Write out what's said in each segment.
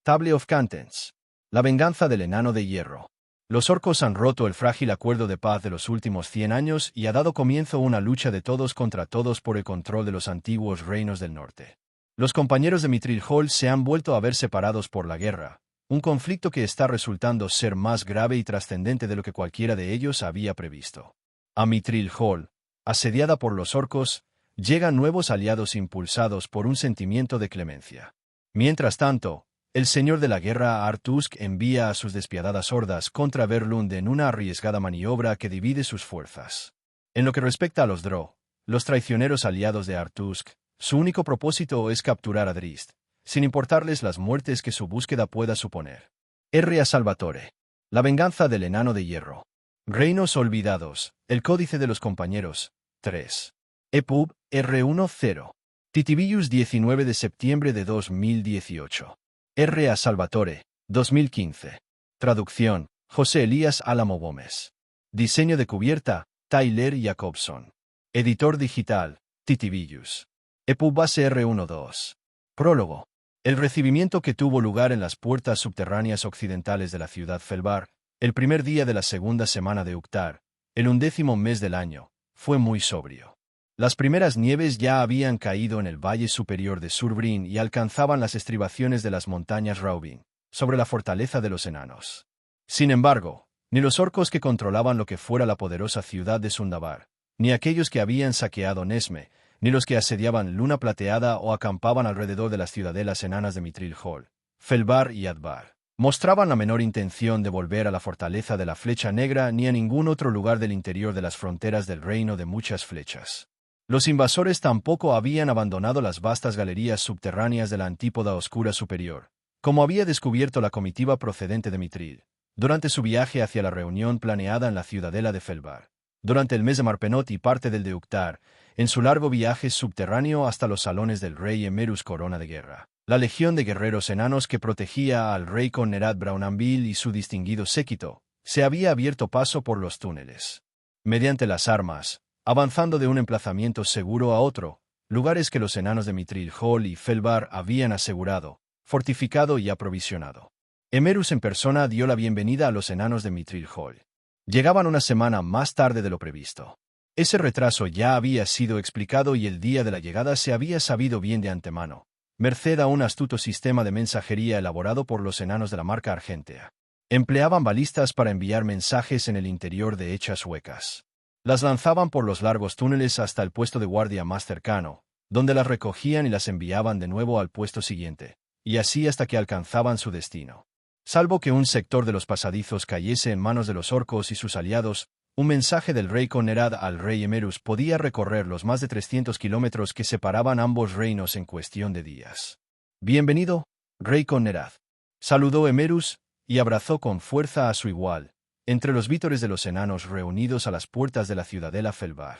Table of Contents. La venganza del enano de hierro. Los orcos han roto el frágil acuerdo de paz de los últimos 100 años y ha dado comienzo una lucha de todos contra todos por el control de los antiguos reinos del norte. Los compañeros de Mithril Hall se han vuelto a ver separados por la guerra, un conflicto que está resultando ser más grave y trascendente de lo que cualquiera de ellos había previsto. A Mithril Hall, asediada por los orcos, llegan nuevos aliados impulsados por un sentimiento de clemencia. Mientras tanto, el señor de la guerra Artusk envía a sus despiadadas hordas contra Verlund en una arriesgada maniobra que divide sus fuerzas. En lo que respecta a los Drow, los traicioneros aliados de Artusk, su único propósito es capturar a Drist, sin importarles las muertes que su búsqueda pueda suponer. R. Salvatore. La venganza del enano de hierro. Reinos olvidados. El códice de los compañeros. 3. EPUB R10. Titibius 19 de septiembre de 2018. R. Salvatore. 2015. Traducción. José Elías Álamo Gómez. Diseño de cubierta. Tyler Jacobson. Editor digital. Titibius. EPUB base R12. Prólogo. El recibimiento que tuvo lugar en las puertas subterráneas occidentales de la ciudad Felbar, el primer día de la segunda semana de Uktar, el 11º mes del año, fue muy sobrio. Las primeras nieves ya habían caído en el valle superior de Surbrin y alcanzaban las estribaciones de las montañas Raubin, sobre la fortaleza de los enanos. Sin embargo, ni los orcos que controlaban lo que fuera la poderosa ciudad de Sundabar, ni aquellos que habían saqueado Nesme, ni los que asediaban Luna Plateada o acampaban alrededor de las ciudadelas enanas de Mithril Hall, Felbar y Advar, mostraban la menor intención de volver a la fortaleza de la Flecha Negra ni a ningún otro lugar del interior de las fronteras del Reino de Muchas Flechas. Los invasores tampoco habían abandonado las vastas galerías subterráneas de la Antípoda Oscura Superior, como había descubierto la comitiva procedente de Mithril, durante su viaje hacia la reunión planeada en la ciudadela de Felbar, durante el mes de Marpenot y parte del de Uktar, en su largo viaje subterráneo hasta los salones del rey Emerus Corona de Guerra. La legión de guerreros enanos que protegía al rey Connerad Braunanvil y su distinguido séquito, se había abierto paso por los túneles. Mediante las armas, avanzando de un emplazamiento seguro a otro, lugares que los enanos de Mithril Hall y Felbar habían asegurado, fortificado y aprovisionado. Emerus en persona dio la bienvenida a los enanos de Mithril Hall. Llegaban una semana más tarde de lo previsto. Ese retraso ya había sido explicado y el día de la llegada se había sabido bien de antemano, merced a un astuto sistema de mensajería elaborado por los enanos de la marca Argentea. Empleaban balistas para enviar mensajes en el interior de hechas huecas. Las lanzaban por los largos túneles hasta el puesto de guardia más cercano, donde las recogían y las enviaban de nuevo al puesto siguiente, y así hasta que alcanzaban su destino. Salvo que un sector de los pasadizos cayese en manos de los orcos y sus aliados, un mensaje del rey Connerad al rey Emerus podía recorrer los más de 300 kilómetros que separaban ambos reinos en cuestión de días. «Bienvenido, rey Connerad», saludó Emerus, y abrazó con fuerza a su igual, entre los vítores de los enanos reunidos a las puertas de la ciudadela Felbar.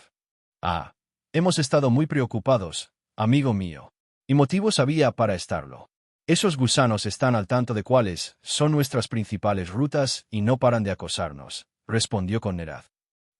«Ah, hemos estado muy preocupados, amigo mío. Y motivos había para estarlo. Esos gusanos están al tanto de cuáles son nuestras principales rutas y no paran de acosarnos», respondió Connerad.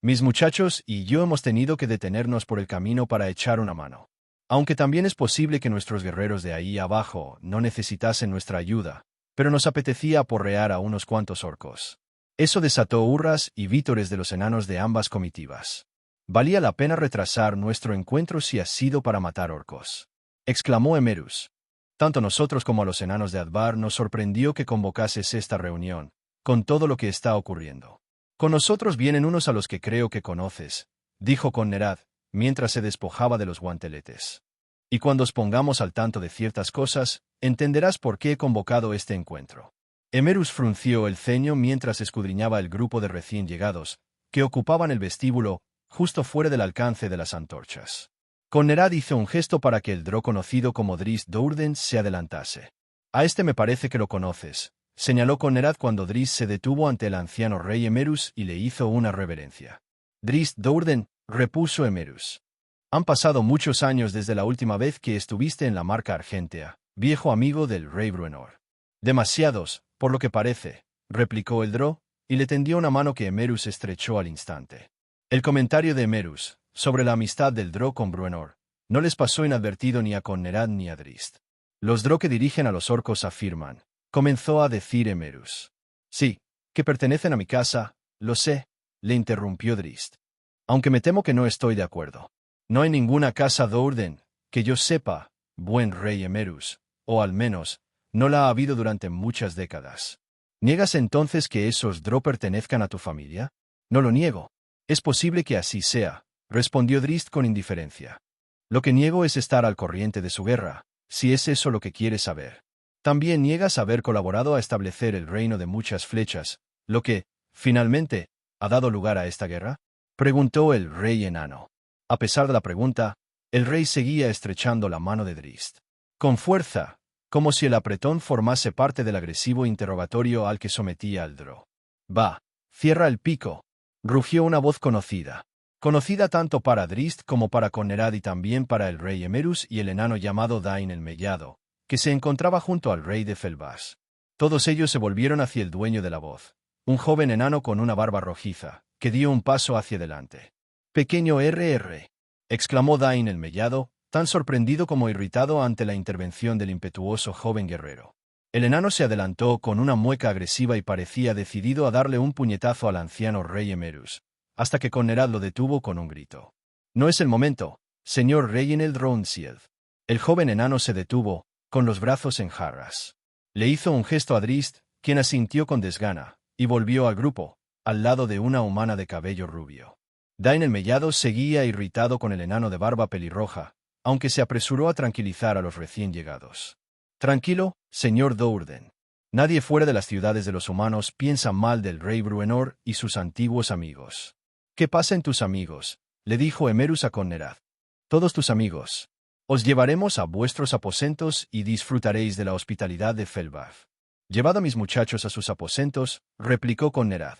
«Mis muchachos y yo hemos tenido que detenernos por el camino para echar una mano. Aunque también es posible que nuestros guerreros de ahí abajo no necesitasen nuestra ayuda, pero nos apetecía aporrear a unos cuantos orcos. Eso desató hurras y vítores de los enanos de ambas comitivas. Valía la pena retrasar nuestro encuentro si ha sido para matar orcos», exclamó Emerus. «Tanto nosotros como a los enanos de Advar nos sorprendió que convocases esta reunión, con todo lo que está ocurriendo. Con nosotros vienen unos a los que creo que conoces», dijo Connerad, mientras se despojaba de los guanteletes. «Y cuando os pongamos al tanto de ciertas cosas, entenderás por qué he convocado este encuentro». Emerus frunció el ceño mientras escudriñaba el grupo de recién llegados, que ocupaban el vestíbulo, justo fuera del alcance de las antorchas. Connerad hizo un gesto para que el Drow conocido como Drist Dourden se adelantase. «A este me parece que lo conoces», señaló Connerad cuando Drist se detuvo ante el anciano rey Emerus y le hizo una reverencia. «Drist Dourden», repuso Emerus. «Han pasado muchos años desde la última vez que estuviste en la marca Argentea, viejo amigo del rey Bruenor». «Demasiados, por lo que parece», replicó el Drow, y le tendió una mano que Emerus estrechó al instante. El comentario de Emerus sobre la amistad del Drow con Bruenor no les pasó inadvertido ni a Connerad ni a Drist. Los Drow que dirigen a los orcos afirman comenzó a decir Emerus. Sí, que pertenecen a mi casa, lo sé, le interrumpió Drist. Aunque me temo que no estoy de acuerdo. No hay ninguna casa Dourden, que yo sepa, buen rey Emerus, o al menos, no la ha habido durante muchas décadas. ¿Niegas entonces que esos Drow pertenezcan a tu familia? No lo niego. Es posible que así sea, respondió Drist con indiferencia. Lo que niego es estar al corriente de su guerra, si es eso lo que quieres saber. También niegas haber colaborado a establecer el reino de muchas flechas, lo que, finalmente, ha dado lugar a esta guerra, preguntó el rey enano. A pesar de la pregunta, el rey seguía estrechando la mano de Drist. Con fuerza, como si el apretón formase parte del agresivo interrogatorio al que sometía al Drow. «Va, cierra el pico», rugió una voz conocida. Conocida tanto para Drist como para Connerad y también para el rey Emerus y el enano llamado Dain el Mellado, que se encontraba junto al rey de Felbas. Todos ellos se volvieron hacia el dueño de la voz, un joven enano con una barba rojiza, que dio un paso hacia adelante. «Pequeño RR», exclamó Dain el Mellado, tan sorprendido como irritado ante la intervención del impetuoso joven guerrero. El enano se adelantó con una mueca agresiva y parecía decidido a darle un puñetazo al anciano rey Emerus, hasta que Connerad lo detuvo con un grito. «No es el momento, señor Reginald Rouncield». El joven enano se detuvo, con los brazos en jarras. Le hizo un gesto a Drist, quien asintió con desgana, y volvió al grupo, al lado de una humana de cabello rubio. Dain el Mellado seguía irritado con el enano de barba pelirroja, aunque se apresuró a tranquilizar a los recién llegados. «Tranquilo, señor Dourden. Nadie fuera de las ciudades de los humanos piensa mal del rey Bruenor y sus antiguos amigos». «¿Qué pasen tus amigos?», le dijo Emerus a Connerad. «Todos tus amigos. Os llevaremos a vuestros aposentos y disfrutaréis de la hospitalidad de Felbaf». «Llevad a mis muchachos a sus aposentos», replicó Connerad.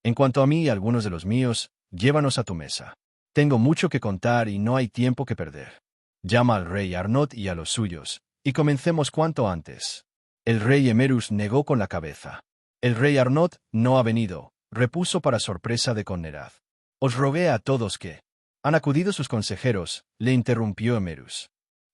«En cuanto a mí y algunos de los míos, llévanos a tu mesa. Tengo mucho que contar y no hay tiempo que perder. Llama al rey Arnott y a los suyos, y comencemos cuanto antes». El rey Emerus negó con la cabeza. «El rey Arnott no ha venido», repuso para sorpresa de Connerad. «Os rogué a todos que...» «Han acudido sus consejeros», le interrumpió Emerus.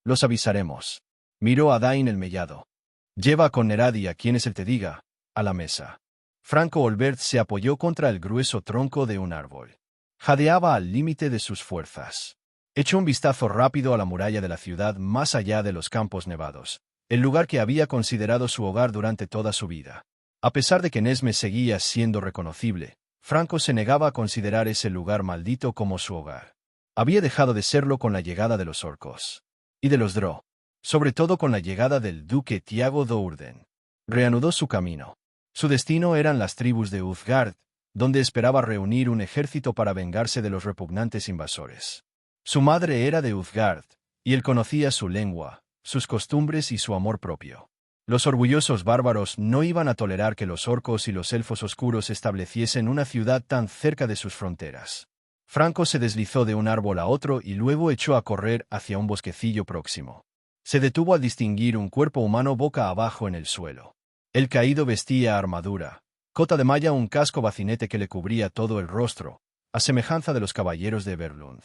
«Los avisaremos». Miró a Dain el Mellado. «Lleva a Connerad y a quienes él te diga, a la mesa». Franco Olbert se apoyó contra el grueso tronco de un árbol. Jadeaba al límite de sus fuerzas. Echó un vistazo rápido a la muralla de la ciudad más allá de los campos nevados, el lugar que había considerado su hogar durante toda su vida. A pesar de que Nesme seguía siendo reconocible, Franco se negaba a considerar ese lugar maldito como su hogar. Había dejado de serlo con la llegada de los orcos. Y de los Drow. Sobre todo con la llegada del duque Tiago Dourden. Reanudó su camino. Su destino eran las tribus de Uthgard, donde esperaba reunir un ejército para vengarse de los repugnantes invasores. Su madre era de Uthgard, y él conocía su lengua, sus costumbres y su amor propio. Los orgullosos bárbaros no iban a tolerar que los orcos y los elfos oscuros estableciesen una ciudad tan cerca de sus fronteras. Franco se deslizó de un árbol a otro y luego echó a correr hacia un bosquecillo próximo. Se detuvo al distinguir un cuerpo humano boca abajo en el suelo. El caído vestía armadura, cota de malla, un casco bacinete que le cubría todo el rostro, a semejanza de los caballeros de Verlund.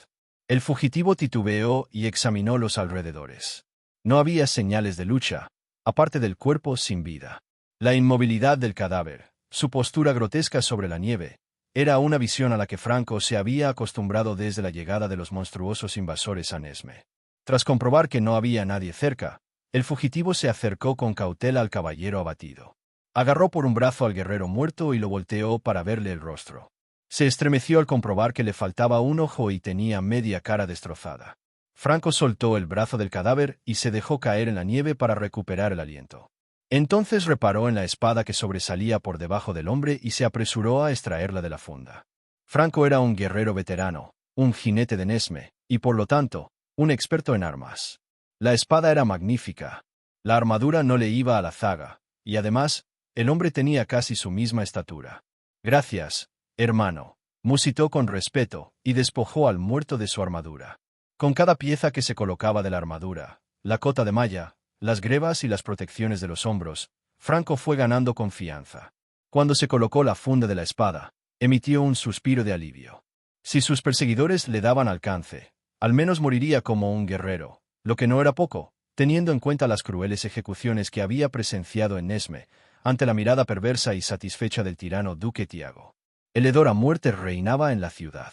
El fugitivo titubeó y examinó los alrededores. No había señales de lucha, aparte del cuerpo sin vida. La inmovilidad del cadáver, su postura grotesca sobre la nieve, era una visión a la que Franco se había acostumbrado desde la llegada de los monstruosos invasores a Nesme. Tras comprobar que no había nadie cerca, el fugitivo se acercó con cautela al caballero abatido. Agarró por un brazo al guerrero muerto y lo volteó para verle el rostro. Se estremeció al comprobar que le faltaba un ojo y tenía media cara destrozada. Franco soltó el brazo del cadáver y se dejó caer en la nieve para recuperar el aliento. Entonces reparó en la espada que sobresalía por debajo del hombre y se apresuró a extraerla de la funda. Franco era un guerrero veterano, un jinete de Nesme, y por lo tanto, un experto en armas. La espada era magnífica. La armadura no le iba a la zaga, y además, el hombre tenía casi su misma estatura. «Gracias, hermano», musitó con respeto, y despojó al muerto de su armadura. Con cada pieza que se colocaba de la armadura, la cota de malla, las grebas y las protecciones de los hombros, Franco fue ganando confianza. Cuando se colocó la funda de la espada, emitió un suspiro de alivio. Si sus perseguidores le daban alcance, al menos moriría como un guerrero, lo que no era poco, teniendo en cuenta las crueles ejecuciones que había presenciado en Nesme, ante la mirada perversa y satisfecha del tirano duque Tiago. El hedor a muerte reinaba en la ciudad.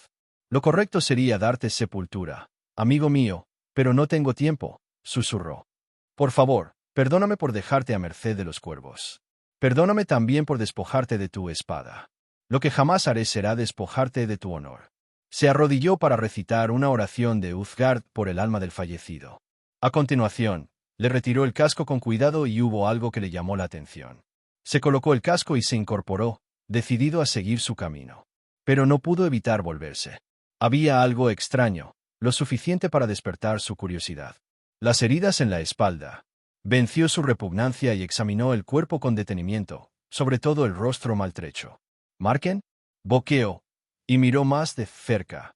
Lo correcto sería darte sepultura, amigo mío, pero no tengo tiempo, susurró. Por favor, perdóname por dejarte a merced de los cuervos. Perdóname también por despojarte de tu espada. Lo que jamás haré será despojarte de tu honor. Se arrodilló para recitar una oración de Uthgard por el alma del fallecido. A continuación, le retiró el casco con cuidado y hubo algo que le llamó la atención. Se colocó el casco y se incorporó, decidido a seguir su camino. Pero no pudo evitar volverse. Había algo extraño, lo suficiente para despertar su curiosidad. Las heridas en la espalda. Venció su repugnancia y examinó el cuerpo con detenimiento, sobre todo el rostro maltrecho. ¿Marken? Boqueó, y miró más de cerca.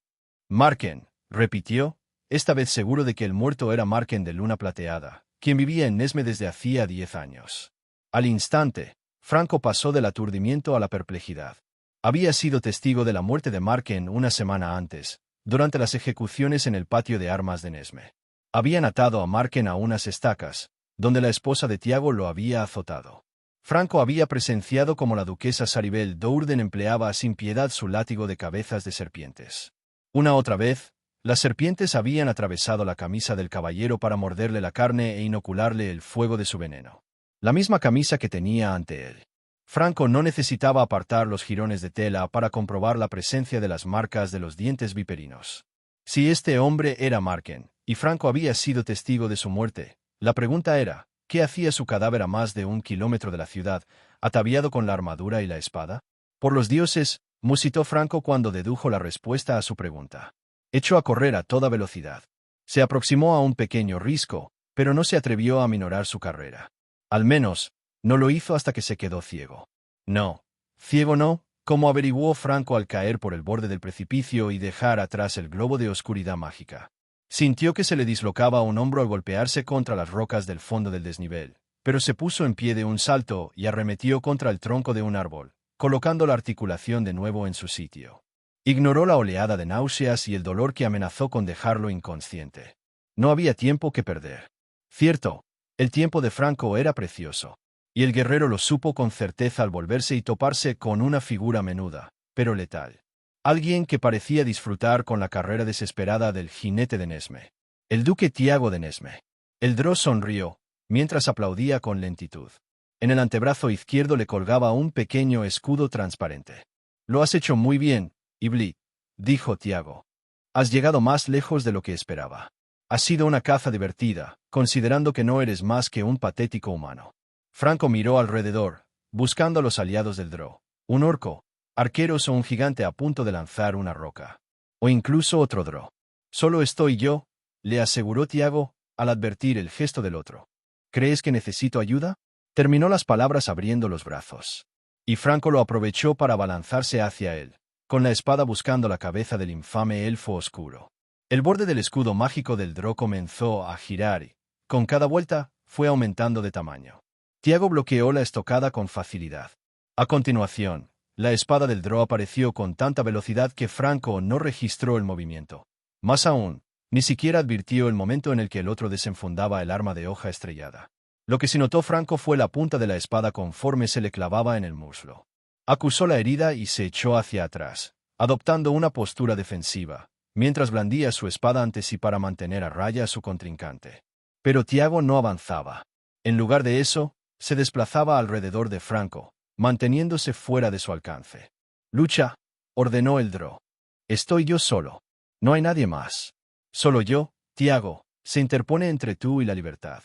Marken, repitió, esta vez seguro de que el muerto era Marken de Luna Plateada, quien vivía en Nesme desde hacía 10 años. Al instante, Franco pasó del aturdimiento a la perplejidad. Había sido testigo de la muerte de Marken una semana antes, durante las ejecuciones en el patio de armas de Nesme. Habían atado a Marken a unas estacas, donde la esposa de Tiago lo había azotado. Franco había presenciado cómo la duquesa Saribel Dourden empleaba sin piedad su látigo de cabezas de serpientes. Una otra vez, las serpientes habían atravesado la camisa del caballero para morderle la carne e inocularle el fuego de su veneno. La misma camisa que tenía ante él. Franco no necesitaba apartar los jirones de tela para comprobar la presencia de las marcas de los dientes viperinos. Si este hombre era Marken, y Franco había sido testigo de su muerte, la pregunta era, ¿qué hacía su cadáver a más de 1 kilómetro de la ciudad, ataviado con la armadura y la espada? Por los dioses, musitó Franco cuando dedujo la respuesta a su pregunta. Echó a correr a toda velocidad. Se aproximó a un pequeño risco, pero no se atrevió a aminorar su carrera. Al menos, no lo hizo hasta que se quedó ciego. No, ciego no, como averiguó Franco al caer por el borde del precipicio y dejar atrás el globo de oscuridad mágica. Sintió que se le dislocaba un hombro al golpearse contra las rocas del fondo del desnivel, pero se puso en pie de un salto y arremetió contra el tronco de un árbol, colocando la articulación de nuevo en su sitio. Ignoró la oleada de náuseas y el dolor que amenazó con dejarlo inconsciente. No había tiempo que perder. Cierto, el tiempo de Franco era precioso, y el guerrero lo supo con certeza al volverse y toparse con una figura menuda, pero letal. Alguien que parecía disfrutar con la carrera desesperada del jinete de Nesme. El duque Tiago de Nesme. El Dró sonrió, mientras aplaudía con lentitud. En el antebrazo izquierdo le colgaba un pequeño escudo transparente. «Lo has hecho muy bien, Iblis», dijo Tiago. «Has llegado más lejos de lo que esperaba. Ha sido una caza divertida, considerando que no eres más que un patético humano». Franco miró alrededor, buscando a los aliados del Dró. Un orco, arqueros o un gigante a punto de lanzar una roca. O incluso otro Dró. «Solo estoy yo», le aseguró Tiago, al advertir el gesto del otro. «¿Crees que necesito ayuda?». Terminó las palabras abriendo los brazos. Y Franco lo aprovechó para abalanzarse hacia él, con la espada buscando la cabeza del infame elfo oscuro. El borde del escudo mágico del Dró comenzó a girar y, con cada vuelta, fue aumentando de tamaño. Tiago bloqueó la estocada con facilidad. A continuación, la espada del Dró apareció con tanta velocidad que Franco no registró el movimiento. Más aún, ni siquiera advirtió el momento en el que el otro desenfundaba el arma de hoja estrellada. Lo que sí notó Franco fue la punta de la espada conforme se le clavaba en el muslo. Acusó la herida y se echó hacia atrás, adoptando una postura defensiva, mientras blandía su espada ante sí para mantener a raya a su contrincante. Pero Tiago no avanzaba. En lugar de eso, se desplazaba alrededor de Franco, manteniéndose fuera de su alcance. «Lucha», ordenó el Dró. «Estoy yo solo. No hay nadie más. Solo yo, Tiago, se interpone entre tú y la libertad.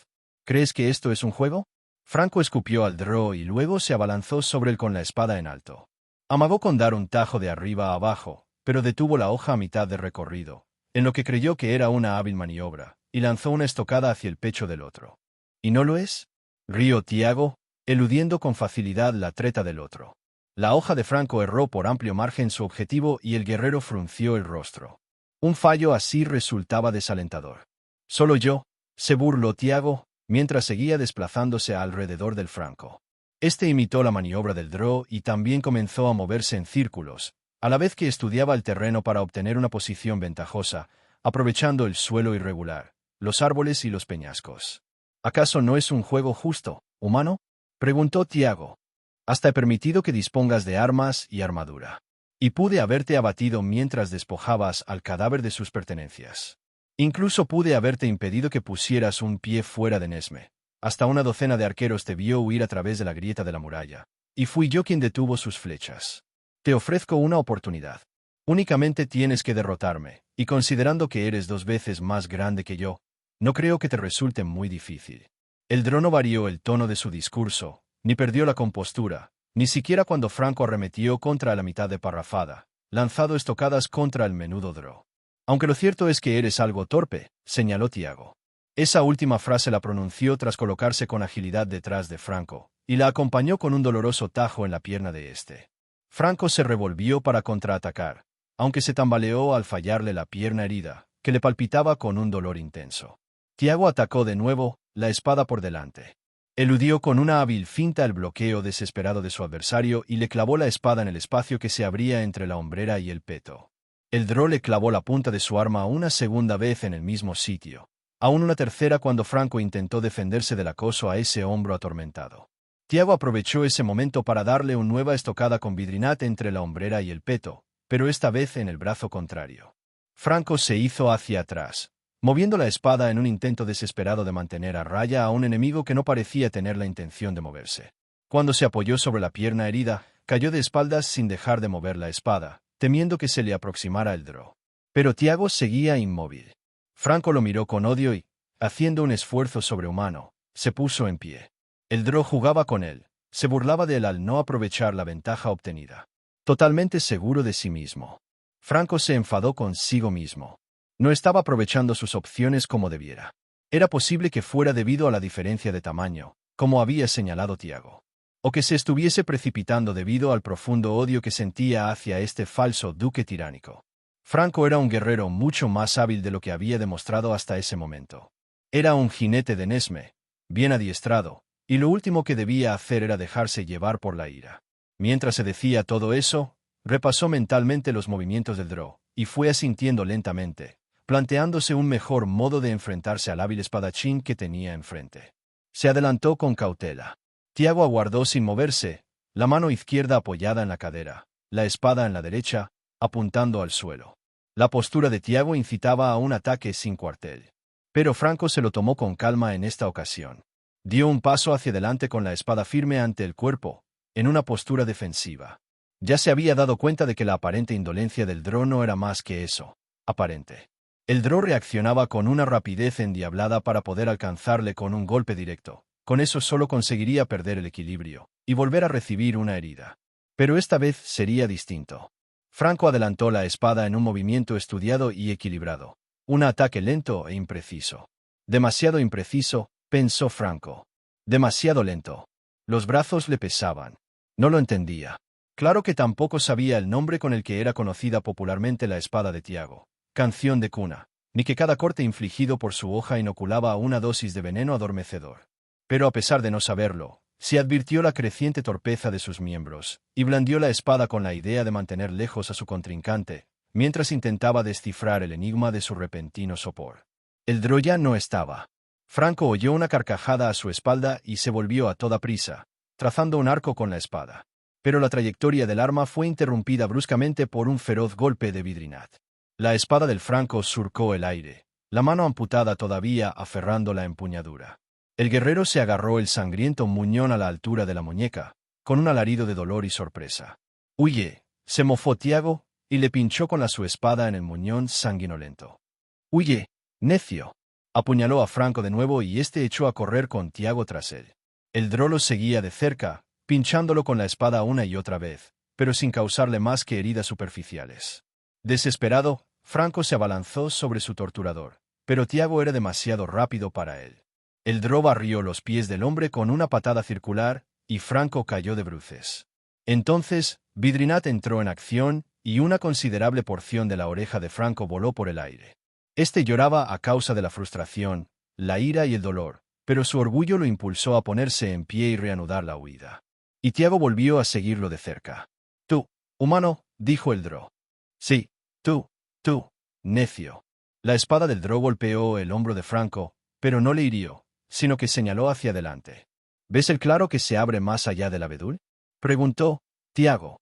¿Crees que esto es un juego?». Franco escupió al Dró y luego se abalanzó sobre él con la espada en alto. Amagó con dar un tajo de arriba a abajo, pero detuvo la hoja a mitad de recorrido, en lo que creyó que era una hábil maniobra, y lanzó una estocada hacia el pecho del otro. «¿Y no lo es?», rió Tiago, eludiendo con facilidad la treta del otro. La hoja de Franco erró por amplio margen su objetivo y el guerrero frunció el rostro. Un fallo así resultaba desalentador. «Solo yo», se burló Tiago, mientras seguía desplazándose alrededor del Franco. Este imitó la maniobra del Dró y también comenzó a moverse en círculos, a la vez que estudiaba el terreno para obtener una posición ventajosa, aprovechando el suelo irregular, los árboles y los peñascos. ¿Acaso no es un juego justo, humano? Preguntó Tiago. Hasta he permitido que dispongas de armas y armadura. Y pude haberte abatido mientras despojabas al cadáver de sus pertenencias. Incluso pude haberte impedido que pusieras un pie fuera de Nesme. Hasta una docena de arqueros te vio huir a través de la grieta de la muralla. Y fui yo quien detuvo sus flechas. Te ofrezco una oportunidad. Únicamente tienes que derrotarme, y considerando que eres 2 veces más grande que yo, no creo que te resulte muy difícil. El drono varió el tono de su discurso, ni perdió la compostura, ni siquiera cuando Franco arremetió contra la mitad de parrafada, lanzado estocadas contra el menudo Dro. Aunque lo cierto es que eres algo torpe, señaló Tiago. Esa última frase la pronunció tras colocarse con agilidad detrás de Franco, y la acompañó con un doloroso tajo en la pierna de éste. Franco se revolvió para contraatacar, aunque se tambaleó al fallarle la pierna herida, que le palpitaba con un dolor intenso. Tiago atacó de nuevo, la espada por delante. Eludió con una hábil finta el bloqueo desesperado de su adversario y le clavó la espada en el espacio que se abría entre la hombrera y el peto. El Dro le clavó la punta de su arma una segunda vez en el mismo sitio, aún una tercera cuando Franco intentó defenderse del acoso a ese hombro atormentado. Tiago aprovechó ese momento para darle una nueva estocada con vidrinat entre la hombrera y el peto, pero esta vez en el brazo contrario. Franco se hizo hacia atrás, moviendo la espada en un intento desesperado de mantener a raya a un enemigo que no parecía tener la intención de moverse. Cuando se apoyó sobre la pierna herida, cayó de espaldas sin dejar de mover la espada, temiendo que se le aproximara el Dro. Pero Tiago seguía inmóvil. Franco lo miró con odio y, haciendo un esfuerzo sobrehumano, se puso en pie. El Dro jugaba con él, se burlaba de él al no aprovechar la ventaja obtenida. Totalmente seguro de sí mismo. Franco se enfadó consigo mismo. No estaba aprovechando sus opciones como debiera. Era posible que fuera debido a la diferencia de tamaño, como había señalado Tiago. O que se estuviese precipitando debido al profundo odio que sentía hacia este falso duque tiránico. Franco era un guerrero mucho más hábil de lo que había demostrado hasta ese momento. Era un jinete de Nesme, bien adiestrado, y lo último que debía hacer era dejarse llevar por la ira. Mientras se decía todo eso, repasó mentalmente los movimientos del Dro, y fue asintiendo lentamente, planteándose un mejor modo de enfrentarse al hábil espadachín que tenía enfrente. Se adelantó con cautela. Tiago aguardó sin moverse, la mano izquierda apoyada en la cadera, la espada en la derecha, apuntando al suelo. La postura de Tiago incitaba a un ataque sin cuartel. Pero Franco se lo tomó con calma en esta ocasión. Dio un paso hacia adelante con la espada firme ante el cuerpo, en una postura defensiva. Ya se había dado cuenta de que la aparente indolencia del Dro no era más que eso, aparente. El Dro reaccionaba con una rapidez endiablada para poder alcanzarle con un golpe directo. Con eso solo conseguiría perder el equilibrio y volver a recibir una herida. Pero esta vez sería distinto. Franco adelantó la espada en un movimiento estudiado y equilibrado. Un ataque lento e impreciso. Demasiado impreciso, pensó Franco. Demasiado lento. Los brazos le pesaban. No lo entendía. Claro que tampoco sabía el nombre con el que era conocida popularmente la espada de Tiago, canción de cuna, ni que cada corte infligido por su hoja inoculaba una dosis de veneno adormecedor. Pero a pesar de no saberlo, se advirtió la creciente torpeza de sus miembros, y blandió la espada con la idea de mantener lejos a su contrincante, mientras intentaba descifrar el enigma de su repentino sopor. El Dro ya no estaba. Franco oyó una carcajada a su espalda y se volvió a toda prisa, trazando un arco con la espada. Pero la trayectoria del arma fue interrumpida bruscamente por un feroz golpe de vidrinat. La espada del Franco surcó el aire, la mano amputada todavía aferrando la empuñadura. El guerrero se agarró el sangriento muñón a la altura de la muñeca, con un alarido de dolor y sorpresa. «¡Huye!», se mofó Tiago, y le pinchó con su espada en el muñón sanguinolento. «¡Huye, necio!», apuñaló a Franco de nuevo y éste echó a correr con Tiago tras él. El Dro lo seguía de cerca, pinchándolo con la espada una y otra vez, pero sin causarle más que heridas superficiales. Desesperado, Franco se abalanzó sobre su torturador, pero Tiago era demasiado rápido para él. El Dro barrió los pies del hombre con una patada circular, y Franco cayó de bruces. Entonces, Vidrinat entró en acción, y una considerable porción de la oreja de Franco voló por el aire. Este lloraba a causa de la frustración, la ira y el dolor, pero su orgullo lo impulsó a ponerse en pie y reanudar la huida. Y Tiago volvió a seguirlo de cerca. «Tú, humano», dijo el Dro. «Sí, tú, necio». La espada del Dro golpeó el hombro de Franco, pero no le hirió, sino que señaló hacia adelante. ¿Ves el claro que se abre más allá del abedul? Preguntó Tiago.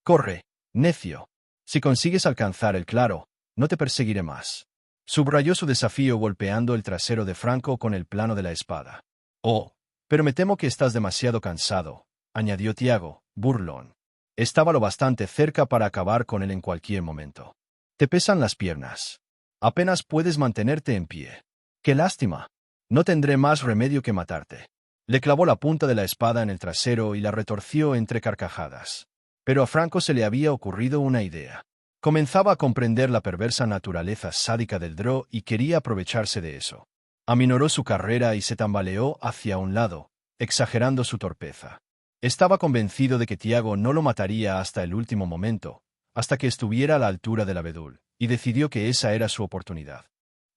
Corre, necio. Si consigues alcanzar el claro, no te perseguiré más. Subrayó su desafío golpeando el trasero de Franco con el plano de la espada. Oh, pero me temo que estás demasiado cansado, añadió Tiago, burlón. Estaba lo bastante cerca para acabar con él en cualquier momento. Te pesan las piernas. Apenas puedes mantenerte en pie. ¡Qué lástima! No tendré más remedio que matarte. Le clavó la punta de la espada en el trasero y la retorció entre carcajadas. Pero a Franco se le había ocurrido una idea. Comenzaba a comprender la perversa naturaleza sádica del Drow y quería aprovecharse de eso. Aminoró su carrera y se tambaleó hacia un lado, exagerando su torpeza. Estaba convencido de que Tiago no lo mataría hasta el último momento, hasta que estuviera a la altura del abedul, y decidió que esa era su oportunidad.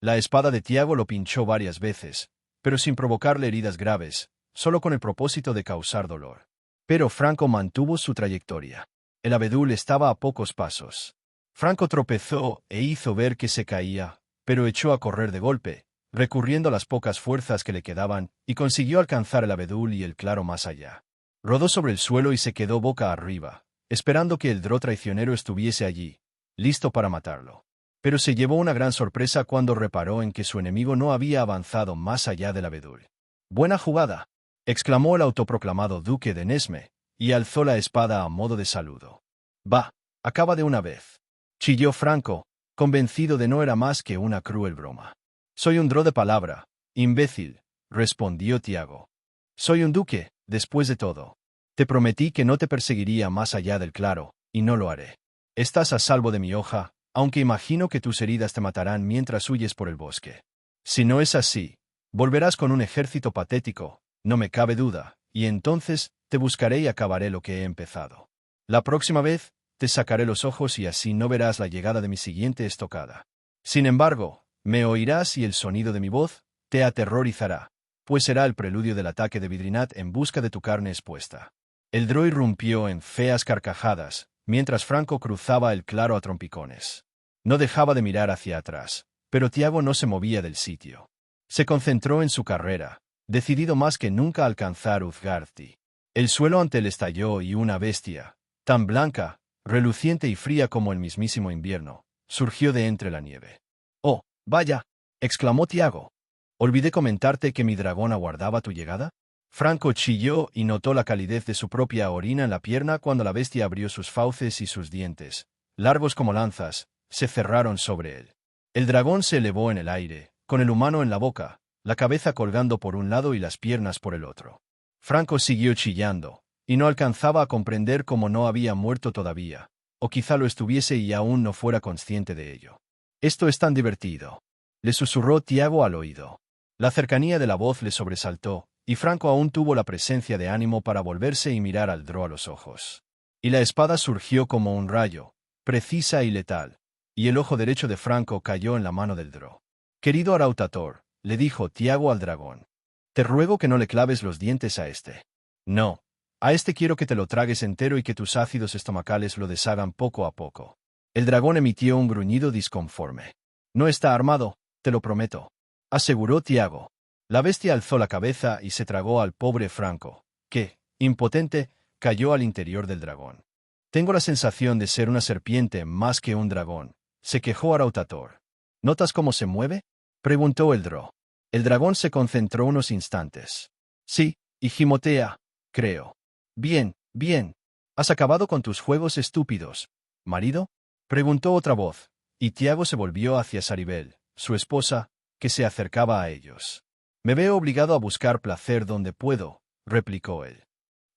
La espada de Tiago lo pinchó varias veces, pero sin provocarle heridas graves, solo con el propósito de causar dolor. Pero Franco mantuvo su trayectoria. El abedul estaba a pocos pasos. Franco tropezó e hizo ver que se caía, pero echó a correr de golpe, recurriendo a las pocas fuerzas que le quedaban, y consiguió alcanzar el abedul y el claro más allá. Rodó sobre el suelo y se quedó boca arriba, esperando que el Drow traicionero estuviese allí, listo para matarlo. Pero se llevó una gran sorpresa cuando reparó en que su enemigo no había avanzado más allá del abedul. «Buena jugada», exclamó el autoproclamado duque de Nesme, y alzó la espada a modo de saludo. «Va, acaba de una vez», chilló Franco, convencido de no era más que una cruel broma. «Soy un Drow de palabra, imbécil», respondió Tiago. «Soy un duque, después de todo. Te prometí que no te perseguiría más allá del claro, y no lo haré. Estás a salvo de mi hoja, aunque imagino que tus heridas te matarán mientras huyes por el bosque. Si no es así, volverás con un ejército patético, no me cabe duda, y entonces te buscaré y acabaré lo que he empezado. La próxima vez, te sacaré los ojos y así no verás la llegada de mi siguiente estocada. Sin embargo, me oirás y el sonido de mi voz te aterrorizará, pues será el preludio del ataque de Vidrinat en busca de tu carne expuesta». El Drow irrumpió en feas carcajadas, mientras Franco cruzaba el claro a trompicones. No dejaba de mirar hacia atrás, pero Tiago no se movía del sitio. Se concentró en su carrera, decidido más que nunca a alcanzar Uzgarti. El suelo ante él estalló y una bestia, tan blanca, reluciente y fría como el mismísimo invierno, surgió de entre la nieve. «Oh, vaya», exclamó Tiago. «¿Olvidé comentarte que mi dragón aguardaba tu llegada?» Franco chilló y notó la calidez de su propia orina en la pierna cuando la bestia abrió sus fauces y sus dientes, largos como lanzas, se cerraron sobre él. El dragón se elevó en el aire, con el humano en la boca, la cabeza colgando por un lado y las piernas por el otro. Franco siguió chillando, y no alcanzaba a comprender cómo no había muerto todavía, o quizá lo estuviese y aún no fuera consciente de ello. «Esto es tan divertido», le susurró Tiago al oído. La cercanía de la voz le sobresaltó, y Franco aún tuvo la presencia de ánimo para volverse y mirar al Drow a los ojos. Y la espada surgió como un rayo, precisa y letal, y el ojo derecho de Franco cayó en la mano del Drow. «Querido Arautator», le dijo Tiago al dragón, «te ruego que no le claves los dientes a este. No, a este quiero que te lo tragues entero y que tus ácidos estomacales lo deshagan poco a poco». El dragón emitió un gruñido disconforme. «No está armado, te lo prometo», aseguró Tiago. La bestia alzó la cabeza y se tragó al pobre Franco, que, impotente, cayó al interior del dragón. «Tengo la sensación de ser una serpiente más que un dragón», se quejó Arautator. «¿Notas cómo se mueve?», preguntó el Drow. El dragón se concentró unos instantes. «Sí, y gimotea, creo». «Bien, bien. ¿Has acabado con tus juegos estúpidos, marido?», preguntó otra voz, y Tiago se volvió hacia Saribel, su esposa, que se acercaba a ellos. «Me veo obligado a buscar placer donde puedo», replicó él.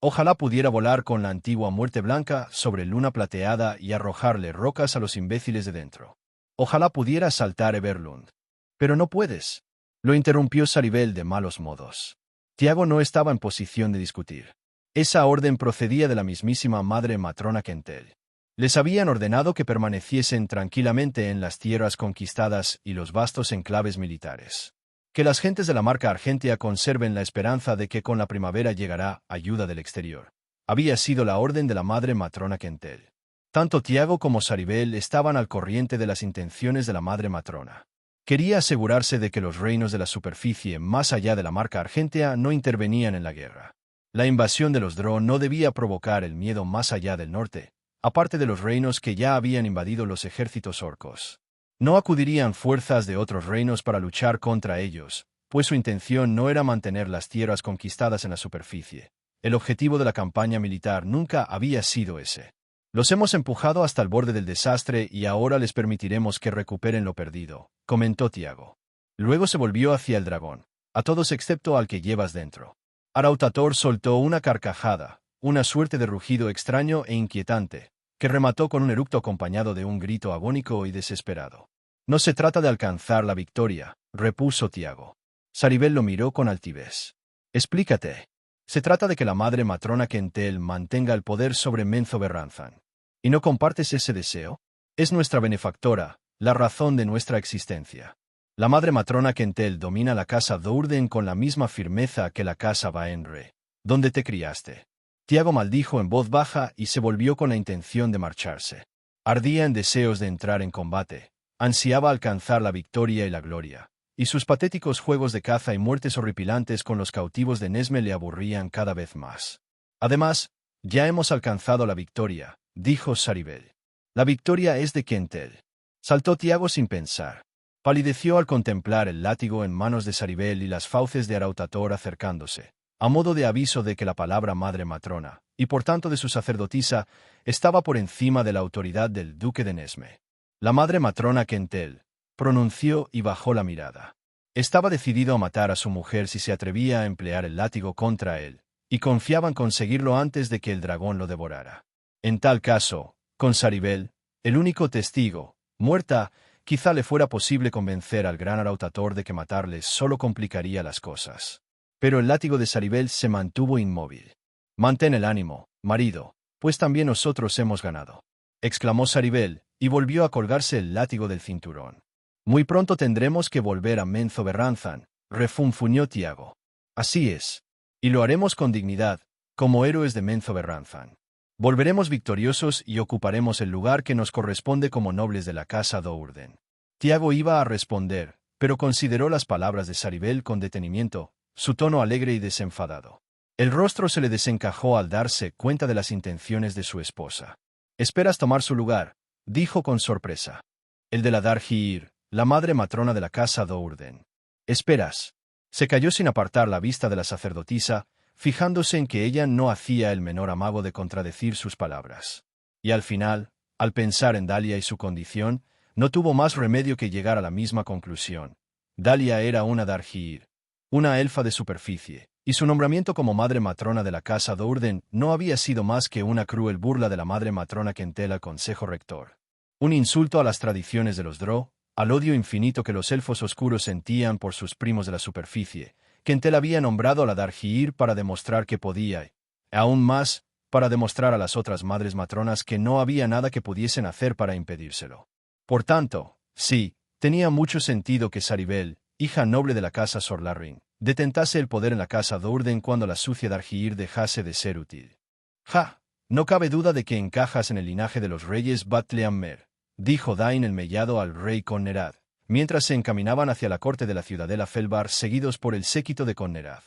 «Ojalá pudiera volar con la antigua muerte blanca sobre luna plateada y arrojarle rocas a los imbéciles de dentro. Ojalá pudiera saltar Everlund. Pero no puedes», lo interrumpió Saribel de malos modos. Tiago no estaba en posición de discutir. Esa orden procedía de la mismísima madre matrona Kentel. Les habían ordenado que permaneciesen tranquilamente en las tierras conquistadas y los vastos enclaves militares. Que las gentes de la marca Argentia conserven la esperanza de que con la primavera llegará ayuda del exterior. Había sido la orden de la madre matrona Kentel. Tanto Tiago como Saribel estaban al corriente de las intenciones de la madre matrona. Quería asegurarse de que los reinos de la superficie, más allá de la marca argentea, no intervenían en la guerra. La invasión de los Drow no debía provocar el miedo más allá del norte, aparte de los reinos que ya habían invadido los ejércitos orcos. No acudirían fuerzas de otros reinos para luchar contra ellos, pues su intención no era mantener las tierras conquistadas en la superficie. El objetivo de la campaña militar nunca había sido ese. Los hemos empujado hasta el borde del desastre y ahora les permitiremos que recuperen lo perdido, comentó Tiago. Luego se volvió hacia el dragón, a todos excepto al que llevas dentro. Arautator soltó una carcajada, una suerte de rugido extraño e inquietante, que remató con un eructo acompañado de un grito agónico y desesperado. No se trata de alcanzar la victoria, repuso Tiago. Saribel lo miró con altivez. Explícate. Se trata de que la madre matrona Kentel mantenga el poder sobre Menzoberranzan. ¿Y no compartes ese deseo? Es nuestra benefactora, la razón de nuestra existencia. La madre matrona Kentel domina la casa Dourden con la misma firmeza que la casa Baenre, donde te criaste. Tiago maldijo en voz baja y se volvió con la intención de marcharse. Ardía en deseos de entrar en combate, ansiaba alcanzar la victoria y la gloria, y sus patéticos juegos de caza y muertes horripilantes con los cautivos de Nesme le aburrían cada vez más. Además, ya hemos alcanzado la victoria, dijo Saribel. La victoria es de Kentel. Saltó Tiago sin pensar. Palideció al contemplar el látigo en manos de Saribel y las fauces de Arautator acercándose, a modo de aviso de que la palabra madre matrona, y por tanto de su sacerdotisa, estaba por encima de la autoridad del duque de Nesme. La madre matrona Kentel, pronunció y bajó la mirada. Estaba decidido a matar a su mujer si se atrevía a emplear el látigo contra él, y confiaba en conseguirlo antes de que el dragón lo devorara. En tal caso, con Saribel, el único testigo, muerta, quizá le fuera posible convencer al gran Arautator de que matarles solo complicaría las cosas. Pero el látigo de Saribel se mantuvo inmóvil. «Mantén el ánimo, marido, pues también nosotros hemos ganado», exclamó Saribel, y volvió a colgarse el látigo del cinturón. «Muy pronto tendremos que volver a Menzoberranzan», refunfuñó Tiago. «Así es. Y lo haremos con dignidad, como héroes de Menzoberranzan. Volveremos victoriosos y ocuparemos el lugar que nos corresponde como nobles de la casa Dourden». Tiago iba a responder, pero consideró las palabras de Saribel con detenimiento, su tono alegre y desenfadado. El rostro se le desencajó al darse cuenta de las intenciones de su esposa. «¿Esperas tomar su lugar?», dijo con sorpresa. «El de la Dargir, la madre matrona de la casa Dourden. ¿Esperas?». Se calló sin apartar la vista de la sacerdotisa, fijándose en que ella no hacía el menor amago de contradecir sus palabras. Y al final, al pensar en Dalia y su condición, no tuvo más remedio que llegar a la misma conclusión. Dalia era una Dargir, una elfa de superficie, y su nombramiento como madre matrona de la casa Dourden no había sido más que una cruel burla de la madre matrona Kentel al consejo rector. Un insulto a las tradiciones de los Drow, al odio infinito que los elfos oscuros sentían por sus primos de la superficie. Kentel había nombrado a la Dargir para demostrar que podía, y, aún más, para demostrar a las otras madres matronas que no había nada que pudiesen hacer para impedírselo. Por tanto, sí, tenía mucho sentido que Saribel, hija noble de la casa Sorlarrin, detentase el poder en la casa Dourden cuando la sucia Dargir dejase de ser útil. «Ja, no cabe duda de que encajas en el linaje de los reyes Batleamer», dijo Dain el Mellado al rey Connerad, mientras se encaminaban hacia la corte de la ciudadela Felbar seguidos por el séquito de Connerad.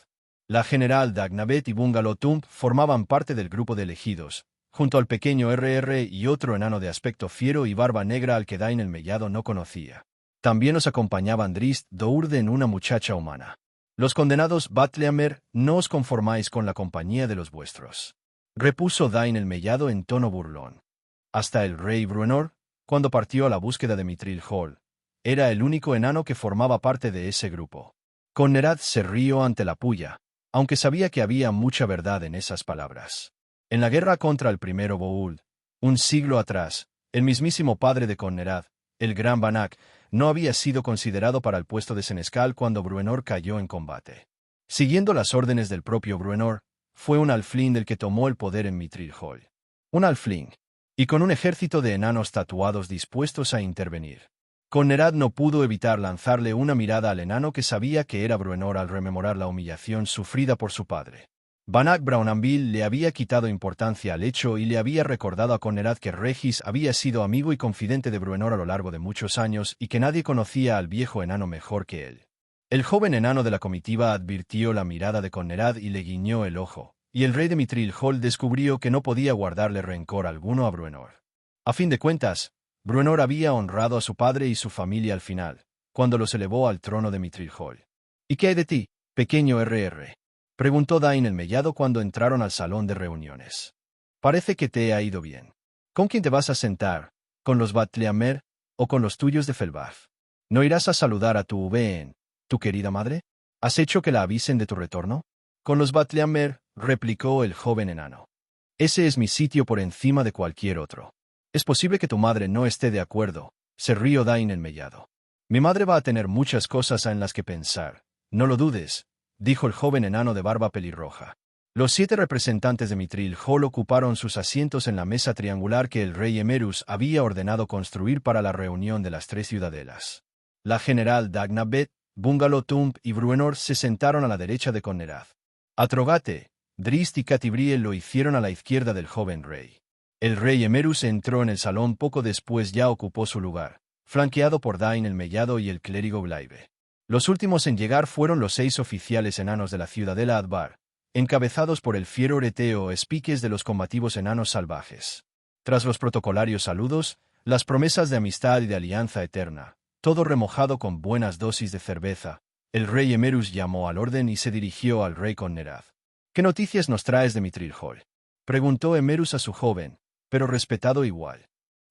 La general Dagnabeth y Bungalotump formaban parte del grupo de elegidos, junto al pequeño RR y otro enano de aspecto fiero y barba negra al que Dain el Mellado no conocía. También os acompañaban Drist Dourden, una muchacha humana. «Los condenados Batleamer, no os conformáis con la compañía de los vuestros», repuso Dain el Mellado en tono burlón. Hasta el rey Bruenor, cuando partió a la búsqueda de Mithril Hall, era el único enano que formaba parte de ese grupo. Connerad se rió ante la puya, aunque sabía que había mucha verdad en esas palabras. En la guerra contra el primero Bould, un siglo atrás, el mismísimo padre de Connerad, el gran Banach, no había sido considerado para el puesto de senescal cuando Bruenor cayó en combate. Siguiendo las órdenes del propio Bruenor, fue un alfling el que tomó el poder en Mithril Hall. Un alfling, y con un ejército de enanos tatuados dispuestos a intervenir. Connerad no pudo evitar lanzarle una mirada al enano que sabía que era Bruenor al rememorar la humillación sufrida por su padre. Banach Braunanville le había quitado importancia al hecho y le había recordado a Connerad que Regis había sido amigo y confidente de Bruenor a lo largo de muchos años y que nadie conocía al viejo enano mejor que él. El joven enano de la comitiva advirtió la mirada de Connerad y le guiñó el ojo, y el rey de Mithril Hall descubrió que no podía guardarle rencor alguno a Bruenor. A fin de cuentas, Bruenor había honrado a su padre y su familia al final, cuando los elevó al trono de Mithril Hall. ¿Y qué hay de ti, pequeño RR? Preguntó Dain el Mellado cuando entraron al salón de reuniones. Parece que te ha ido bien. ¿Con quién te vas a sentar? ¿Con los Batleamer o con los tuyos de Felbaf? ¿No irás a saludar a tu VN, tu querida madre? ¿Has hecho que la avisen de tu retorno? Con los Batleamer, replicó el joven enano. Ese es mi sitio por encima de cualquier otro. Es posible que tu madre no esté de acuerdo, se rió Dain el Mellado. Mi madre va a tener muchas cosas en las que pensar, no lo dudes, dijo el joven enano de barba pelirroja. Los 7 representantes de Mithril Hall ocuparon sus asientos en la mesa triangular que el rey Emerus había ordenado construir para la reunión de las 3 ciudadelas. La general Dagnabeth, Bungalow Tump y Bruenor se sentaron a la derecha de Connerad. Atrogate, Drist y Catibriel lo hicieron a la izquierda del joven rey. El rey Emerus entró en el salón poco después ya ocupó su lugar, flanqueado por Dain el Mellado y el clérigo Blaive. Los últimos en llegar fueron los 6 oficiales enanos de la ciudadela Advar, encabezados por el fiero Oreteo Espiques de los combativos enanos salvajes. Tras los protocolarios saludos, las promesas de amistad y de alianza eterna, todo remojado con buenas dosis de cerveza, el rey Emerus llamó al orden y se dirigió al rey Connerad. ¿Qué noticias nos traes de Mithril Hall? Preguntó Emerus a su joven, pero respetado igual.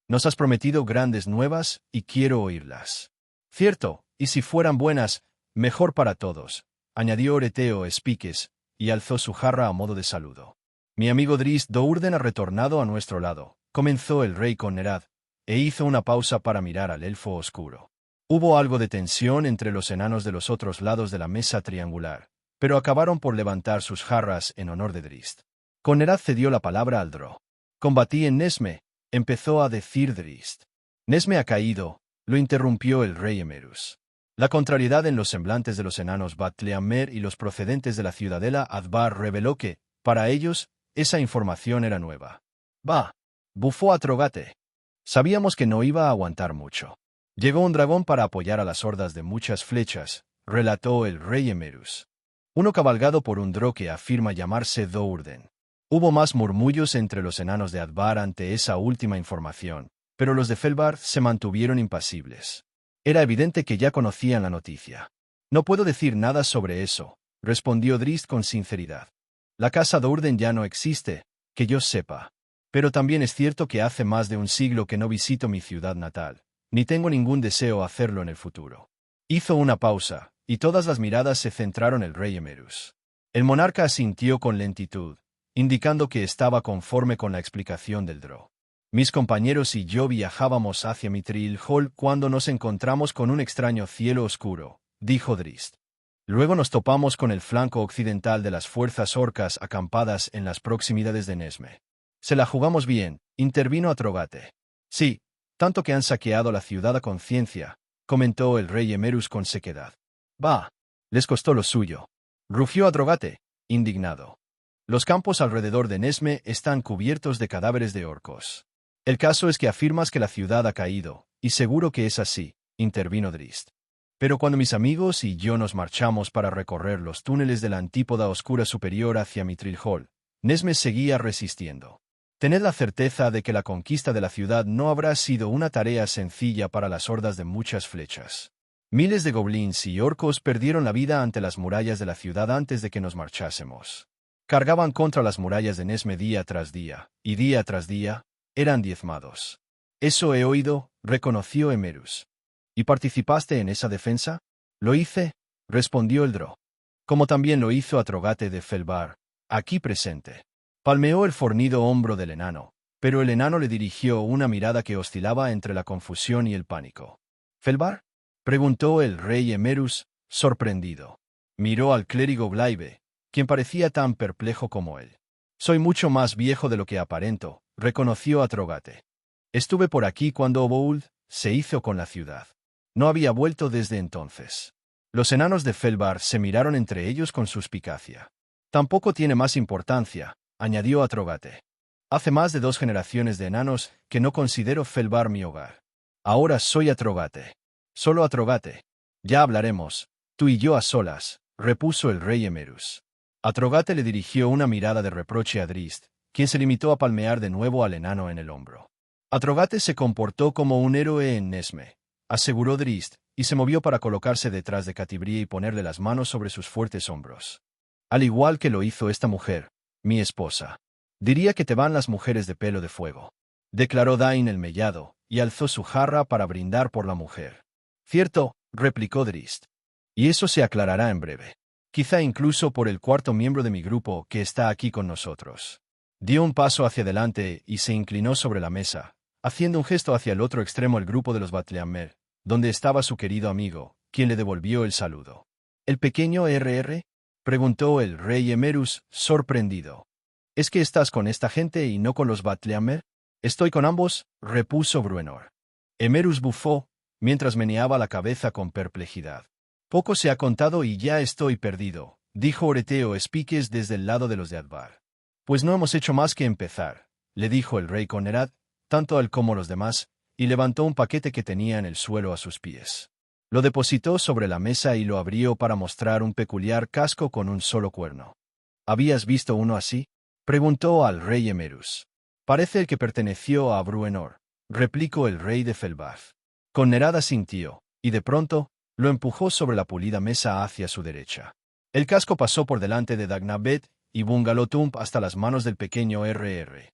Nos has prometido grandes nuevas y quiero oírlas. Cierto, y si fueran buenas, mejor para todos, añadió Oreteo Espiques, y alzó su jarra a modo de saludo. Mi amigo Drist Do'Urden ha retornado a nuestro lado, comenzó el rey Connerad, e hizo una pausa para mirar al elfo oscuro. Hubo algo de tensión entre los enanos de los otros lados de la mesa triangular, pero acabaron por levantar sus jarras en honor de Drist. Connerad cedió la palabra al Drow. Combatí en Nesme, empezó a decir Drist. Nesme ha caído, lo interrumpió el rey Emerus. La contrariedad en los semblantes de los enanos Batleamer y los procedentes de la ciudadela Advar reveló que, para ellos, esa información era nueva. «Bah», bufó Atrogate. Sabíamos que no iba a aguantar mucho. Llegó un dragón para apoyar a las hordas de muchas flechas, relató el rey Emerus. Uno cabalgado por un Drow que afirma llamarse Do'Urden. Hubo más murmullos entre los enanos de Advar ante esa última información, pero los de Felbar se mantuvieron impasibles. Era evidente que ya conocían la noticia. No puedo decir nada sobre eso, respondió Drist con sinceridad. La casa Do'Urden ya no existe, que yo sepa. Pero también es cierto que hace más de un siglo que no visito mi ciudad natal, ni tengo ningún deseo hacerlo en el futuro. Hizo una pausa, y todas las miradas se centraron en el rey Emerus. El monarca asintió con lentitud, indicando que estaba conforme con la explicación del Drow. Mis compañeros y yo viajábamos hacia Mithril Hall cuando nos encontramos con un extraño cielo oscuro, dijo Drist. Luego nos topamos con el flanco occidental de las fuerzas orcas acampadas en las proximidades de Nesme. Se la jugamos bien, intervino Atrogate. Sí, tanto que han saqueado la ciudad a conciencia, comentó el rey Emerus con sequedad. Bah, les costó lo suyo. Rugió Atrogate, indignado. Los campos alrededor de Nesme están cubiertos de cadáveres de orcos. El caso es que afirmas que la ciudad ha caído, y seguro que es así, intervino Drist. Pero cuando mis amigos y yo nos marchamos para recorrer los túneles de la antípoda oscura superior hacia Mithril Hall, Nesme seguía resistiendo. Tened la certeza de que la conquista de la ciudad no habrá sido una tarea sencilla para las hordas de muchas flechas. Miles de goblins y orcos perdieron la vida ante las murallas de la ciudad antes de que nos marchásemos. Cargaban contra las murallas de Nesme día tras día, y día tras día, eran diezmados. Eso he oído, reconoció Emerus. ¿Y participaste en esa defensa? Lo hice, respondió el Drow. Como también lo hizo Atrogate de Felbar, aquí presente. Palmeó el fornido hombro del enano, pero el enano le dirigió una mirada que oscilaba entre la confusión y el pánico. ¿Felbar? Preguntó el rey Emerus, sorprendido. Miró al clérigo Blaive, quien parecía tan perplejo como él. Soy mucho más viejo de lo que aparento, reconoció Atrogate. Estuve por aquí cuando Obould se hizo con la ciudad. No había vuelto desde entonces. Los enanos de Felbar se miraron entre ellos con suspicacia. Tampoco tiene más importancia, añadió Atrogate. Hace más de 2 generaciones de enanos que no considero Felbar mi hogar. Ahora soy Atrogate. Solo Atrogate. Ya hablaremos, tú y yo a solas, repuso el rey Emerus. Atrogate le dirigió una mirada de reproche a Drist, quien se limitó a palmear de nuevo al enano en el hombro. Atrogate se comportó como un héroe en Nesme, aseguró Drist, y se movió para colocarse detrás de Catibrie y ponerle las manos sobre sus fuertes hombros. Al igual que lo hizo esta mujer, mi esposa. Diría que te van las mujeres de pelo de fuego, declaró Dain el mellado, y alzó su jarra para brindar por la mujer. Cierto, replicó Drist. Y eso se aclarará en breve. Quizá incluso por el 4º miembro de mi grupo que está aquí con nosotros. Dio un paso hacia adelante y se inclinó sobre la mesa, haciendo un gesto hacia el otro extremo del grupo de los Batleamer, donde estaba su querido amigo, quien le devolvió el saludo. ¿El pequeño RR? Preguntó el rey Emerus, sorprendido. ¿Es que estás con esta gente y no con los Batleamer? Estoy con ambos, repuso Bruenor. Emerus bufó, mientras meneaba la cabeza con perplejidad. Poco se ha contado y ya estoy perdido, dijo Oreteo Espiques desde el lado de los de Advar. Pues no hemos hecho más que empezar, le dijo el rey con Nerad, tanto él como los demás, y levantó un paquete que tenía en el suelo a sus pies. Lo depositó sobre la mesa y lo abrió para mostrar un peculiar casco con un solo cuerno. ¿Habías visto uno así? Preguntó al rey Emerus. Parece el que perteneció a Bruenor, replicó el rey de Felbath. Con Nerad asintió, y de pronto, lo empujó sobre la pulida mesa hacia su derecha. El casco pasó por delante de Dagnabet y Bungalotump hasta las manos del pequeño RR.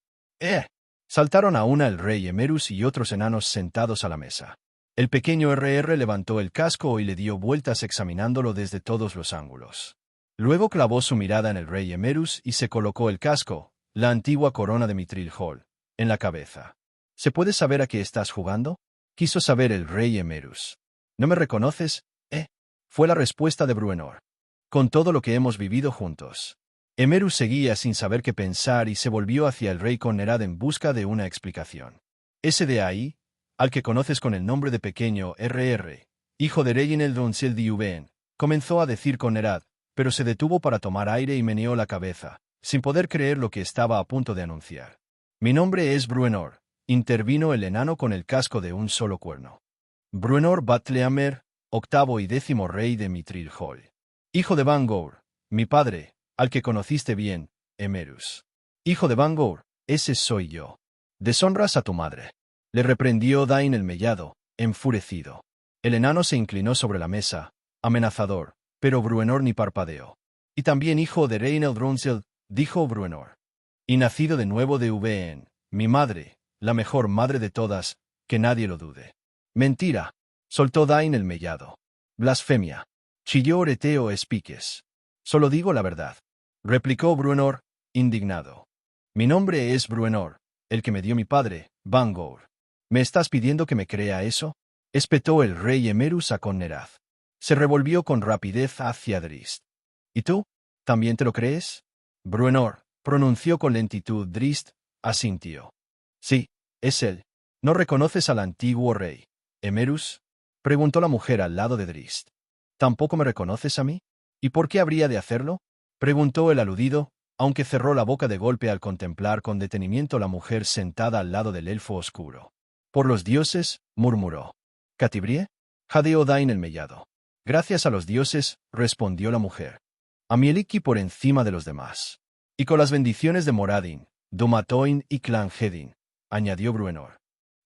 Saltaron a una el rey Emerus y otros enanos sentados a la mesa. El pequeño RR levantó el casco y le dio vueltas examinándolo desde todos los ángulos. Luego clavó su mirada en el rey Emerus y se colocó el casco, la antigua corona de Mithril Hall, en la cabeza. ¿Se puede saber a qué estás jugando? Quiso saber el rey Emerus. ¿No me reconoces? Fue la respuesta de Bruenor. Con todo lo que hemos vivido juntos. Emerus seguía sin saber qué pensar y se volvió hacia el rey con Nerad en busca de una explicación. Ese de ahí, al que conoces con el nombre de pequeño RR, hijo de Reginald Doncel de Uven, comenzó a decir con Nerad, pero se detuvo para tomar aire y meneó la cabeza, sin poder creer lo que estaba a punto de anunciar. Mi nombre es Bruenor, intervino el enano con el casco de un solo cuerno. Bruenor Batleamer, 8º y 10º rey de Mithril Hall. Hijo de Bangor, mi padre, al que conociste bien, Emerus. Hijo de Bangor, ese soy yo. Deshonras a tu madre. Le reprendió Dain el mellado, enfurecido. El enano se inclinó sobre la mesa, amenazador, pero Bruenor ni parpadeó. Y también hijo de Reinald Runsel, dijo Bruenor. Y nacido de nuevo de Uven, mi madre, la mejor madre de todas, que nadie lo dude. Mentira, soltó Dain el mellado. Blasfemia. Chilló Oreteo Espiques. Solo digo la verdad, replicó Bruenor, indignado. Mi nombre es Bruenor, el que me dio mi padre, Bangor. ¿Me estás pidiendo que me crea eso? Espetó el rey Emerus a con Nerad. Se revolvió con rapidez hacia Drist. ¿Y tú? ¿También te lo crees? Bruenor, pronunció con lentitud. Drist, asintió. Sí, es él. ¿No reconoces al antiguo rey, Emerus? Preguntó la mujer al lado de Drist. ¿Tampoco me reconoces a mí? ¿Y por qué habría de hacerlo? Preguntó el aludido, aunque cerró la boca de golpe al contemplar con detenimiento la mujer sentada al lado del elfo oscuro. Por los dioses, murmuró. ¿Catibrie? Jadeó Dain el mellado. Gracias a los dioses, respondió la mujer. A Mieliki por encima de los demás. Y con las bendiciones de Moradin, Dumatoin y Clanhedin, añadió Bruenor.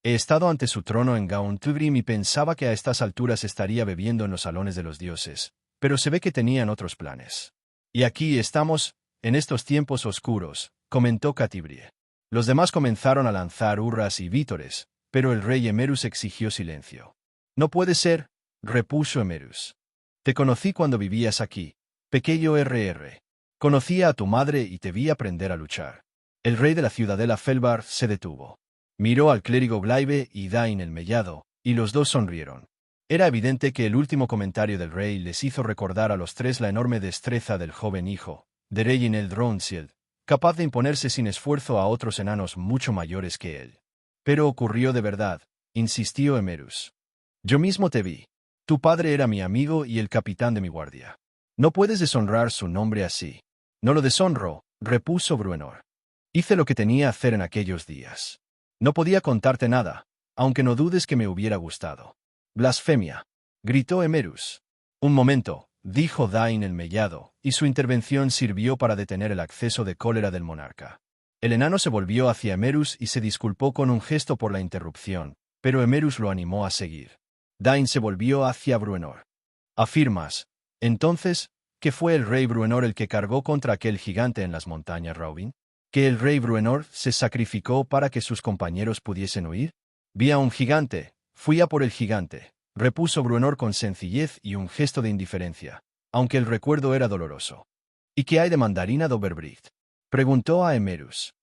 He estado ante su trono en Gauntubrim y pensaba que a estas alturas estaría bebiendo en los salones de los dioses, pero se ve que tenían otros planes. Y aquí estamos, en estos tiempos oscuros, comentó Catibrie. Los demás comenzaron a lanzar hurras y vítores, pero el rey Emerus exigió silencio. No puede ser, repuso Emerus. Te conocí cuando vivías aquí, pequeño RR. Conocía a tu madre y te vi aprender a luchar. El rey de la ciudadela Felbar se detuvo. Miró al clérigo Glaive y Dain el mellado, y los dos sonrieron. Era evidente que el último comentario del rey les hizo recordar a los tres la enorme destreza del joven hijo, de Reginald Ronsield, capaz de imponerse sin esfuerzo a otros enanos mucho mayores que él. Pero ocurrió de verdad, insistió Emerus. Yo mismo te vi. Tu padre era mi amigo y el capitán de mi guardia. No puedes deshonrar su nombre así. No lo deshonro, repuso Bruenor. Hice lo que tenía que hacer en aquellos días. No podía contarte nada, aunque no dudes que me hubiera gustado. Blasfemia, gritó Emerus. Un momento, dijo Dain el Mellado, y su intervención sirvió para detener el acceso de cólera del monarca. El enano se volvió hacia Emerus y se disculpó con un gesto por la interrupción, pero Emerus lo animó a seguir. Dain se volvió hacia Bruenor. ¿Afirmas, entonces, que fue el rey Bruenor el que cargó contra aquel gigante en las montañas Raubin? ¿Que el rey Bruenor se sacrificó para que sus compañeros pudiesen huir? Vi a un gigante, fui a por el gigante, repuso Bruenor con sencillez y un gesto de indiferencia, aunque el recuerdo era doloroso. ¿Y qué hay de Mandarina d'Oberbricht? Preguntó a Emerus.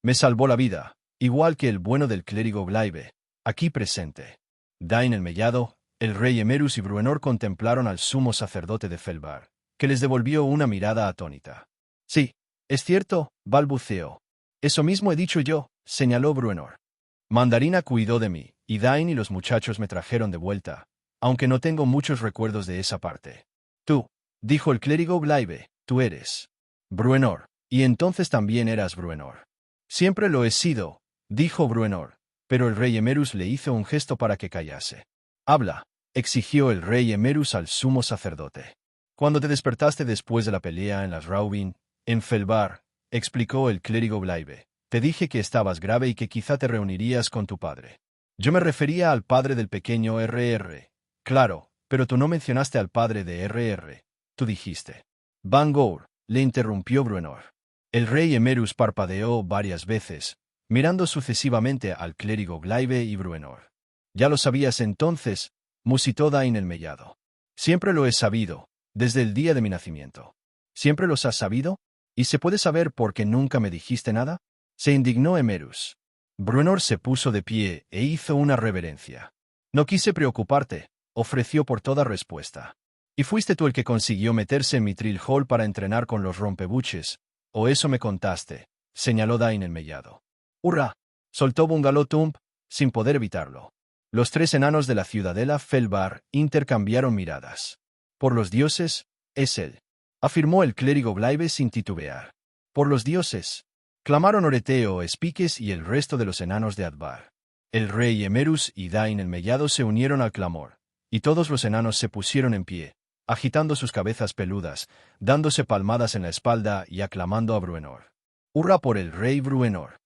Me salvó la vida, igual que el bueno del clérigo Glaive, aquí presente. Dain el Mellado, el rey Emerus y Bruenor contemplaron al sumo sacerdote de Felbar, que les devolvió una mirada atónita. Sí, es cierto, balbuceó. Eso mismo he dicho yo, señaló Bruenor. Mandarina cuidó de mí, y Dain y los muchachos me trajeron de vuelta, aunque no tengo muchos recuerdos de esa parte. Tú, dijo el clérigo Glaive, tú eres Bruenor, y entonces también eras Bruenor. Siempre lo he sido, dijo Bruenor, pero el rey Emerus le hizo un gesto para que callase. Habla, exigió el rey Emerus al sumo sacerdote. Cuando te despertaste después de la pelea en las Raubin, en Felbar, explicó el clérigo Glaive, te dije que estabas grave y que quizá te reunirías con tu padre. Yo me refería al padre del pequeño R.R. Claro, pero tú no mencionaste al padre de R.R. Tú dijiste. Bangor, le interrumpió Bruenor. El rey Emerus parpadeó varias veces, mirando sucesivamente al clérigo Glaive y Bruenor. Ya lo sabías entonces, musitó Dain el Mellado. Siempre lo he sabido, desde el día de mi nacimiento. ¿Siempre los has sabido? ¿Y se puede saber por qué nunca me dijiste nada? Se indignó Emerus. Bruenor se puso de pie e hizo una reverencia. No quise preocuparte, ofreció por toda respuesta. ¿Y fuiste tú el que consiguió meterse en Mithril Hall para entrenar con los rompebuches? ¿O eso me contaste? Señaló Dain el Mellado. ¡Hurra! Soltó Bungalow-Tump, sin poder evitarlo. Los tres enanos de la ciudadela Felbar intercambiaron miradas. Por los dioses, es él, afirmó el clérigo Glaive sin titubear. Por los dioses, clamaron Oreteo, Espiques y el resto de los enanos de Advar. El rey Emerus y Dain el Mellado se unieron al clamor, y todos los enanos se pusieron en pie, agitando sus cabezas peludas, dándose palmadas en la espalda y aclamando a Bruenor. ¡Hurra por el rey Bruenor!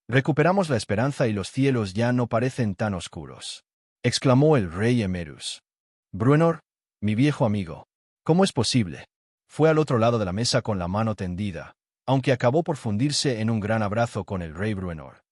Recuperamos la esperanza y los cielos ya no parecen tan oscuros, exclamó el rey Emerus. Bruenor, mi viejo amigo, ¿cómo es posible? Fue al otro lado de la mesa con la mano tendida, aunque acabó por fundirse en un gran abrazo con el rey Bruenor.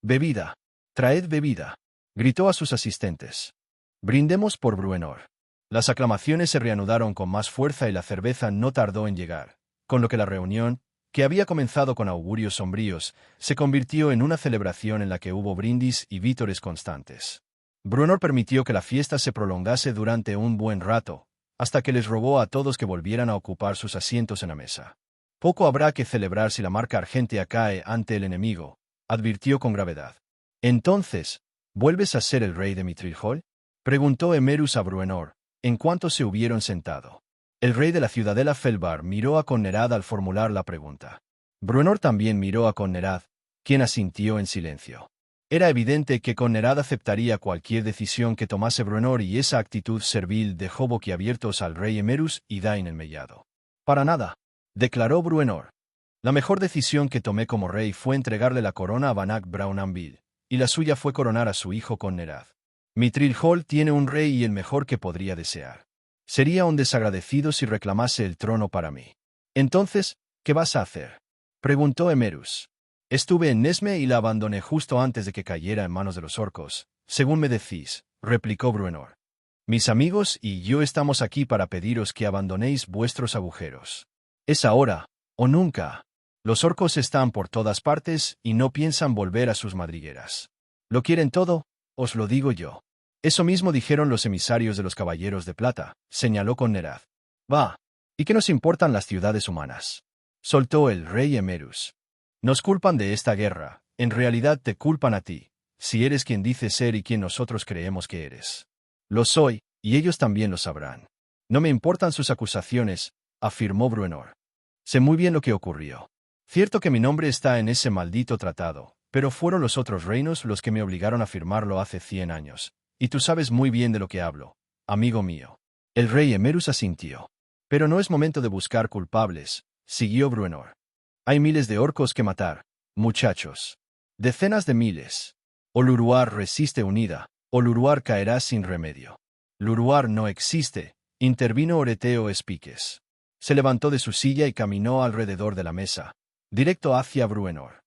Bebida, traed bebida, gritó a sus asistentes. Brindemos por Bruenor. Las aclamaciones se reanudaron con más fuerza y la cerveza no tardó en llegar, con lo que la reunión, que había comenzado con augurios sombríos, se convirtió en una celebración en la que hubo brindis y vítores constantes. Bruenor permitió que la fiesta se prolongase durante un buen rato, hasta que les rogó a todos que volvieran a ocupar sus asientos en la mesa. Poco habrá que celebrar si la marca argentea cae ante el enemigo, advirtió con gravedad. Entonces, ¿vuelves a ser el rey de Mithril Hall? Preguntó Emerus a Bruenor, en cuanto se hubieron sentado. El rey de la ciudadela Felbar miró a Connerad al formular la pregunta. Bruenor también miró a Connerad, quien asintió en silencio. Era evidente que Connerad aceptaría cualquier decisión que tomase Bruenor y esa actitud servil dejó boquiabiertos al rey Emerus y Dain el Mellado. Para nada, declaró Bruenor. La mejor decisión que tomé como rey fue entregarle la corona a Banach Braunanville, y la suya fue coronar a su hijo Connerad. Mithril Hall tiene un rey y el mejor que podría desear. Sería un desagradecido si reclamase el trono para mí. Entonces, ¿qué vas a hacer? Preguntó Emerus. Estuve en Nesme y la abandoné justo antes de que cayera en manos de los orcos, según me decís, replicó Bruenor. Mis amigos y yo estamos aquí para pediros que abandonéis vuestros agujeros. Es ahora, o nunca. Los orcos están por todas partes y no piensan volver a sus madrigueras. ¿Lo quieren todo? Os lo digo yo. Eso mismo dijeron los emisarios de los caballeros de plata, señaló Connerad. Va. ¿Y qué nos importan las ciudades humanas? Soltó el rey Emerus. Nos culpan de esta guerra, en realidad te culpan a ti, si eres quien dices ser y quien nosotros creemos que eres. Lo soy, y ellos también lo sabrán. No me importan sus acusaciones, afirmó Bruenor. Sé muy bien lo que ocurrió. Cierto que mi nombre está en ese maldito tratado, pero fueron los otros reinos los que me obligaron a firmarlo hace 100 años. Y tú sabes muy bien de lo que hablo, amigo mío. El rey Emerus asintió. Pero no es momento de buscar culpables, siguió Bruenor. Hay miles de orcos que matar, muchachos. Decenas de miles. O Luruar resiste unida, o Luruar caerá sin remedio. Luruar no existe, intervino Oreteo Espiques. Se levantó de su silla y caminó alrededor de la mesa, directo hacia Bruenor.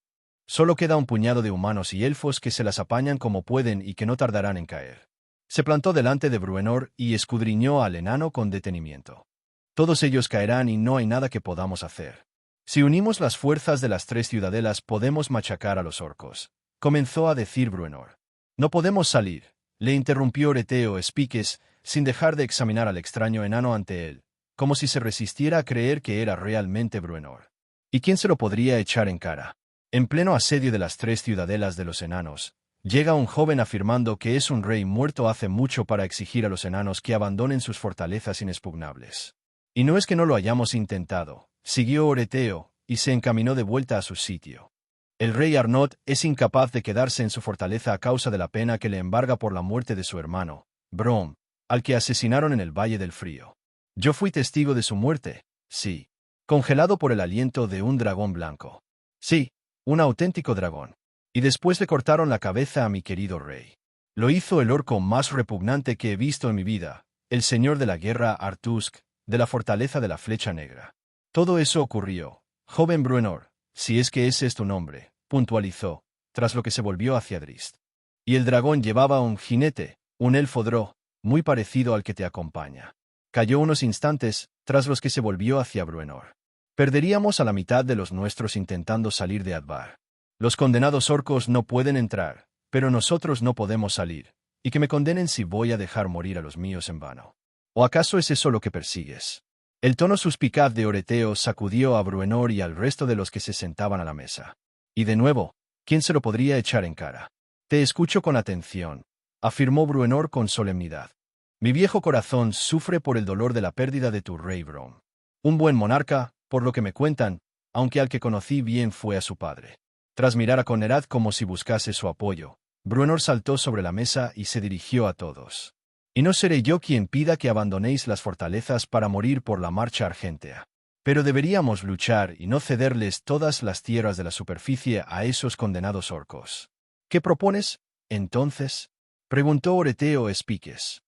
Solo queda un puñado de humanos y elfos que se las apañan como pueden y que no tardarán en caer. Se plantó delante de Bruenor y escudriñó al enano con detenimiento. Todos ellos caerán y no hay nada que podamos hacer. Si unimos las fuerzas de las 3 ciudadelas podemos machacar a los orcos, comenzó a decir Bruenor. No podemos salir, le interrumpió Oreteo Espiques, sin dejar de examinar al extraño enano ante él, como si se resistiera a creer que era realmente Bruenor. ¿Y quién se lo podría echar en cara? En pleno asedio de las 3 ciudadelas de los enanos, llega un joven afirmando que es un rey muerto hace mucho para exigir a los enanos que abandonen sus fortalezas inexpugnables. Y no es que no lo hayamos intentado, siguió Oreteo, y se encaminó de vuelta a su sitio. El rey Arnott es incapaz de quedarse en su fortaleza a causa de la pena que le embarga por la muerte de su hermano, Brom, al que asesinaron en el Valle del Frío. Yo fui testigo de su muerte, sí, congelado por el aliento de un dragón blanco. Sí, un auténtico dragón. Y después le cortaron la cabeza a mi querido rey. Lo hizo el orco más repugnante que he visto en mi vida, el señor de la guerra Artusk, de la fortaleza de la Flecha Negra. Todo eso ocurrió, joven Bruenor, si es que ese es tu nombre, puntualizó, tras lo que se volvió hacia Drist. Y el dragón llevaba un jinete, un elfo Drow, muy parecido al que te acompaña. Cayó unos instantes, tras los que se volvió hacia Bruenor. Perderíamos a la mitad de los nuestros intentando salir de Advar. Los condenados orcos no pueden entrar, pero nosotros no podemos salir, y que me condenen si voy a dejar morir a los míos en vano. ¿O acaso es eso lo que persigues? El tono suspicaz de Oreteo sacudió a Bruenor y al resto de los que se sentaban a la mesa. Y de nuevo, ¿quién se lo podría echar en cara? Te escucho con atención, afirmó Bruenor con solemnidad. Mi viejo corazón sufre por el dolor de la pérdida de tu rey Brom. Un buen monarca, por lo que me cuentan, aunque al que conocí bien fue a su padre. Tras mirar a Connerad como si buscase su apoyo, Bruenor saltó sobre la mesa y se dirigió a todos. Y no seré yo quien pida que abandonéis las fortalezas para morir por la marcha argentea. Pero deberíamos luchar y no cederles todas las tierras de la superficie a esos condenados orcos. ¿Qué propones, entonces? Preguntó Oreteo Espiques.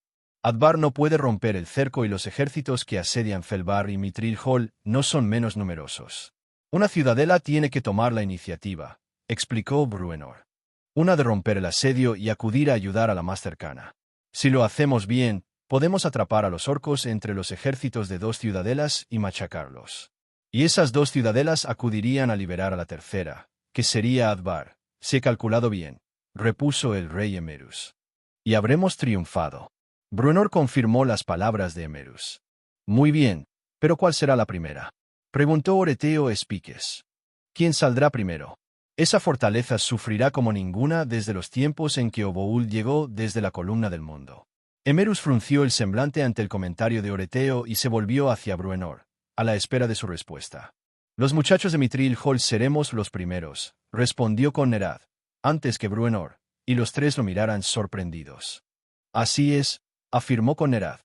Advar no puede romper el cerco y los ejércitos que asedian Felbar y Mithril Hall no son menos numerosos. Una ciudadela tiene que tomar la iniciativa, explicó Bruenor. Una de romper el asedio y acudir a ayudar a la más cercana. Si lo hacemos bien, podemos atrapar a los orcos entre los ejércitos de 2 ciudadelas y machacarlos. Y esas 2 ciudadelas acudirían a liberar a la tercera, que sería Advar, si he calculado bien, repuso el rey Emerus. Y habremos triunfado. Bruenor confirmó las palabras de Emerus. Muy bien, pero ¿cuál será la primera? Preguntó Oreteo Espiques. ¿Quién saldrá primero? Esa fortaleza sufrirá como ninguna desde los tiempos en que Oboul llegó desde la columna del mundo. Emerus frunció el semblante ante el comentario de Oreteo y se volvió hacia Bruenor, a la espera de su respuesta. Los muchachos de Mithril Hall seremos los primeros, respondió Connerad, antes que Bruenor, y los 3 lo miraran sorprendidos. Así es, afirmó Connerad.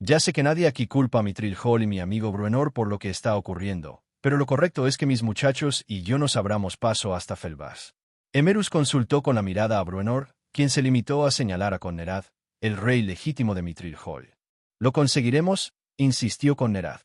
Ya sé que nadie aquí culpa a Mithril Hall y mi amigo Bruenor por lo que está ocurriendo, pero lo correcto es que mis muchachos y yo nos abramos paso hasta Felbas. Emerus consultó con la mirada a Bruenor, quien se limitó a señalar a Connerad, el rey legítimo de Mithril Hall. ¿Lo conseguiremos?, insistió Connerad.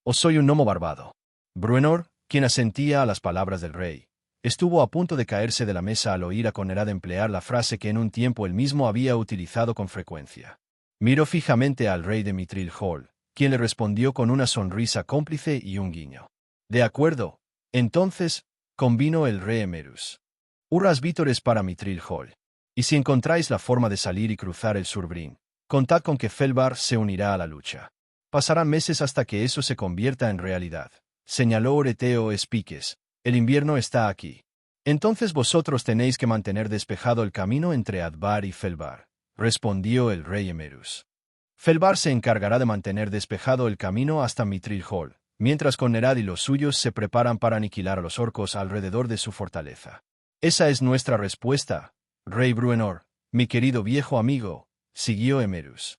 ¿O soy un gnomo barbado? Bruenor, quien asentía a las palabras del rey, estuvo a punto de caerse de la mesa al oír a Connerad emplear la frase que en un tiempo él mismo había utilizado con frecuencia. Miró fijamente al rey de Mithril Hall, quien le respondió con una sonrisa cómplice y un guiño. De acuerdo, entonces, convino el rey Emerus. Hurras vítores para Mithril Hall. Y si encontráis la forma de salir y cruzar el Surbrin, contad con que Felbar se unirá a la lucha. Pasarán meses hasta que eso se convierta en realidad, señaló Oreteo Espiques. El invierno está aquí. Entonces vosotros tenéis que mantener despejado el camino entre Advar y Felbar, respondió el rey Emerus. Felbar se encargará de mantener despejado el camino hasta Mithril Hall, mientras Connerad y los suyos se preparan para aniquilar a los orcos alrededor de su fortaleza. Esa es nuestra respuesta, Rey Bruenor, mi querido viejo amigo, siguió Emerus.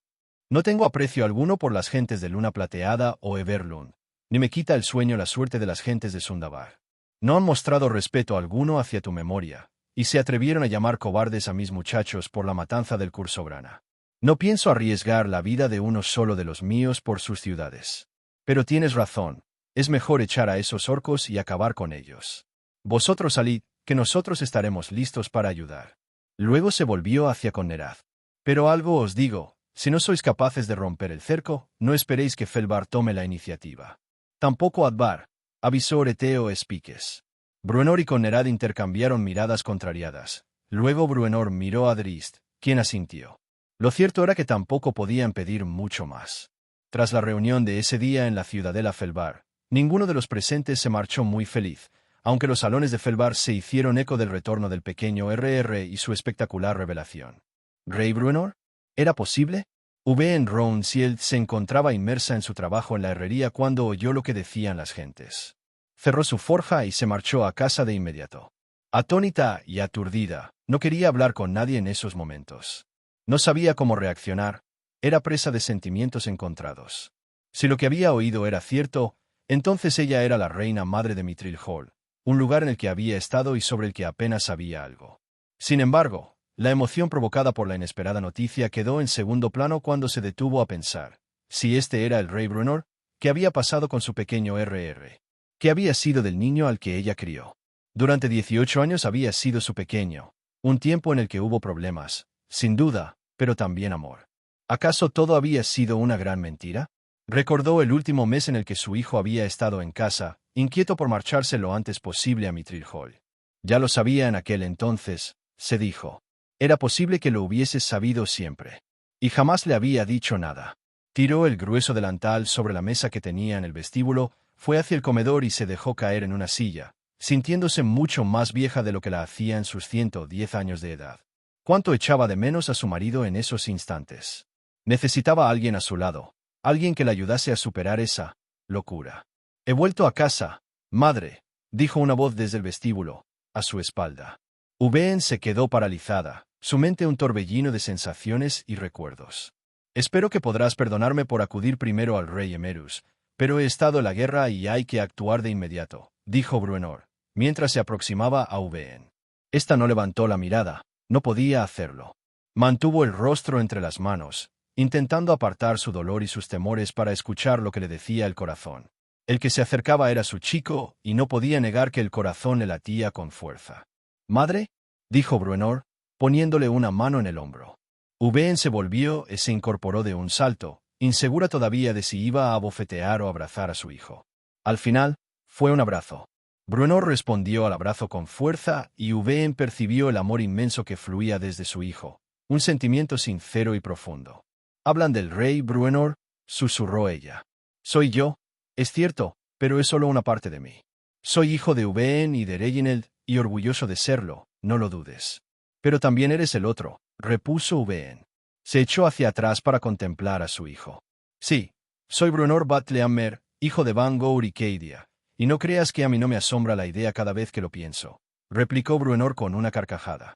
No tengo aprecio alguno por las gentes de Luna Plateada o Everlund, ni me quita el sueño la suerte de las gentes de Sundabar. No han mostrado respeto alguno hacia tu memoria, y se atrevieron a llamar cobardes a mis muchachos por la matanza del Cursobrana. No pienso arriesgar la vida de uno solo de los míos por sus ciudades. Pero tienes razón, es mejor echar a esos orcos y acabar con ellos. Vosotros salid, que nosotros estaremos listos para ayudar. Luego se volvió hacia Connerad. Pero algo os digo, si no sois capaces de romper el cerco, no esperéis que Felbar tome la iniciativa. Tampoco Advar, avisó Oreteo Espiques. Bruenor y Connerad intercambiaron miradas contrariadas. Luego Bruenor miró a Drist, quien asintió. Lo cierto era que tampoco podían pedir mucho más. Tras la reunión de ese día en la ciudadela Felbar, ninguno de los presentes se marchó muy feliz, aunque los salones de Felbar se hicieron eco del retorno del pequeño RR y su espectacular revelación. ¿Rey Bruenor? ¿Era posible? En Rouncield se encontraba inmersa en su trabajo en la herrería cuando oyó lo que decían las gentes. Cerró su forja y se marchó a casa de inmediato. Atónita y aturdida, no quería hablar con nadie en esos momentos. No sabía cómo reaccionar, era presa de sentimientos encontrados. Si lo que había oído era cierto, entonces ella era la reina madre de Mithril Hall, un lugar en el que había estado y sobre el que apenas sabía algo. Sin embargo, la emoción provocada por la inesperada noticia quedó en segundo plano cuando se detuvo a pensar. Si este era el Rey Bruenor, ¿qué había pasado con su pequeño RR? ¿Qué había sido del niño al que ella crió? Durante 18 años había sido su pequeño, un tiempo en el que hubo problemas, sin duda, pero también amor. ¿Acaso todo había sido una gran mentira? Recordó el último mes en el que su hijo había estado en casa, inquieto por marcharse lo antes posible a Mithril Hall. Ya lo sabía en aquel entonces, se dijo. Era posible que lo hubiese sabido siempre. Y jamás le había dicho nada. Tiró el grueso delantal sobre la mesa que tenía en el vestíbulo, fue hacia el comedor y se dejó caer en una silla, sintiéndose mucho más vieja de lo que la hacía en sus 110 años de edad. ¿Cuánto echaba de menos a su marido en esos instantes? Necesitaba a alguien a su lado, alguien que la ayudase a superar esa locura. He vuelto a casa, madre, dijo una voz desde el vestíbulo, a su espalda. Uben se quedó paralizada, su mente un torbellino de sensaciones y recuerdos. Espero que podrás perdonarme por acudir primero al rey Emerus, pero he estado en la guerra y hay que actuar de inmediato, dijo Bruenor, mientras se aproximaba a Uben. Esta no levantó la mirada, no podía hacerlo. Mantuvo el rostro entre las manos, intentando apartar su dolor y sus temores para escuchar lo que le decía el corazón. El que se acercaba era su chico, y no podía negar que el corazón le latía con fuerza. «¿Madre?», dijo Bruenor, poniéndole una mano en el hombro. Uben se volvió y se incorporó de un salto, insegura todavía de si iba a abofetear o abrazar a su hijo. Al final, fue un abrazo. Bruenor respondió al abrazo con fuerza y Uben percibió el amor inmenso que fluía desde su hijo, un sentimiento sincero y profundo. «¿Hablan del rey, Bruenor?», susurró ella. «Soy yo, es cierto, pero es solo una parte de mí. Soy hijo de Uben y de Reginald, y orgulloso de serlo, no lo dudes. Pero también eres el otro», repuso Uben. Se echó hacia atrás para contemplar a su hijo. «Sí, soy Bruenor Batlehammer, hijo de Van Gour y Cadia, y no creas que a mí no me asombra la idea cada vez que lo pienso», replicó Bruenor con una carcajada.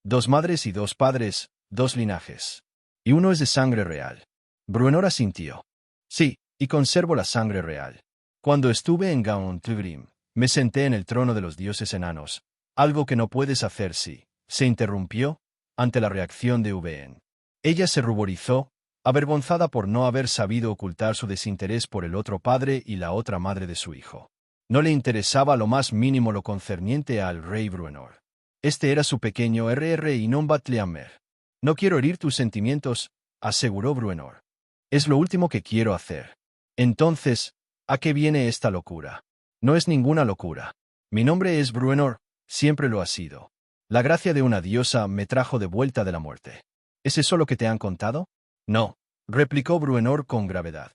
«2 madres y 2 padres, 2 linajes. Y uno es de sangre real». Bruenor asintió. «Sí, y conservo la sangre real. Cuando estuve en Gauntlegrim, me senté en el trono de los dioses enanos, algo que no puedes hacer si», se interrumpió, ante la reacción de Uben. Ella se ruborizó, avergonzada por no haber sabido ocultar su desinterés por el otro padre y la otra madre de su hijo. No le interesaba lo más mínimo lo concerniente al rey Bruenor. Este era su pequeño RR y no Batlehammer. «No quiero herir tus sentimientos», aseguró Bruenor. «Es lo último que quiero hacer». «Entonces, ¿a qué viene esta locura?» «No es ninguna locura. Mi nombre es Bruenor, siempre lo ha sido. La gracia de una diosa me trajo de vuelta de la muerte». «¿Es eso lo que te han contado?» «No», replicó Bruenor con gravedad.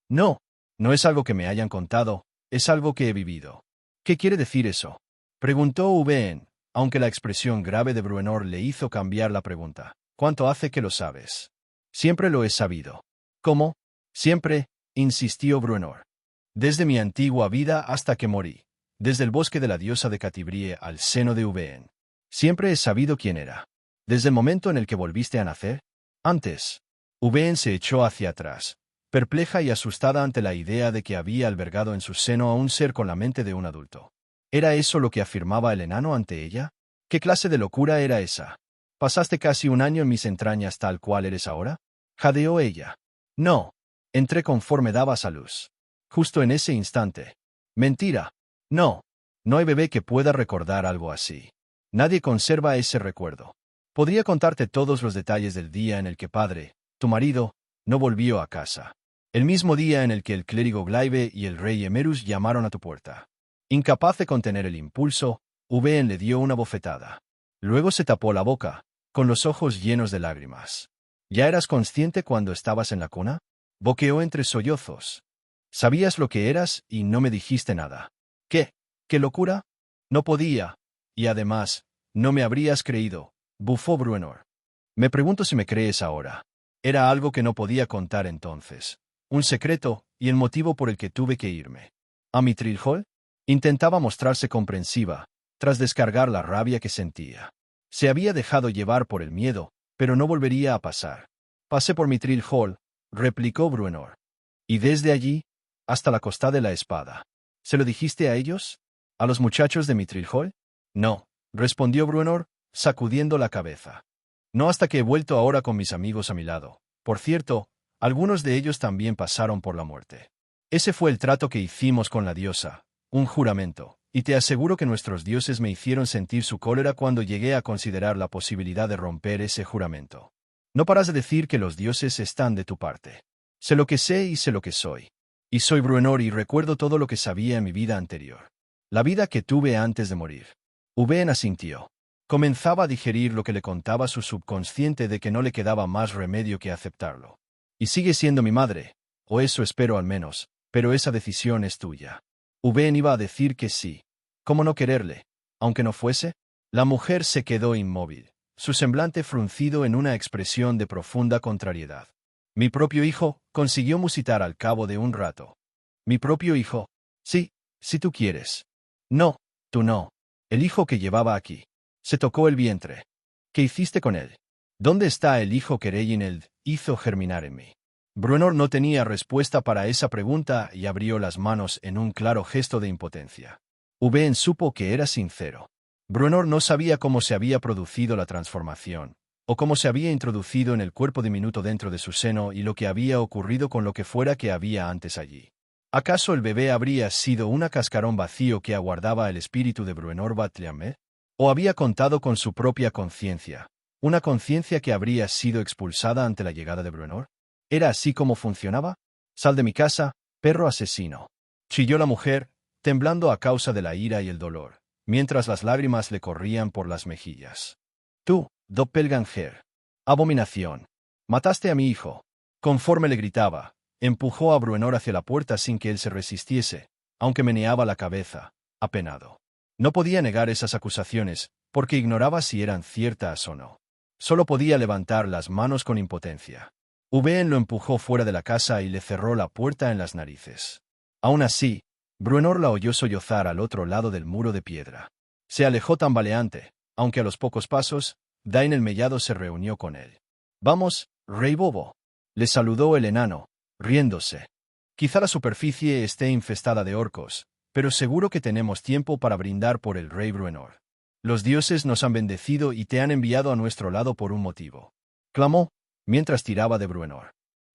«No, no es algo que me hayan contado, es algo que he vivido». «¿Qué quiere decir eso?», preguntó Uben, aunque la expresión grave de Bruenor le hizo cambiar la pregunta. «¿Cuánto hace que lo sabes?» «Siempre lo he sabido». «¿Cómo?» «Siempre», insistió Bruenor. Desde mi antigua vida hasta que morí. Desde el bosque de la diosa de Catibrie al seno de Uveen. Siempre he sabido quién era. Desde el momento en el que volviste a nacer. Antes. Uveen se echó hacia atrás, perpleja y asustada ante la idea de que había albergado en su seno a un ser con la mente de un adulto. ¿Era eso lo que afirmaba el enano ante ella? ¿Qué clase de locura era esa? ¿Pasaste casi un año en mis entrañas tal cual eres ahora? Jadeó ella. No. Entré conforme dabas a luz. Justo en ese instante. Mentira. No. No hay bebé que pueda recordar algo así. Nadie conserva ese recuerdo. Podría contarte todos los detalles del día en el que padre, tu marido, no volvió a casa. El mismo día en el que el clérigo Glaive y el rey Emerus llamaron a tu puerta. Incapaz de contener el impulso, Uveen le dio una bofetada. Luego se tapó la boca, con los ojos llenos de lágrimas. ¿Ya eras consciente cuando estabas en la cuna? Boqueó entre sollozos. Sabías lo que eras y no me dijiste nada. ¿Qué? ¿Qué locura? No podía. Y además, no me habrías creído, bufó Bruenor. Me pregunto si me crees ahora. Era algo que no podía contar entonces. Un secreto, y el motivo por el que tuve que irme. ¿A Mithril? Intentaba mostrarse comprensiva, tras descargar la rabia que sentía. Se había dejado llevar por el miedo, pero no volvería a pasar. Pasé por Mithril, replicó Bruenor. Y desde allí, hasta la costa de la espada. ¿Se lo dijiste a ellos? ¿A los muchachos de Mithril? No, respondió Bruenor, sacudiendo la cabeza. No hasta que he vuelto ahora con mis amigos a mi lado. Por cierto, algunos de ellos también pasaron por la muerte. Ese fue el trato que hicimos con la diosa, un juramento, y te aseguro que nuestros dioses me hicieron sentir su cólera cuando llegué a considerar la posibilidad de romper ese juramento. No paras de decir que los dioses están de tu parte. Sé lo que sé y sé lo que soy. Y soy Bruenor y recuerdo todo lo que sabía en mi vida anterior. La vida que tuve antes de morir. Uveen asintió. Comenzaba a digerir lo que le contaba su subconsciente de que no le quedaba más remedio que aceptarlo. Y sigue siendo mi madre, o eso espero al menos, pero esa decisión es tuya. Uveen iba a decir que sí. ¿Cómo no quererle? Aunque no fuese. La mujer se quedó inmóvil, su semblante fruncido en una expresión de profunda contrariedad. Mi propio hijo, consiguió musitar al cabo de un rato. Mi propio hijo. Sí, si tú quieres. No, tú no. El hijo que llevaba aquí. Se tocó el vientre. ¿Qué hiciste con él? ¿Dónde está el hijo que Reginald hizo germinar en mí? Bruenor no tenía respuesta para esa pregunta y abrió las manos en un claro gesto de impotencia. Uveen supo que era sincero. Bruenor no sabía cómo se había producido la transformación, o cómo se había introducido en el cuerpo diminuto dentro de su seno y lo que había ocurrido con lo que fuera que había antes allí. ¿Acaso el bebé habría sido una cascarón vacío que aguardaba el espíritu de Bruenor Batliamet? ¿O había contado con su propia conciencia, una conciencia que habría sido expulsada ante la llegada de Bruenor? ¿Era así como funcionaba? Sal de mi casa, perro asesino. Chilló la mujer, temblando a causa de la ira y el dolor, mientras las lágrimas le corrían por las mejillas. Tú, doppelganger. Abominación. Mataste a mi hijo. Conforme le gritaba, empujó a Bruenor hacia la puerta sin que él se resistiese, aunque meneaba la cabeza, apenado. No podía negar esas acusaciones, porque ignoraba si eran ciertas o no. Solo podía levantar las manos con impotencia. Uveen lo empujó fuera de la casa y le cerró la puerta en las narices. Aún así, Bruenor la oyó sollozar al otro lado del muro de piedra. Se alejó tambaleante, aunque a los pocos pasos, Dain el Mellado se reunió con él. «Vamos, rey bobo», le saludó el enano, riéndose. «Quizá la superficie esté infestada de orcos, pero seguro que tenemos tiempo para brindar por el rey Bruenor. Los dioses nos han bendecido y te han enviado a nuestro lado por un motivo», clamó, mientras tiraba de Bruenor.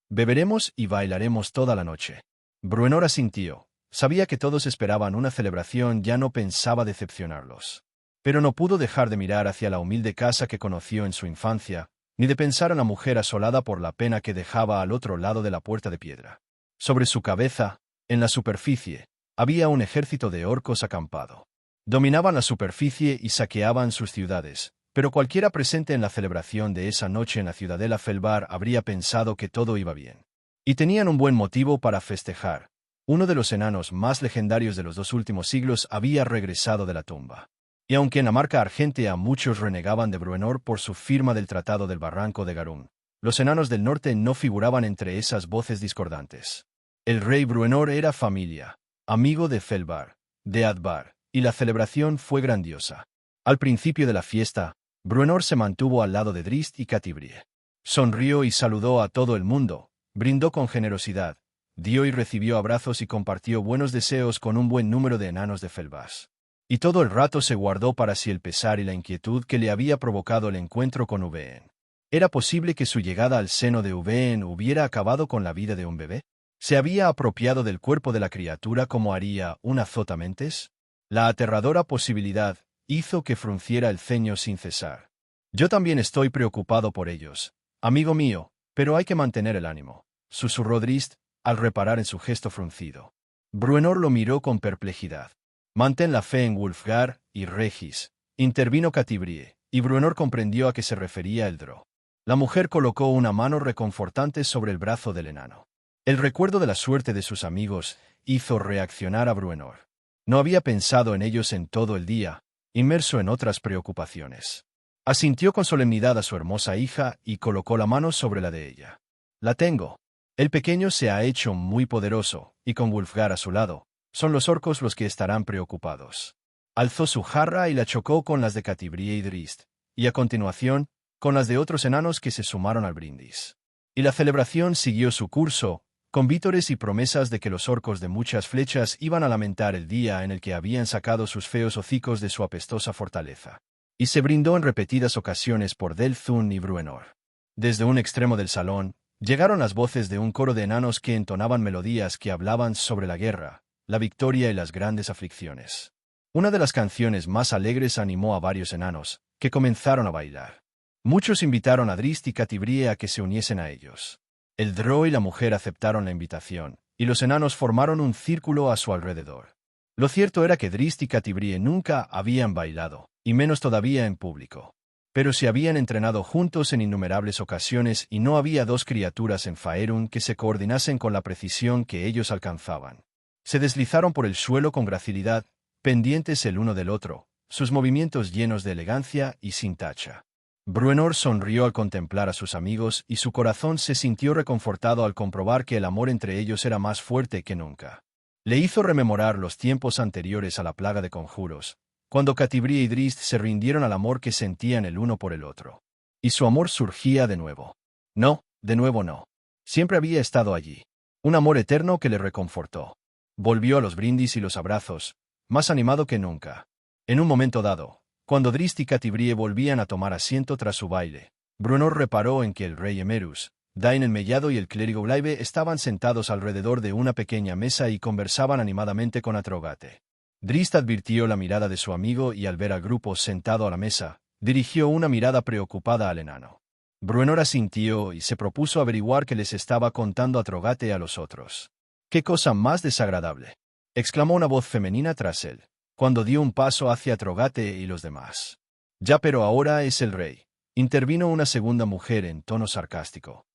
«Beberemos y bailaremos toda la noche». Bruenor asintió. Sabía que todos esperaban una celebración, ya no pensaba decepcionarlos. Pero no pudo dejar de mirar hacia la humilde casa que conoció en su infancia, ni de pensar en la mujer asolada por la pena que dejaba al otro lado de la puerta de piedra. Sobre su cabeza, en la superficie, había un ejército de orcos acampado. Dominaban la superficie y saqueaban sus ciudades, pero cualquiera presente en la celebración de esa noche en la ciudadela Felbar habría pensado que todo iba bien. Y tenían un buen motivo para festejar. Uno de los enanos más legendarios de los 2 últimos siglos había regresado de la tumba. Y aunque en la marca argentea muchos renegaban de Bruenor por su firma del Tratado del Barranco de Garún, los enanos del norte no figuraban entre esas voces discordantes. El rey Bruenor era familia, amigo de Felbar, de Advar, y la celebración fue grandiosa. Al principio de la fiesta, Bruenor se mantuvo al lado de Drist y Catibrie. Sonrió y saludó a todo el mundo, brindó con generosidad, dio y recibió abrazos y compartió buenos deseos con un buen número de enanos de Felbas. Y todo el rato se guardó para sí el pesar y la inquietud que le había provocado el encuentro con Uveen. ¿Era posible que su llegada al seno de Uveen hubiera acabado con la vida de un bebé? ¿Se había apropiado del cuerpo de la criatura como haría un azotamentes? La aterradora posibilidad hizo que frunciera el ceño sin cesar. Yo también estoy preocupado por ellos, amigo mío, pero hay que mantener el ánimo, susurró Drist, al reparar en su gesto fruncido. Bruenor lo miró con perplejidad. Mantén la fe en Wulfgar y Regis, intervino Catibrie, y Bruenor comprendió a qué se refería el Drow. La mujer colocó una mano reconfortante sobre el brazo del enano. El recuerdo de la suerte de sus amigos hizo reaccionar a Bruenor. No había pensado en ellos en todo el día, inmerso en otras preocupaciones. Asintió con solemnidad a su hermosa hija y colocó la mano sobre la de ella. La tengo. El pequeño se ha hecho muy poderoso, y con Wulfgar a su lado, son los orcos los que estarán preocupados. Alzó su jarra y la chocó con las de Catibrie y Drist, y a continuación, con las de otros enanos que se sumaron al brindis. Y la celebración siguió su curso, con vítores y promesas de que los orcos de muchas flechas iban a lamentar el día en el que habían sacado sus feos hocicos de su apestosa fortaleza. Y se brindó en repetidas ocasiones por Delthun y Bruenor. Desde un extremo del salón, llegaron las voces de un coro de enanos que entonaban melodías que hablaban sobre la guerra, la victoria y las grandes aflicciones. Una de las canciones más alegres animó a varios enanos, que comenzaron a bailar. Muchos invitaron a Drist y Catibrie a que se uniesen a ellos. El Drow y la mujer aceptaron la invitación, y los enanos formaron un círculo a su alrededor. Lo cierto era que Drist y Catibrie nunca habían bailado, y menos todavía en público. Pero se habían entrenado juntos en innumerables ocasiones y no había dos criaturas en Faerun que se coordinasen con la precisión que ellos alcanzaban. Se deslizaron por el suelo con gracilidad, pendientes el uno del otro, sus movimientos llenos de elegancia y sin tacha. Bruenor sonrió al contemplar a sus amigos y su corazón se sintió reconfortado al comprobar que el amor entre ellos era más fuerte que nunca. Le hizo rememorar los tiempos anteriores a la plaga de conjuros, cuando Catibrie y Drist se rindieron al amor que sentían el uno por el otro. Y su amor surgía de nuevo. No, de nuevo no. Siempre había estado allí. Un amor eterno que le reconfortó. Volvió a los brindis y los abrazos, más animado que nunca. En un momento dado, cuando Drist y Catibrie volvían a tomar asiento tras su baile, Bruenor reparó en que el rey Emerus, Dain el Mellado y el clérigo Glaive estaban sentados alrededor de una pequeña mesa y conversaban animadamente con Atrogate. Drist advirtió la mirada de su amigo y al ver al grupo sentado a la mesa, dirigió una mirada preocupada al enano. Bruenor asintió y se propuso averiguar qué les estaba contando Atrogate a los otros. «¡Qué cosa más desagradable!», exclamó una voz femenina tras él, cuando dio un paso hacia Atrogate y los demás. «Ya, pero ahora es el rey», intervino una segunda mujer en tono sarcástico.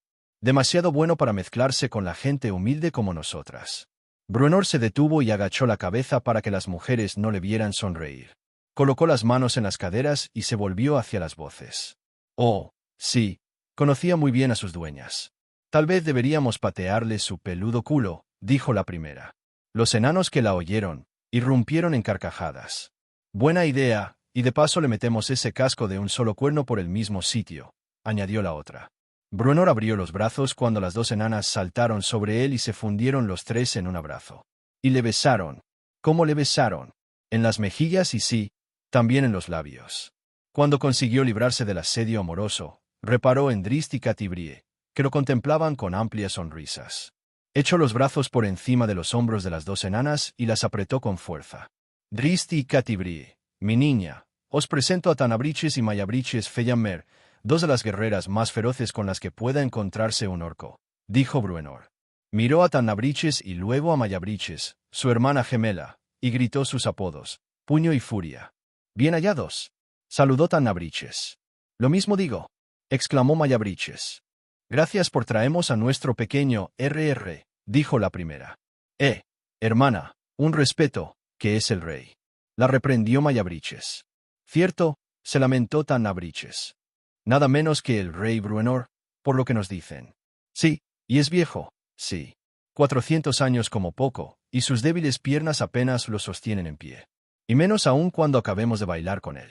«Demasiado bueno para mezclarse con la gente humilde como nosotras». Bruenor se detuvo y agachó la cabeza para que las mujeres no le vieran sonreír. Colocó las manos en las caderas y se volvió hacia las voces. «Oh, sí, conocía muy bien a sus dueñas. Tal vez deberíamos patearle su peludo culo», dijo la primera. Los enanos que la oyeron irrumpieron en carcajadas. «Buena idea, y de paso le metemos ese casco de un solo cuerno por el mismo sitio», añadió la otra. Bruenor abrió los brazos cuando las dos enanas saltaron sobre él y se fundieron los tres en un abrazo. Y le besaron. ¿Cómo le besaron? En las mejillas y sí, también en los labios. Cuando consiguió librarse del asedio amoroso, reparó en Drist y Catibrie, que lo contemplaban con amplias sonrisas. Echó los brazos por encima de los hombros de las dos enanas y las apretó con fuerza. «Drist y Catibrie, mi niña, os presento a Tanabriches y Mayabriches Fellammer, dos de las guerreras más feroces con las que pueda encontrarse un orco», dijo Bruenor. Miró a Tanabriches y luego a Mayabriches, su hermana gemela, y gritó sus apodos, Puño y Furia. «Bien hallados», saludó Tanabriches. «Lo mismo digo», exclamó Mayabriches. «Gracias por traernos a nuestro pequeño RR», dijo la primera. Hermana, un respeto, que es el rey», la reprendió Mayabriches. «Cierto», se lamentó Tanabriches. «Nada menos que el rey Bruenor, por lo que nos dicen». «Sí, y es viejo, sí». 400 años como poco, y sus débiles piernas apenas lo sostienen en pie. Y menos aún cuando acabemos de bailar con él.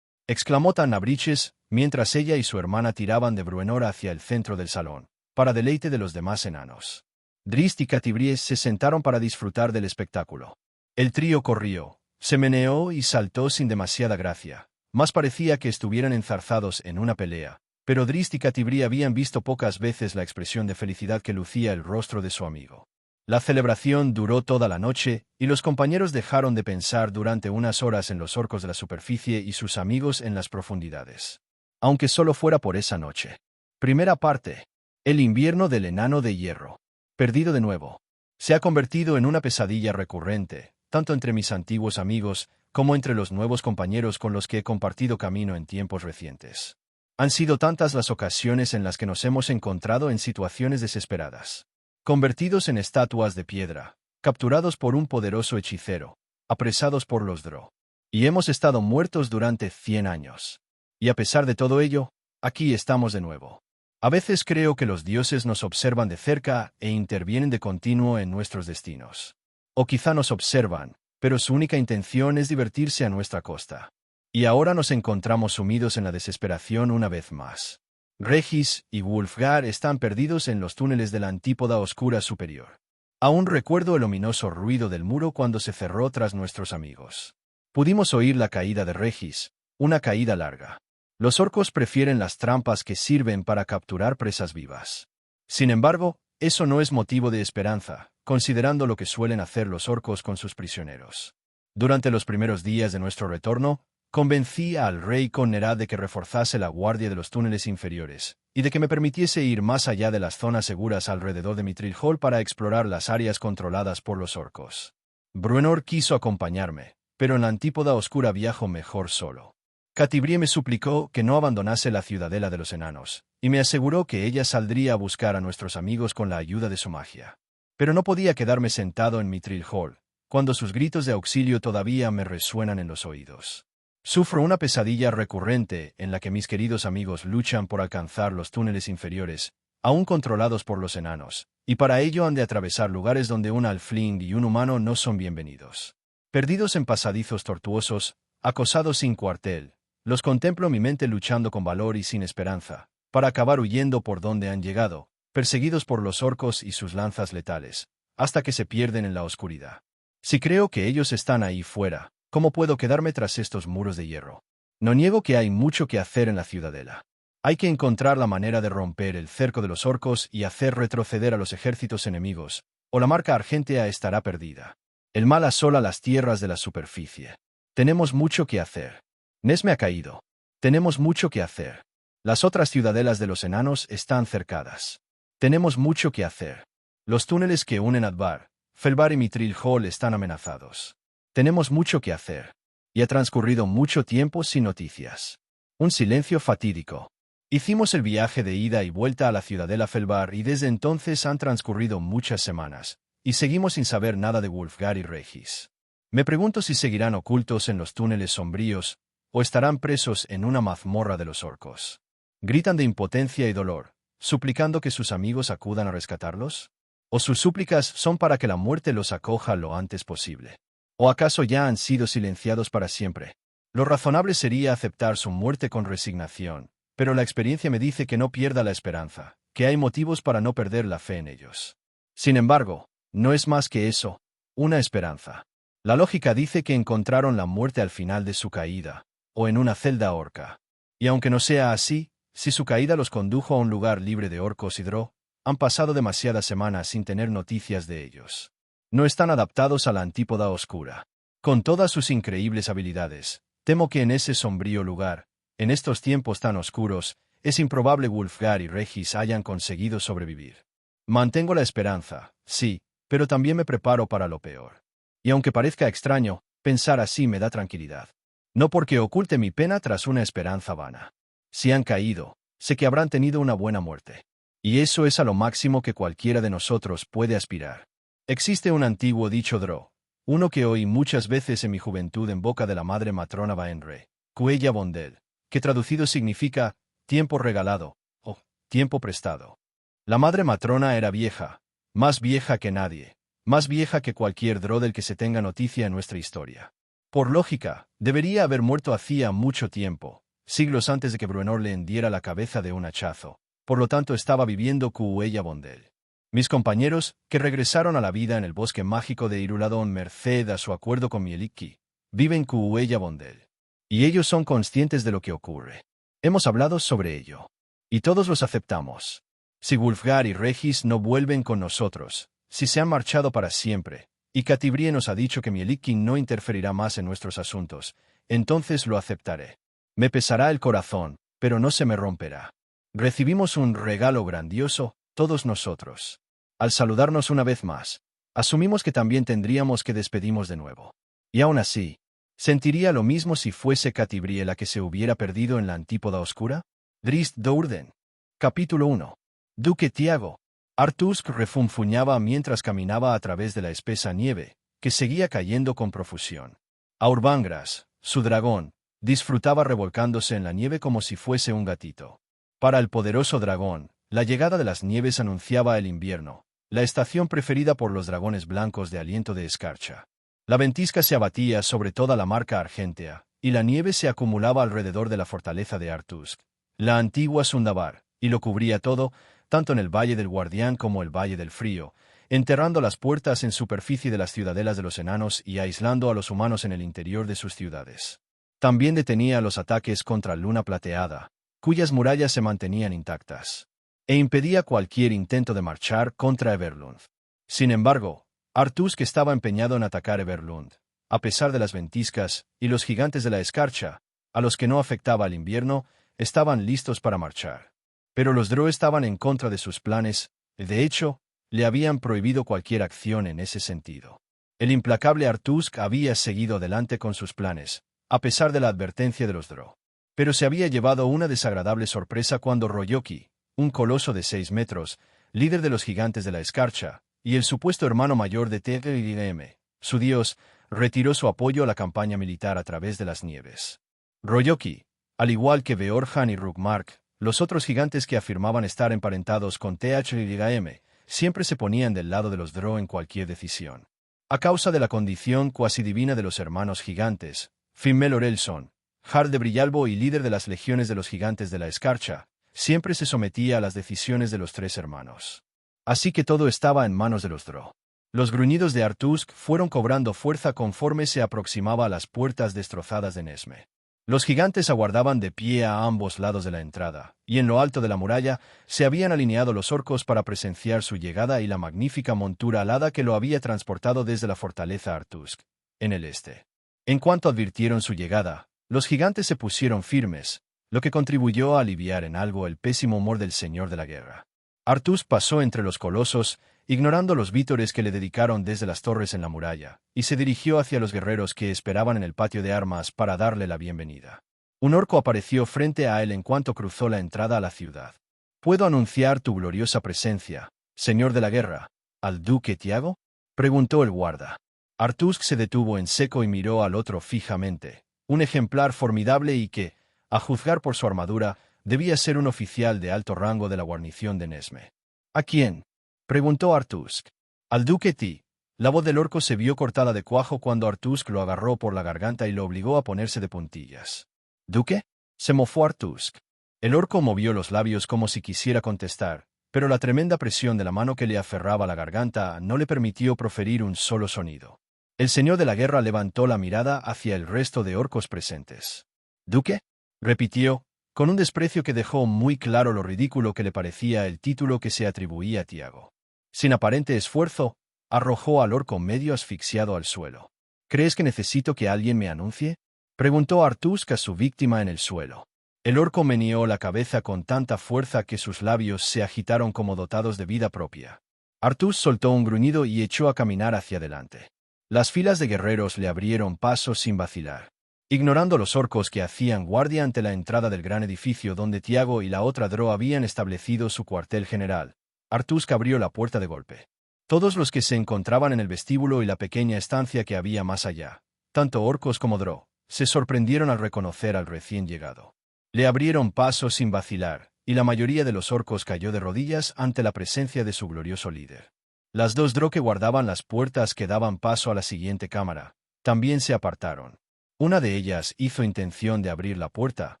Exclamó Tanabriches, mientras ella y su hermana tiraban de Bruenor hacia el centro del salón, para deleite de los demás enanos. Drist y Catibries se sentaron para disfrutar del espectáculo. El trío corrió, se meneó y saltó sin demasiada gracia. Más parecía que estuvieran enzarzados en una pelea, pero Drist y Catibrie habían visto pocas veces la expresión de felicidad que lucía el rostro de su amigo. La celebración duró toda la noche, y los compañeros dejaron de pensar durante unas horas en los orcos de la superficie y sus amigos en las profundidades. Aunque solo fuera por esa noche. Primera parte. El invierno del enano de hierro. Perdido de nuevo. Se ha convertido en una pesadilla recurrente, tanto entre mis antiguos amigos, como entre los nuevos compañeros con los que he compartido camino en tiempos recientes. Han sido tantas las ocasiones en las que nos hemos encontrado en situaciones desesperadas. Convertidos en estatuas de piedra, capturados por un poderoso hechicero, apresados por los Drow. Y hemos estado muertos durante 100 años. Y a pesar de todo ello, aquí estamos de nuevo. A veces creo que los dioses nos observan de cerca e intervienen de continuo en nuestros destinos. O quizá nos observan, pero su única intención es divertirse a nuestra costa. Y ahora nos encontramos sumidos en la desesperación una vez más. Regis y Wulfgar están perdidos en los túneles de la Antípoda Oscura Superior. Aún recuerdo el ominoso ruido del muro cuando se cerró tras nuestros amigos. Pudimos oír la caída de Regis, una caída larga. Los orcos prefieren las trampas que sirven para capturar presas vivas. Sin embargo, eso no es motivo de esperanza, considerando lo que suelen hacer los orcos con sus prisioneros. Durante los primeros días de nuestro retorno, convencí al rey Connerad de que reforzase la guardia de los túneles inferiores, y de que me permitiese ir más allá de las zonas seguras alrededor de Mithril Hall para explorar las áreas controladas por los orcos. Bruenor quiso acompañarme, pero en la Antípoda Oscura viajo mejor solo. Catibrie me suplicó que no abandonase la ciudadela de los enanos, y me aseguró que ella saldría a buscar a nuestros amigos con la ayuda de su magia. Pero no podía quedarme sentado en Mithril Hall, cuando sus gritos de auxilio todavía me resuenan en los oídos. Sufro una pesadilla recurrente en la que mis queridos amigos luchan por alcanzar los túneles inferiores, aún controlados por los enanos, y para ello han de atravesar lugares donde un halfling y un humano no son bienvenidos. Perdidos en pasadizos tortuosos, acosados sin cuartel, los contemplo mi mente luchando con valor y sin esperanza, para acabar huyendo por donde han llegado, perseguidos por los orcos y sus lanzas letales, hasta que se pierden en la oscuridad. Si creo que ellos están ahí fuera, ¿cómo puedo quedarme tras estos muros de hierro? No niego que hay mucho que hacer en la ciudadela. Hay que encontrar la manera de romper el cerco de los orcos y hacer retroceder a los ejércitos enemigos, o la marca argentea estará perdida. El mal asola las tierras de la superficie. Tenemos mucho que hacer. Nesme ha caído. Tenemos mucho que hacer. Las otras ciudadelas de los enanos están cercadas. Tenemos mucho que hacer. Los túneles que unen Advar, Felbar y Mithril Hall están amenazados. Tenemos mucho que hacer. Y ha transcurrido mucho tiempo sin noticias. Un silencio fatídico. Hicimos el viaje de ida y vuelta a la ciudadela Felbar y desde entonces han transcurrido muchas semanas, y seguimos sin saber nada de Wulfgar y Regis. Me pregunto si seguirán ocultos en los túneles sombríos, o estarán presos en una mazmorra de los orcos. Gritan de impotencia y dolor, suplicando que sus amigos acudan a rescatarlos. ¿O sus súplicas son para que la muerte los acoja lo antes posible? ¿O acaso ya han sido silenciados para siempre? Lo razonable sería aceptar su muerte con resignación, pero la experiencia me dice que no pierda la esperanza, que hay motivos para no perder la fe en ellos. Sin embargo, no es más que eso, una esperanza. La lógica dice que encontraron la muerte al final de su caída, o en una celda orca. Y aunque no sea así, si su caída los condujo a un lugar libre de orcos y Drow, han pasado demasiadas semanas sin tener noticias de ellos. No están adaptados a la Antípoda Oscura. Con todas sus increíbles habilidades, temo que en ese sombrío lugar, en estos tiempos tan oscuros, es improbable Wulfgar y Regis hayan conseguido sobrevivir. Mantengo la esperanza, sí, pero también me preparo para lo peor. Y aunque parezca extraño, pensar así me da tranquilidad. No porque oculte mi pena tras una esperanza vana. Si han caído, sé que habrán tenido una buena muerte. Y eso es a lo máximo que cualquiera de nosotros puede aspirar. Existe un antiguo dicho Drow, uno que oí muchas veces en mi juventud en boca de la madre matrona Baenre, Cuella Bondel, que traducido significa tiempo regalado o tiempo prestado. La madre matrona era vieja, Más vieja que nadie. Más vieja que cualquier drow del que se tenga noticia en nuestra historia. Por lógica, debería haber muerto hacía mucho tiempo, siglos antes de que Bruenor le hendiera la cabeza de un hachazo. Por lo tanto estaba viviendo Cuella Bondel. Mis compañeros, que regresaron a la vida en el bosque mágico de Iruladón merced a su acuerdo con Mieliki, viven Cuella Bondel. Y ellos son conscientes de lo que ocurre. Hemos hablado sobre ello. Y todos los aceptamos. Si Wulfgar y Regis no vuelven con nosotros, si se han marchado para siempre, y Catibrie nos ha dicho que Mieliki no interferirá más en nuestros asuntos, entonces lo aceptaré. Me pesará el corazón, pero no se me romperá. Recibimos un regalo grandioso, todos nosotros. Al saludarnos una vez más, asumimos que también tendríamos que despedirnos de nuevo. Y aún así, ¿sentiría lo mismo si fuese Catibrie la que se hubiera perdido en la antípoda oscura? Drizzt Do'Urden. Capítulo 1. Duque Tiago. Artusk refunfuñaba mientras caminaba a través de la espesa nieve, que seguía cayendo con profusión. Aurbangras, su dragón, disfrutaba revolcándose en la nieve como si fuese un gatito. Para el poderoso dragón, la llegada de las nieves anunciaba el invierno, la estación preferida por los dragones blancos de aliento de escarcha. La ventisca se abatía sobre toda la marca argentea, y la nieve se acumulaba alrededor de la fortaleza de Artusk, la antigua Sundabar, y lo cubría todo, tanto en el Valle del Guardián como el Valle del Frío, enterrando las puertas en superficie de las ciudadelas de los enanos y aislando a los humanos en el interior de sus ciudades. También detenía los ataques contra Luna Plateada, cuyas murallas se mantenían intactas, e impedía cualquier intento de marchar contra Everlund. Sin embargo, Artusk estaba empeñado en atacar Everlund, a pesar de las ventiscas, y los gigantes de la escarcha, a los que no afectaba el invierno, estaban listos para marchar. Pero los drow estaban en contra de sus planes, de hecho, le habían prohibido cualquier acción en ese sentido. El implacable Artusk había seguido adelante con sus planes, a pesar de la advertencia de los drow. Pero se había llevado una desagradable sorpresa cuando Royoki, un coloso de 6 metros, líder de los gigantes de la escarcha, y el supuesto hermano mayor de T.G.M., su dios, retiró su apoyo a la campaña militar a través de las nieves. Royoki, al igual que Beorhán y Rugmark, los otros gigantes que afirmaban estar emparentados con T.H.M., siempre se ponían del lado de los drow en cualquier decisión. A causa de la condición cuasi divina de los hermanos gigantes, Fimmel Orelson, Jarl de Brillalbo y líder de las legiones de los gigantes de la escarcha, siempre se sometía a las decisiones de los 3 hermanos. Así que todo estaba en manos de los drow. Los gruñidos de Artusk fueron cobrando fuerza conforme se aproximaba a las puertas destrozadas de Nesme. Los gigantes aguardaban de pie a ambos lados de la entrada, y en lo alto de la muralla se habían alineado los orcos para presenciar su llegada y la magnífica montura alada que lo había transportado desde la fortaleza Artusk, en el este. En cuanto advirtieron su llegada, los gigantes se pusieron firmes, lo que contribuyó a aliviar en algo el pésimo humor del señor de la guerra. Artusk pasó entre los colosos, ignorando los vítores que le dedicaron desde las torres en la muralla, y se dirigió hacia los guerreros que esperaban en el patio de armas para darle la bienvenida. Un orco apareció frente a él en cuanto cruzó la entrada a la ciudad. ¿Puedo anunciar tu gloriosa presencia, señor de la guerra, al duque Tiago?, preguntó el guarda. Artusk se detuvo en seco y miró al otro fijamente, un ejemplar formidable y que, a juzgar por su armadura, debía ser un oficial de alto rango de la guarnición de Nesme. ¿A quién?, preguntó Artusk. Al duque Ti. La voz del orco se vio cortada de cuajo cuando Artusk lo agarró por la garganta y lo obligó a ponerse de puntillas. ¿Duque?, se mofó Artusk. El orco movió los labios como si quisiera contestar, pero la tremenda presión de la mano que le aferraba la garganta no le permitió proferir un solo sonido. El señor de la guerra levantó la mirada hacia el resto de orcos presentes. ¿Duque?, repitió, con un desprecio que dejó muy claro lo ridículo que le parecía el título que se atribuía a Tiago. Sin aparente esfuerzo, arrojó al orco medio asfixiado al suelo. ¿Crees que necesito que alguien me anuncie?, preguntó Artusk a su víctima en el suelo. El orco meneó la cabeza con tanta fuerza que sus labios se agitaron como dotados de vida propia. Artusk soltó un gruñido y echó a caminar hacia adelante. Las filas de guerreros le abrieron paso sin vacilar. Ignorando los orcos que hacían guardia ante la entrada del gran edificio donde Tiago y la otra drow habían establecido su cuartel general, Artusk abrió la puerta de golpe. Todos los que se encontraban en el vestíbulo y la pequeña estancia que había más allá, tanto orcos como drow, se sorprendieron al reconocer al recién llegado. Le abrieron paso sin vacilar, y la mayoría de los orcos cayó de rodillas ante la presencia de su glorioso líder. Las dos Drow que guardaban las puertas que daban paso a la siguiente cámara también se apartaron. Una de ellas hizo intención de abrir la puerta,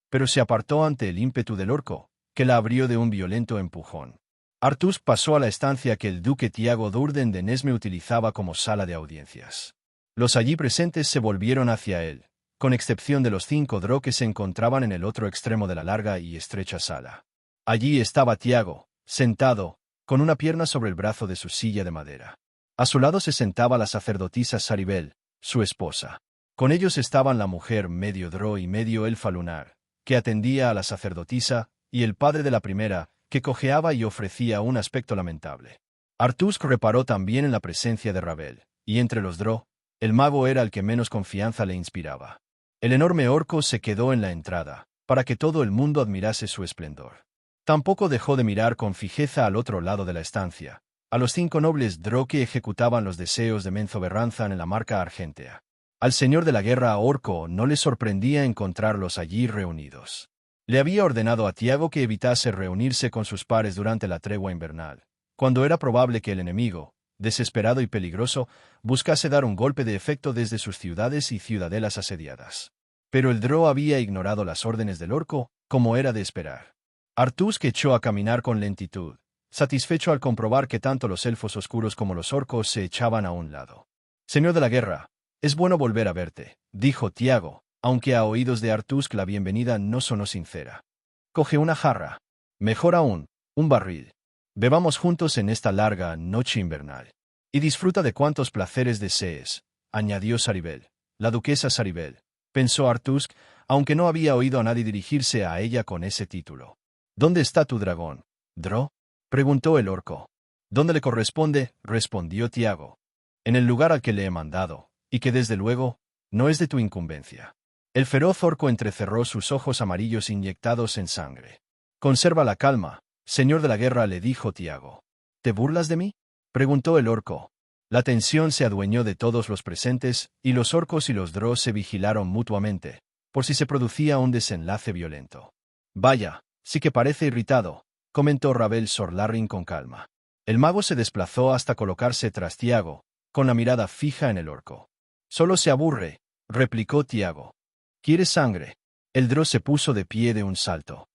pero se apartó ante el ímpetu del orco, que la abrió de un violento empujón. Artusk pasó a la estancia que el duque Tiago Durden de Nesme utilizaba como sala de audiencias. Los allí presentes se volvieron hacia él, con excepción de los 5 Drow que se encontraban en el otro extremo de la larga y estrecha sala. Allí estaba Tiago, sentado, con una pierna sobre el brazo de su silla de madera. A su lado se sentaba la sacerdotisa Saribel, su esposa. Con ellos estaban la mujer medio Drow y medio elfa lunar, que atendía a la sacerdotisa, y el padre de la primera, que cojeaba y ofrecía un aspecto lamentable. Artusk reparó también en la presencia de Ravel, y entre los Drow, el mago era el que menos confianza le inspiraba. El enorme orco se quedó en la entrada, para que todo el mundo admirase su esplendor. Tampoco dejó de mirar con fijeza al otro lado de la estancia, a los 5 nobles Drow que ejecutaban los deseos de Menzoberranzan en la marca argentea. Al señor de la guerra orco no le sorprendía encontrarlos allí reunidos. Le había ordenado a Tiago que evitase reunirse con sus pares durante la tregua invernal, cuando era probable que el enemigo, desesperado y peligroso, buscase dar un golpe de efecto desde sus ciudades y ciudadelas asediadas. Pero el Drow había ignorado las órdenes del orco, como era de esperar. Artusk echó a caminar con lentitud, satisfecho al comprobar que tanto los elfos oscuros como los orcos se echaban a un lado. «Señor de la guerra, es bueno volver a verte», dijo Tiago, aunque a oídos de Artusk la bienvenida no sonó sincera. «Coge una jarra. Mejor aún, un barril. Bebamos juntos en esta larga noche invernal. Y disfruta de cuantos placeres desees», añadió Saribel. «La duquesa Saribel», pensó Artusk, aunque no había oído a nadie dirigirse a ella con ese título. «¿Dónde está tu dragón, Drow?», preguntó el orco. «¿Dónde le corresponde?», respondió Tiago. «En el lugar al que le he mandado, y que desde luego no es de tu incumbencia». El feroz orco entrecerró sus ojos amarillos inyectados en sangre. «Conserva la calma, señor de la guerra», le dijo Tiago. «¿Te burlas de mí?», preguntó el orco. La tensión se adueñó de todos los presentes, y los orcos y los Drow se vigilaron mutuamente, por si se producía un desenlace violento. «Vaya, sí que parece irritado», comentó Ravel Sorlarring con calma. El mago se desplazó hasta colocarse tras Tiago, con la mirada fija en el orco. «Solo se aburre», replicó Tiago. «¿Quieres sangre?». El Drow se puso de pie de un salto.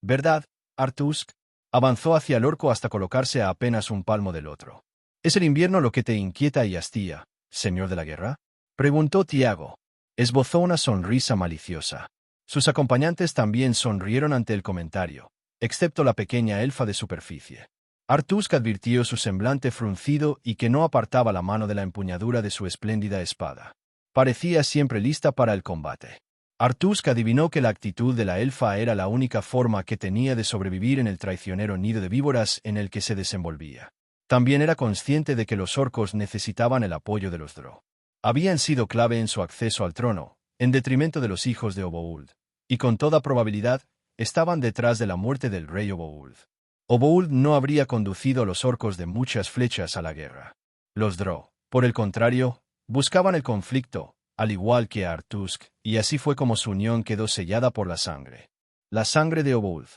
«¿Verdad, Artusk?». Avanzó hacia el orco hasta colocarse a apenas un palmo del otro. «¿Es el invierno lo que te inquieta y hastía, señor de la guerra?», preguntó Tiago. Esbozó una sonrisa maliciosa. Sus acompañantes también sonrieron ante el comentario, excepto la pequeña elfa de superficie. Artusk advirtió su semblante fruncido y que no apartaba la mano de la empuñadura de su espléndida espada. Parecía siempre lista para el combate. Artusk adivinó que la actitud de la elfa era la única forma que tenía de sobrevivir en el traicionero nido de víboras en el que se desenvolvía. También era consciente de que los orcos necesitaban el apoyo de los Drow. Habían sido clave en su acceso al trono, en detrimento de los hijos de Obould, y con toda probabilidad, estaban detrás de la muerte del rey Obould. Obould no habría conducido a los orcos de muchas flechas a la guerra. Los Drow, por el contrario, buscaban el conflicto, al igual que Artusk, y así fue como su unión quedó sellada por la sangre. La sangre de Obould.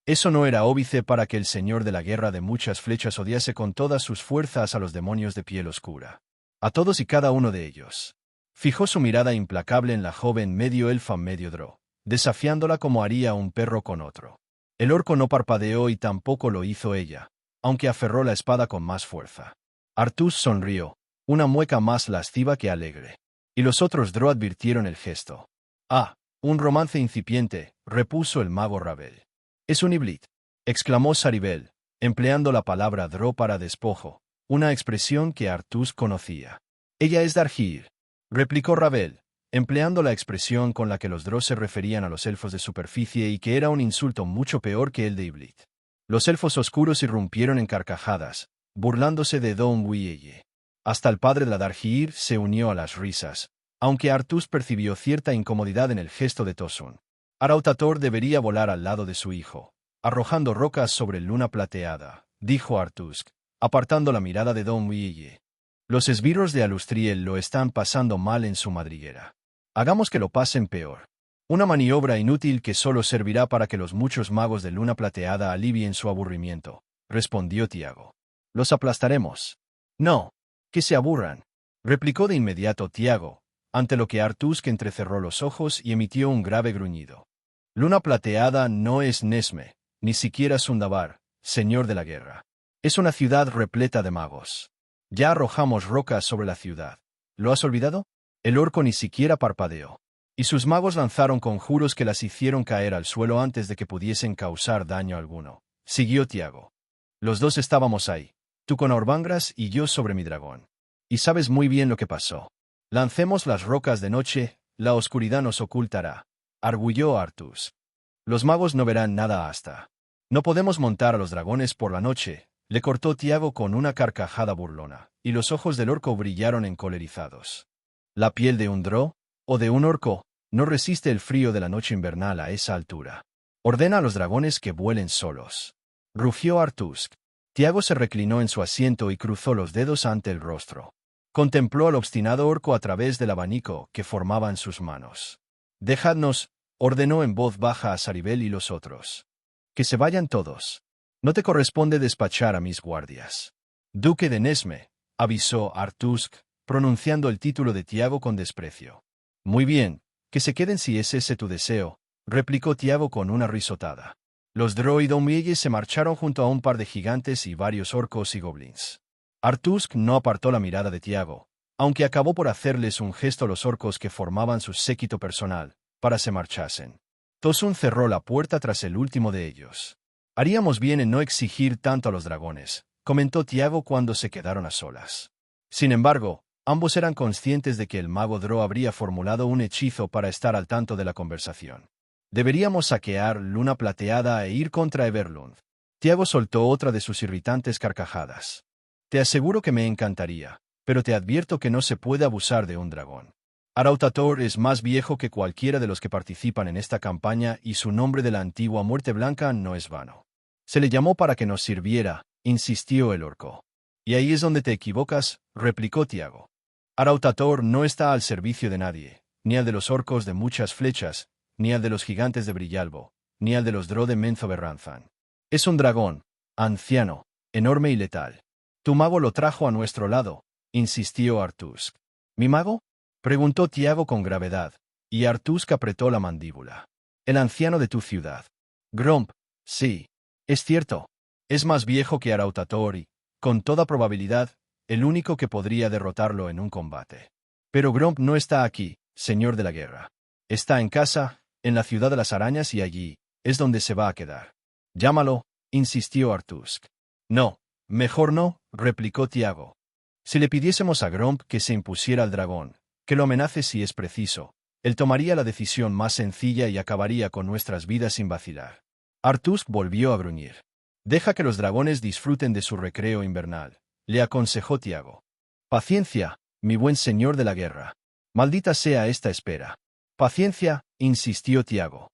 Eso no era óbice para que el señor de la guerra de muchas flechas odiase con todas sus fuerzas a los demonios de piel oscura. A todos y cada uno de ellos. Fijó su mirada implacable en la joven medio elfa medio Drow, desafiándola como haría un perro con otro. El orco no parpadeó y tampoco lo hizo ella, aunque aferró la espada con más fuerza. Artusk sonrió, una mueca más lasciva que alegre. Y los otros Drow advirtieron el gesto. «Ah, un romance incipiente», repuso el mago Ravel. «Es un hiblit», exclamó Saribel, empleando la palabra Drow para despojo, una expresión que Artusk conocía. «Ella es Dargir», replicó Ravel, empleando la expresión con la que los Drow se referían a los elfos de superficie y que era un insulto mucho peor que el de hiblit. Los elfos oscuros irrumpieron en carcajadas, burlándose de Don Wieye. Hasta el padre de la Dargir se unió a las risas, aunque Artusk percibió cierta incomodidad en el gesto de Tosun. «Arautator debería volar al lado de su hijo, arrojando rocas sobre luna plateada», dijo Artusk, apartando la mirada de Don Wieye. «Los esbirros de Alustriel lo están pasando mal en su madriguera. Hagamos que lo pasen peor. Una maniobra inútil que solo servirá para que los muchos magos de luna plateada alivien su aburrimiento», respondió Tiago. «Los aplastaremos». No, que se aburran, replicó de inmediato Tiago, ante lo que Artusk entrecerró los ojos y emitió un grave gruñido. Luna Plateada no es Nesme, ni siquiera Sundabar, señor de la guerra. Es una ciudad repleta de magos. Ya arrojamos rocas sobre la ciudad. ¿Lo has olvidado? El orco ni siquiera parpadeó. Y sus magos lanzaron conjuros que las hicieron caer al suelo antes de que pudiesen causar daño alguno. Siguió Tiago. Los dos estábamos ahí, tú con Orbangras y yo sobre mi dragón. Y sabes muy bien lo que pasó. Lancemos las rocas de noche, la oscuridad nos ocultará, arguyó Artus. Los magos no verán nada hasta. No podemos montar a los dragones por la noche, le cortó Tiago con una carcajada burlona, y los ojos del orco brillaron encolerizados. La piel de un drow, o de un orco, no resiste el frío de la noche invernal a esa altura. Ordena a los dragones que vuelen solos. Rugió Artusk. Tiago se reclinó en su asiento y cruzó los dedos ante el rostro. Contempló al obstinado orco a través del abanico que formaban sus manos. Dejadnos, ordenó en voz baja a Saribel y los otros. Que se vayan todos. No te corresponde despachar a mis guardias. Duque de Nesme, avisó Artusk, pronunciando el título de Tiago con desprecio. Muy bien, que se queden si es ese tu deseo, replicó Tiago con una risotada. Los droidomieyes se marcharon junto a un par de gigantes y varios orcos y goblins. Artusk no apartó la mirada de Tiago, aunque acabó por hacerles un gesto a los orcos que formaban su séquito personal, para se marchasen. Tosun cerró la puerta tras el último de ellos. Haríamos bien en no exigir tanto a los dragones, comentó Tiago cuando se quedaron a solas. Sin embargo, ambos eran conscientes de que el mago Drow habría formulado un hechizo para estar al tanto de la conversación. Deberíamos saquear Luna Plateada e ir contra Everlund. Tiago soltó otra de sus irritantes carcajadas. Te aseguro que me encantaría, pero te advierto que no se puede abusar de un dragón. Arautator es más viejo que cualquiera de los que participan en esta campaña y su nombre de la antigua Muerte Blanca no es vano. Se le llamó para que nos sirviera, insistió el orco. Y ahí es donde te equivocas, replicó Tiago. Arautator no está al servicio de nadie, ni al de los orcos de muchas flechas, ni al de los gigantes de Brillalbo, ni al de los Drow de Menzo Berranzan. Es un dragón, anciano, enorme y letal. Tu mago lo trajo a nuestro lado, insistió Artusk. ¿Mi mago? Preguntó Tiago con gravedad, y Artusk apretó la mandíbula. El anciano de tu ciudad. Gromp, sí. Es cierto. Es más viejo que Arautator y, con toda probabilidad, el único que podría derrotarlo en un combate. Pero Gromp no está aquí, señor de la guerra. Está en casa, en la ciudad de las arañas y allí, es donde se va a quedar. Llámalo, insistió Artusk. No, mejor no, replicó Tiago. Si le pidiésemos a Gromp que se impusiera al dragón, que lo amenace si es preciso, él tomaría la decisión más sencilla y acabaría con nuestras vidas sin vacilar. Artusk volvió a gruñir. Deja que los dragones disfruten de su recreo invernal, le aconsejó Tiago. Paciencia, mi buen señor de la guerra. Maldita sea esta espera. Paciencia, insistió Tiago.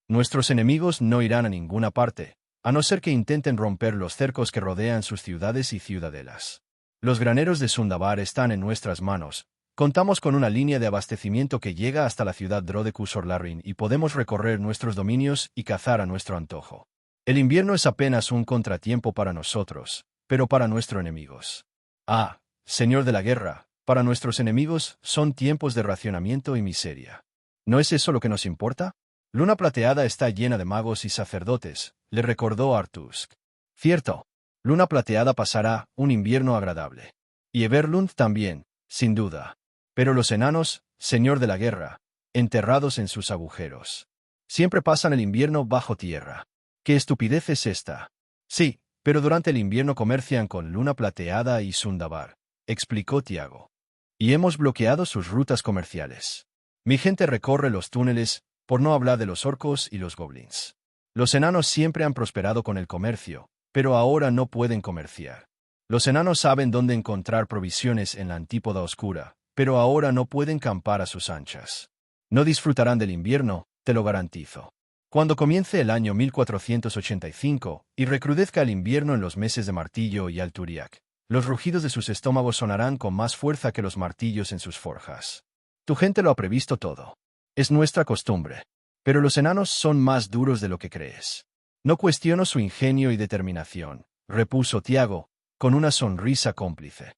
Nuestros enemigos no irán a ninguna parte, a no ser que intenten romper los cercos que rodean sus ciudades y ciudadelas. Los graneros de Sundabar están en nuestras manos. Contamos con una línea de abastecimiento que llega hasta la ciudad Drow de Khuzor-Larrin y podemos recorrer nuestros dominios y cazar a nuestro antojo. El invierno es apenas un contratiempo para nosotros, pero para nuestros enemigos. Ah, señor de la guerra, para nuestros enemigos son tiempos de racionamiento y miseria. ¿No es eso lo que nos importa? Luna Plateada está llena de magos y sacerdotes, le recordó Artusk. Cierto, Luna Plateada pasará un invierno agradable. Y Everlund también, sin duda. Pero los enanos, señor de la guerra, enterrados en sus agujeros. Siempre pasan el invierno bajo tierra. ¿Qué estupidez es esta? Sí, pero durante el invierno comercian con Luna Plateada y Sundabar, explicó Tiago. Y hemos bloqueado sus rutas comerciales. Mi gente recorre los túneles, por no hablar de los orcos y los goblins. Los enanos siempre han prosperado con el comercio, pero ahora no pueden comerciar. Los enanos saben dónde encontrar provisiones en la antípoda oscura, pero ahora no pueden campar a sus anchas. No disfrutarán del invierno, te lo garantizo. Cuando comience el año 1485 y recrudezca el invierno en los meses de Martillo y Alturiak, los rugidos de sus estómagos sonarán con más fuerza que los martillos en sus forjas. Tu gente lo ha previsto todo. Es nuestra costumbre. Pero los enanos son más duros de lo que crees. No cuestiono su ingenio y determinación, repuso Tiago, con una sonrisa cómplice.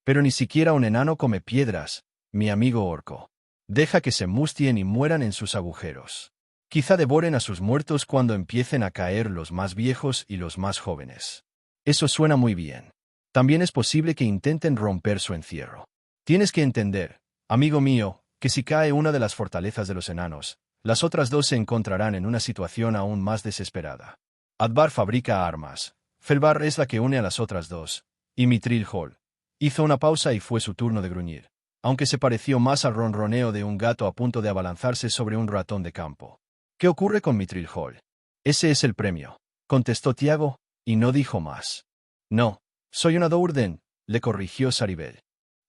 Pero ni siquiera un enano come piedras, mi amigo orco. Deja que se mustien y mueran en sus agujeros. Quizá devoren a sus muertos cuando empiecen a caer los más viejos y los más jóvenes. Eso suena muy bien. También es posible que intenten romper su encierro. Tienes que entender, amigo mío, que si cae una de las fortalezas de los enanos, las otras dos se encontrarán en una situación aún más desesperada. Advar fabrica armas. Felbar es la que une a las otras dos. Y Mithril Hall. Hizo una pausa y fue su turno de gruñir, aunque se pareció más al ronroneo de un gato a punto de abalanzarse sobre un ratón de campo. ¿Qué ocurre con Mithril Hall? Ese es el premio, contestó Tiago, y no dijo más. No, soy una Dourden, le corrigió Saribel.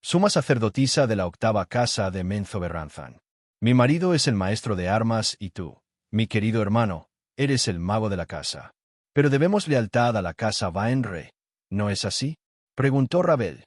Suma sacerdotisa de la octava casa de Menzoberranzan. Mi marido es el maestro de armas y tú, mi querido hermano, eres el mago de la casa. Pero debemos lealtad a la casa Vaenre, ¿no es así? Preguntó Rabel.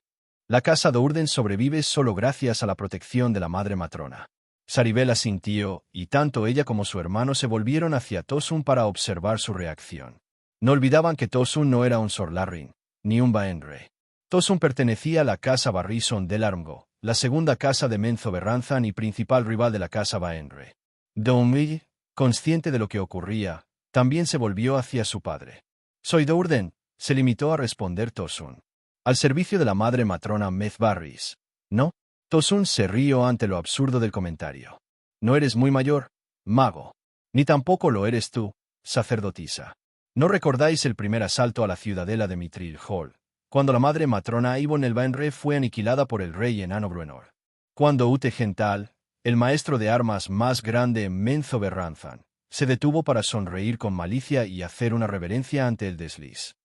La casa Dourden sobrevive solo gracias a la protección de la madre matrona. Saribel asintió, y tanto ella como su hermano se volvieron hacia Tosun para observar su reacción. No olvidaban que Tosun no era un Sorlarrin, ni un Vaenre. Tosun pertenecía a la casa Barrison del Armgo, la segunda casa de Menzoberranzan y principal rival de la casa Vaenre. Doumil, consciente de lo que ocurría, también se volvió hacia su padre. Soy Dourden, se limitó a responder Tosun. Al servicio de la madre matrona Mezbarris. ¿No? Tosun se rió ante lo absurdo del comentario. No eres muy mayor, mago. Ni tampoco lo eres tú, sacerdotisa. ¿No recordáis el primer asalto a la ciudadela de Mithril Hall, cuando la madre matrona Ivonne el Vaenre fue aniquilada por el rey enano Bruenor? Cuando Ute Gental, el maestro de armas más grande en Menzoberranzan, se detuvo para sonreír con malicia y hacer una reverencia ante el desliz.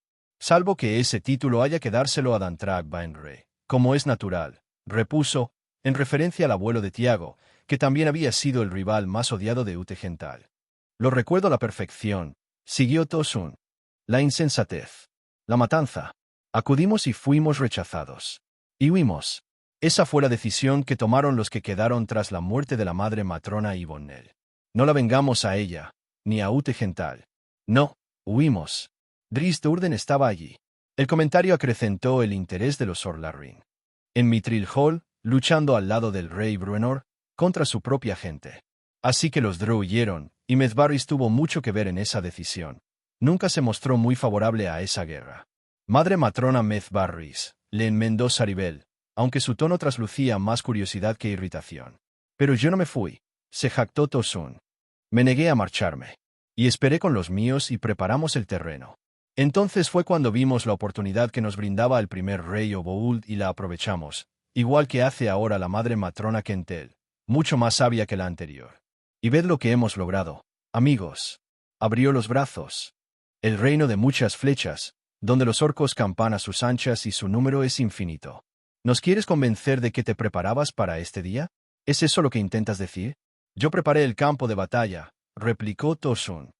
Salvo que ese título haya que dárselo a Dantrag Vaenre, como es natural, repuso, en referencia al abuelo de Tiago, que también había sido el rival más odiado de Ute Gental. Lo recuerdo a la perfección, siguió Tosun. La insensatez. La matanza. Acudimos y fuimos rechazados. Y huimos. Esa fue la decisión que tomaron los que quedaron tras la muerte de la madre matrona Ivonnel. No la vengamos a ella, ni a Ute Gental. No, huimos. Drizzt Do'Urden estaba allí. El comentario acrecentó el interés de los Sorlarrin. En Mithril Hall, luchando al lado del rey Bruenor, contra su propia gente. Así que los Drow huyeron, y Mezbarris tuvo mucho que ver en esa decisión. Nunca se mostró muy favorable a esa guerra. Madre matrona Mezbarris, le enmendó Saribel, aunque su tono traslucía más curiosidad que irritación. Pero yo no me fui, se jactó Tosun. Me negué a marcharme. Y esperé con los míos y preparamos el terreno. Entonces fue cuando vimos la oportunidad que nos brindaba el primer rey Obould y la aprovechamos, igual que hace ahora la madre matrona Kentel, mucho más sabia que la anterior. Y ved lo que hemos logrado, amigos. Abrió los brazos. El reino de muchas flechas, donde los orcos campan a sus anchas y su número es infinito. ¿Nos quieres convencer de que te preparabas para este día? ¿Es eso lo que intentas decir? Yo preparé el campo de batalla, replicó Tosun.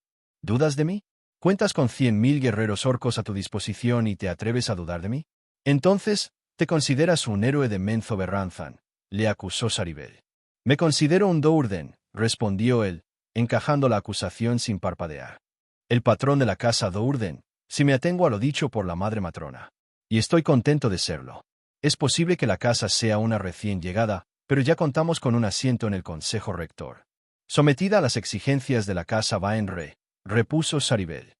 ¿Dudas de mí? ¿Cuentas con 100.000 guerreros orcos a tu disposición y te atreves a dudar de mí? Entonces, te consideras un héroe de Menzoberranzan, le acusó Saribel. Me considero un Do'Urden, respondió él, encajando la acusación sin parpadear. El patrón de la casa Do'Urden, si me atengo a lo dicho por la madre matrona. Y estoy contento de serlo. Es posible que la casa sea una recién llegada, pero ya contamos con un asiento en el consejo rector. Sometida a las exigencias de la casa Vaenre, repuso Saribel.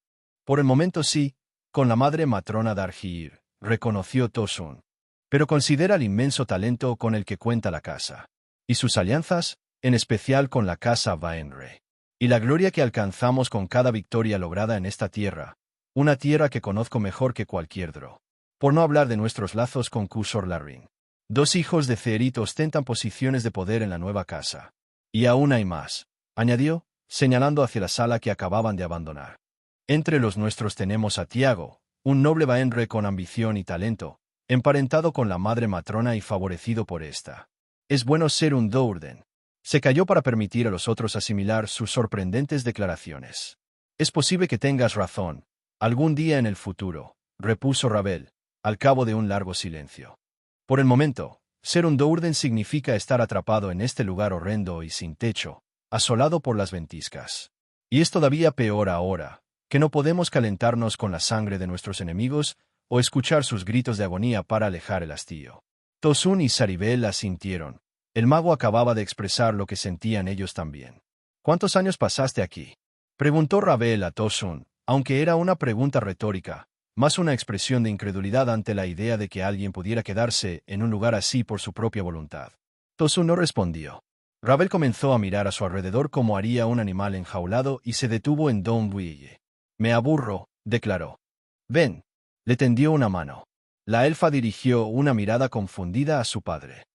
Por el momento sí, con la madre matrona Dargir, reconoció Tosun. Pero considera el inmenso talento con el que cuenta la casa. Y sus alianzas, en especial con la casa Vaenre. Y la gloria que alcanzamos con cada victoria lograda en esta tierra, una tierra que conozco mejor que cualquier Drow. Por no hablar de nuestros lazos con Sorlarrin. 2 hijos de Cerit ostentan posiciones de poder en la nueva casa. Y aún hay más, añadió, señalando hacia la sala que acababan de abandonar. Entre los nuestros tenemos a Tiago, un noble Vaenre con ambición y talento, emparentado con la madre matrona y favorecido por esta. Es bueno ser un Do'Urden. Se calló para permitir a los otros asimilar sus sorprendentes declaraciones. Es posible que tengas razón, algún día en el futuro, repuso Rabel, al cabo de un largo silencio. Por el momento, ser un Do'Urden significa estar atrapado en este lugar horrendo y sin techo, asolado por las ventiscas. Y es todavía peor ahora, que no podemos calentarnos con la sangre de nuestros enemigos o escuchar sus gritos de agonía para alejar el hastío. Tosun y Saribel asintieron. El mago acababa de expresar lo que sentían ellos también. ¿Cuántos años pasaste aquí? Preguntó Ravel a Tosun, aunque era una pregunta retórica, más una expresión de incredulidad ante la idea de que alguien pudiera quedarse en un lugar así por su propia voluntad. Tosun no respondió. Ravel comenzó a mirar a su alrededor como haría un animal enjaulado y se detuvo en Don Buille. Me aburro, declaró. Ven. Le tendió una mano. La elfa dirigió una mirada confundida a su padre.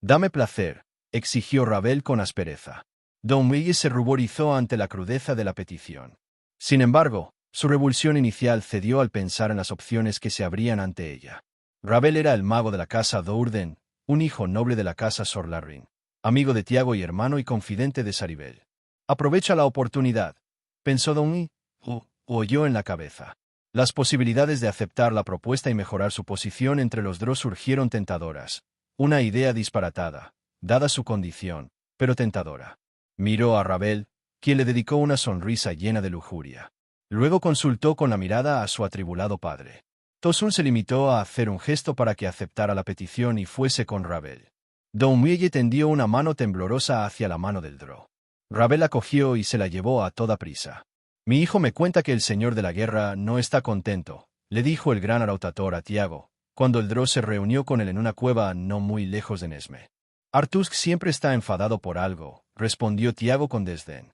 Dame placer, exigió Ravel con aspereza. Don Buille se ruborizó ante la crudeza de la petición. Sin embargo, su revulsión inicial cedió al pensar en las opciones que se abrían ante ella. Ravel era el mago de la casa Dourden, un hijo noble de la casa Sorlarin, amigo de Tiago y hermano y confidente de Saribel. Aprovecha la oportunidad, pensó Don Buille, oyó en la cabeza. Las posibilidades de aceptar la propuesta y mejorar su posición entre los dos surgieron tentadoras. Una idea disparatada, dada su condición, pero tentadora. Miró a Ravel, quien le dedicó una sonrisa llena de lujuria. Luego consultó con la mirada a su atribulado padre. Tosun se limitó a hacer un gesto para que aceptara la petición y fuese con Ravel. Don Buille tendió una mano temblorosa hacia la mano del Drow. Ravel la cogió y se la llevó a toda prisa. Mi hijo me cuenta que el señor de la guerra no está contento, le dijo el gran Arautator a Tiago, cuando el Drow se reunió con él en una cueva no muy lejos de Nesme. Artusk siempre está enfadado por algo, respondió Tiago con desdén.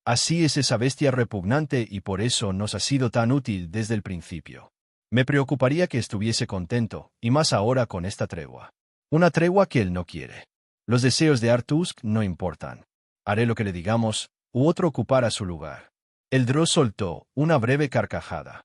Así es esa bestia repugnante y por eso nos ha sido tan útil desde el principio. Me preocuparía que estuviese contento, y más ahora con esta tregua. Una tregua que él no quiere. Los deseos de Artusk no importan. Haré lo que le digamos, u otro ocupará su lugar. El Drow soltó una breve carcajada.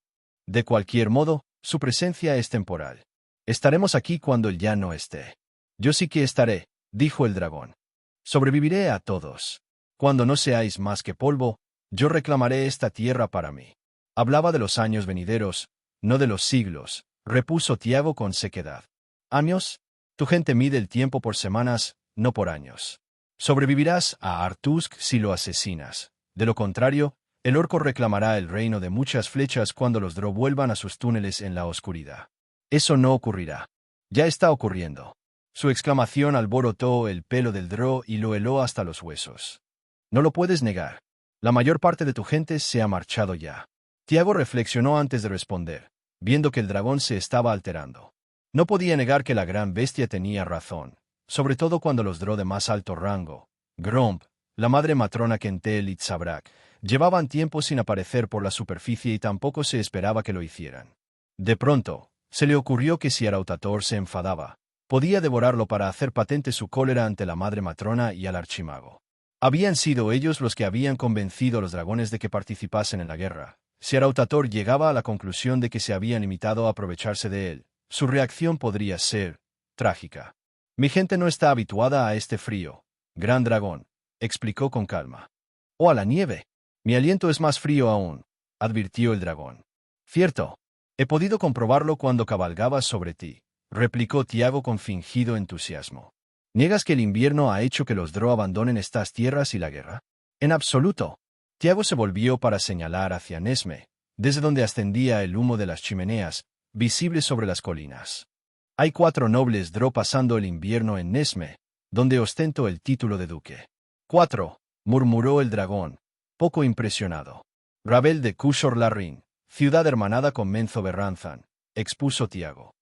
De cualquier modo, su presencia es temporal. Estaremos aquí cuando él ya no esté. Yo sí que estaré, dijo el dragón. Sobreviviré a todos. Cuando no seáis más que polvo, yo reclamaré esta tierra para mí. Hablaba de los años venideros, no de los siglos, repuso Tiago con sequedad. ¿Años? Tu gente mide el tiempo por semanas, no por años. Sobrevivirás a Artusk si lo asesinas. De lo contrario, el orco reclamará el reino de muchas flechas cuando los Drow vuelvan a sus túneles en la oscuridad. Eso no ocurrirá. Ya está ocurriendo. Su exclamación alborotó el pelo del Drow y lo heló hasta los huesos. No lo puedes negar. La mayor parte de tu gente se ha marchado ya. Tiago reflexionó antes de responder, viendo que el dragón se estaba alterando. No podía negar que la gran bestia tenía razón, sobre todo cuando los Drow de más alto rango, Gromp, la madre matrona Kentel y Tzabrak, llevaban tiempo sin aparecer por la superficie y tampoco se esperaba que lo hicieran. De pronto, se le ocurrió que si Arautator se enfadaba, podía devorarlo para hacer patente su cólera ante la madre matrona y al archimago. Habían sido ellos los que habían convencido a los dragones de que participasen en la guerra. Si Arautator llegaba a la conclusión de que se habían limitado a aprovecharse de él, su reacción podría ser trágica. Mi gente no está habituada a este frío, gran dragón, explicó con calma. O a la nieve. Mi aliento es más frío aún, advirtió el dragón. Cierto. He podido comprobarlo cuando cabalgabas sobre ti, replicó Tiago con fingido entusiasmo. ¿Niegas que el invierno ha hecho que los Drow abandonen estas tierras y la guerra? En absoluto. Tiago se volvió para señalar hacia Nesme, desde donde ascendía el humo de las chimeneas, visible sobre las colinas. Hay 4 nobles Drow pasando el invierno en Nesme, donde ostento el título de duque. 4, murmuró el dragón, poco impresionado. Ravel de Cushor-Larrin, ciudad hermanada con Menzoberranzan, expuso Tiago.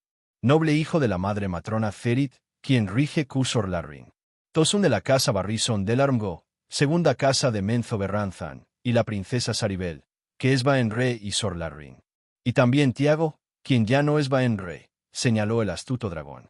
Noble hijo de la madre matrona Ferit, quien rige Cushor-Larrin. Tosun de la casa Barrison del Armgo, segunda casa de Menzoberranzan, y la princesa Saribel, que es Baenre y Sorlarrin. Y también Tiago, quien ya no es Baenre, señaló el astuto dragón.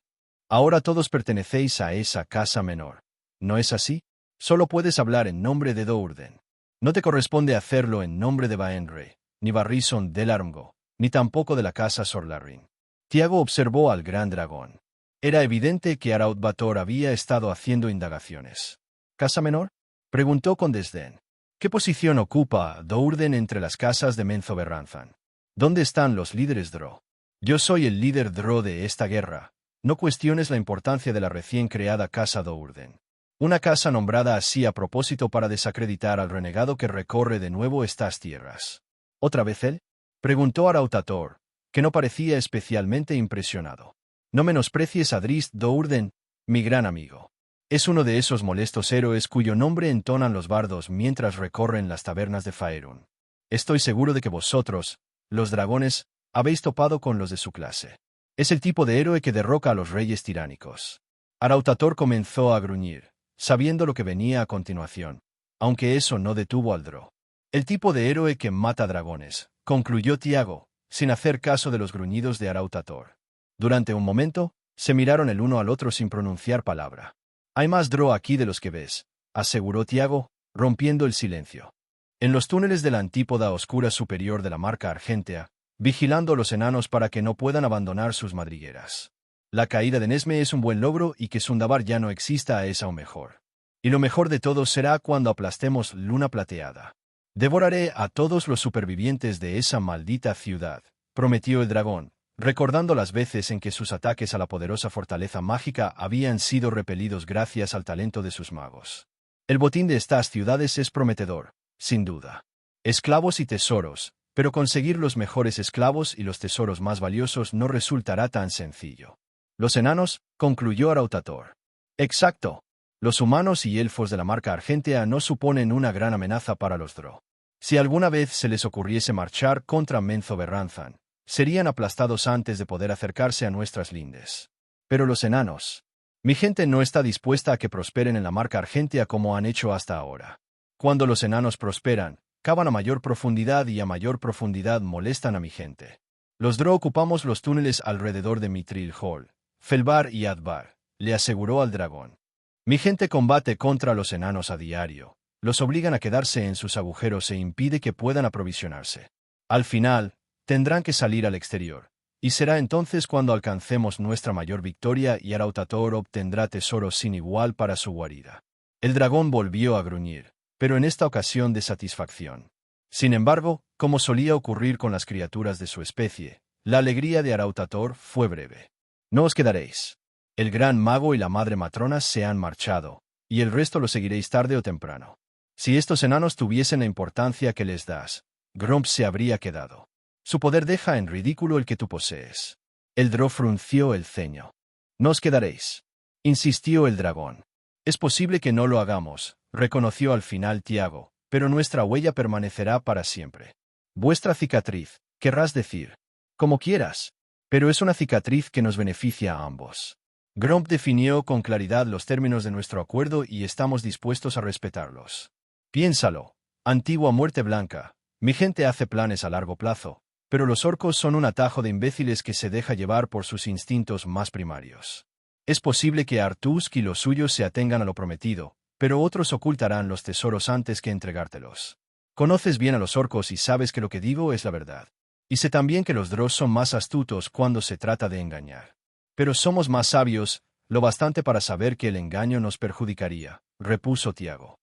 Ahora todos pertenecéis a esa casa menor. ¿No es así? Solo puedes hablar en nombre de Dourden. No te corresponde hacerlo en nombre de Baenre, ni Barrison del Armgo, ni tampoco de la casa Sorlarrin. Tiago observó al gran dragón. Era evidente que Araut-Bator había estado haciendo indagaciones. ¿Casa menor? Preguntó con desdén. ¿Qué posición ocupa Dourden entre las casas de Menzoberranzan? ¿Dónde están los líderes Drow? Yo soy el líder Drow de esta guerra. No cuestiones la importancia de la recién creada casa Dourden. Una casa nombrada así a propósito para desacreditar al renegado que recorre de nuevo estas tierras. ¿Otra vez él? Preguntó Arautator, que no parecía especialmente impresionado. No menosprecies a Drizzt Do'Urden, mi gran amigo. Es uno de esos molestos héroes cuyo nombre entonan los bardos mientras recorren las tabernas de Faerun. Estoy seguro de que vosotros, los dragones, habéis topado con los de su clase. Es el tipo de héroe que derroca a los reyes tiránicos. Arautator comenzó a gruñir, sabiendo lo que venía a continuación, aunque eso no detuvo al Drow. El tipo de héroe que mata dragones, concluyó Tiago, sin hacer caso de los gruñidos de Arautator. Durante un momento, se miraron el uno al otro sin pronunciar palabra. Hay más Drow aquí de los que ves, aseguró Tiago, rompiendo el silencio. En los túneles de la antípoda oscura superior de la Marca Argentea, vigilando a los enanos para que no puedan abandonar sus madrigueras. La caída de Nesme es un buen logro y que Sundabar ya no exista es aún mejor. Y lo mejor de todo será cuando aplastemos Luna Plateada. Devoraré a todos los supervivientes de esa maldita ciudad, prometió el dragón, recordando las veces en que sus ataques a la poderosa fortaleza mágica habían sido repelidos gracias al talento de sus magos. El botín de estas ciudades es prometedor, sin duda. Esclavos y tesoros, pero conseguir los mejores esclavos y los tesoros más valiosos no resultará tan sencillo. Los enanos, concluyó Arautator. Exacto. Los humanos y elfos de la Marca Argentea no suponen una gran amenaza para los Drow. Si alguna vez se les ocurriese marchar contra Menzoberranzan, serían aplastados antes de poder acercarse a nuestras lindes. Pero los enanos. Mi gente no está dispuesta a que prosperen en la Marca Argentea como han hecho hasta ahora. Cuando los enanos prosperan, cavan a mayor profundidad y a mayor profundidad molestan a mi gente. Los Drow ocupamos los túneles alrededor de Mithril Hall, Felbar y Advar, le aseguró al dragón. Mi gente combate contra los enanos a diario, los obligan a quedarse en sus agujeros e impide que puedan aprovisionarse. Al final, tendrán que salir al exterior, y será entonces cuando alcancemos nuestra mayor victoria y Arautator obtendrá tesoros sin igual para su guarida. El dragón volvió a gruñir, pero en esta ocasión de satisfacción. Sin embargo, como solía ocurrir con las criaturas de su especie, la alegría de Arautator fue breve. No os quedaréis. El gran mago y la madre matrona se han marchado, y el resto lo seguiréis tarde o temprano. Si estos enanos tuviesen la importancia que les das, Gromp se habría quedado. Su poder deja en ridículo el que tú posees. El Drow frunció el ceño. No os quedaréis, insistió el dragón. Es posible que no lo hagamos, reconoció al final Tiago, pero nuestra huella permanecerá para siempre. Vuestra cicatriz, querrás decir. Como quieras. Pero es una cicatriz que nos beneficia a ambos. Gromp definió con claridad los términos de nuestro acuerdo y estamos dispuestos a respetarlos. Piénsalo, antigua muerte blanca, mi gente hace planes a largo plazo, pero los orcos son un atajo de imbéciles que se deja llevar por sus instintos más primarios. Es posible que Artusk y los suyos se atengan a lo prometido, pero otros ocultarán los tesoros antes que entregártelos. Conoces bien a los orcos y sabes que lo que digo es la verdad. Y sé también que los Drow son más astutos cuando se trata de engañar. Pero somos más sabios, lo bastante para saber que el engaño nos perjudicaría, repuso Tiago.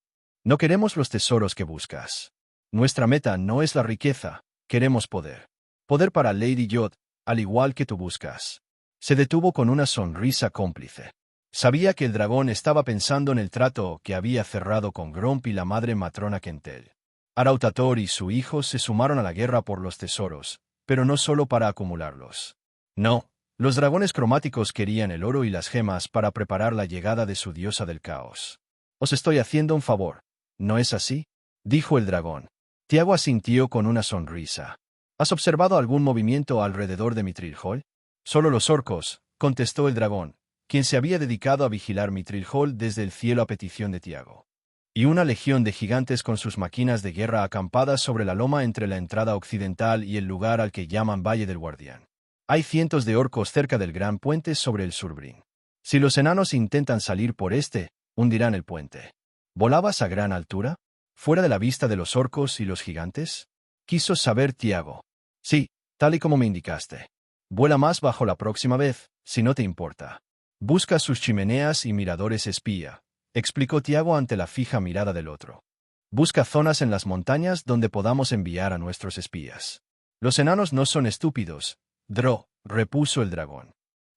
No queremos los tesoros que buscas. Nuestra meta no es la riqueza, queremos poder. Poder para Lady Yod, al igual que tú buscas. Se detuvo con una sonrisa cómplice. Sabía que el dragón estaba pensando en el trato que había cerrado con Gromp y la madre matrona Kentel. Arautator y su hijo se sumaron a la guerra por los tesoros, pero no solo para acumularlos. No, los dragones cromáticos querían el oro y las gemas para preparar la llegada de su diosa del caos. Os estoy haciendo un favor, ¿no es así? Dijo el dragón. Tiago asintió con una sonrisa. ¿Has observado algún movimiento alrededor de Mithril Hall? Solo los orcos, contestó el dragón, quien se había dedicado a vigilar Mithril Hall desde el cielo a petición de Tiago. Y una legión de gigantes con sus máquinas de guerra acampadas sobre la loma entre la entrada occidental y el lugar al que llaman Valle del Guardián. Hay cientos de orcos cerca del gran puente sobre el Surbrin. Si los enanos intentan salir por este, hundirán el puente. ¿Volabas a gran altura? ¿Fuera de la vista de los orcos y los gigantes? Quiso saber Tiago. Sí, tal y como me indicaste. Vuela más bajo la próxima vez, si no te importa. Busca sus chimeneas y miradores espía, explicó Tiago ante la fija mirada del otro. Busca zonas en las montañas donde podamos enviar a nuestros espías. Los enanos no son estúpidos, Drow, repuso el dragón.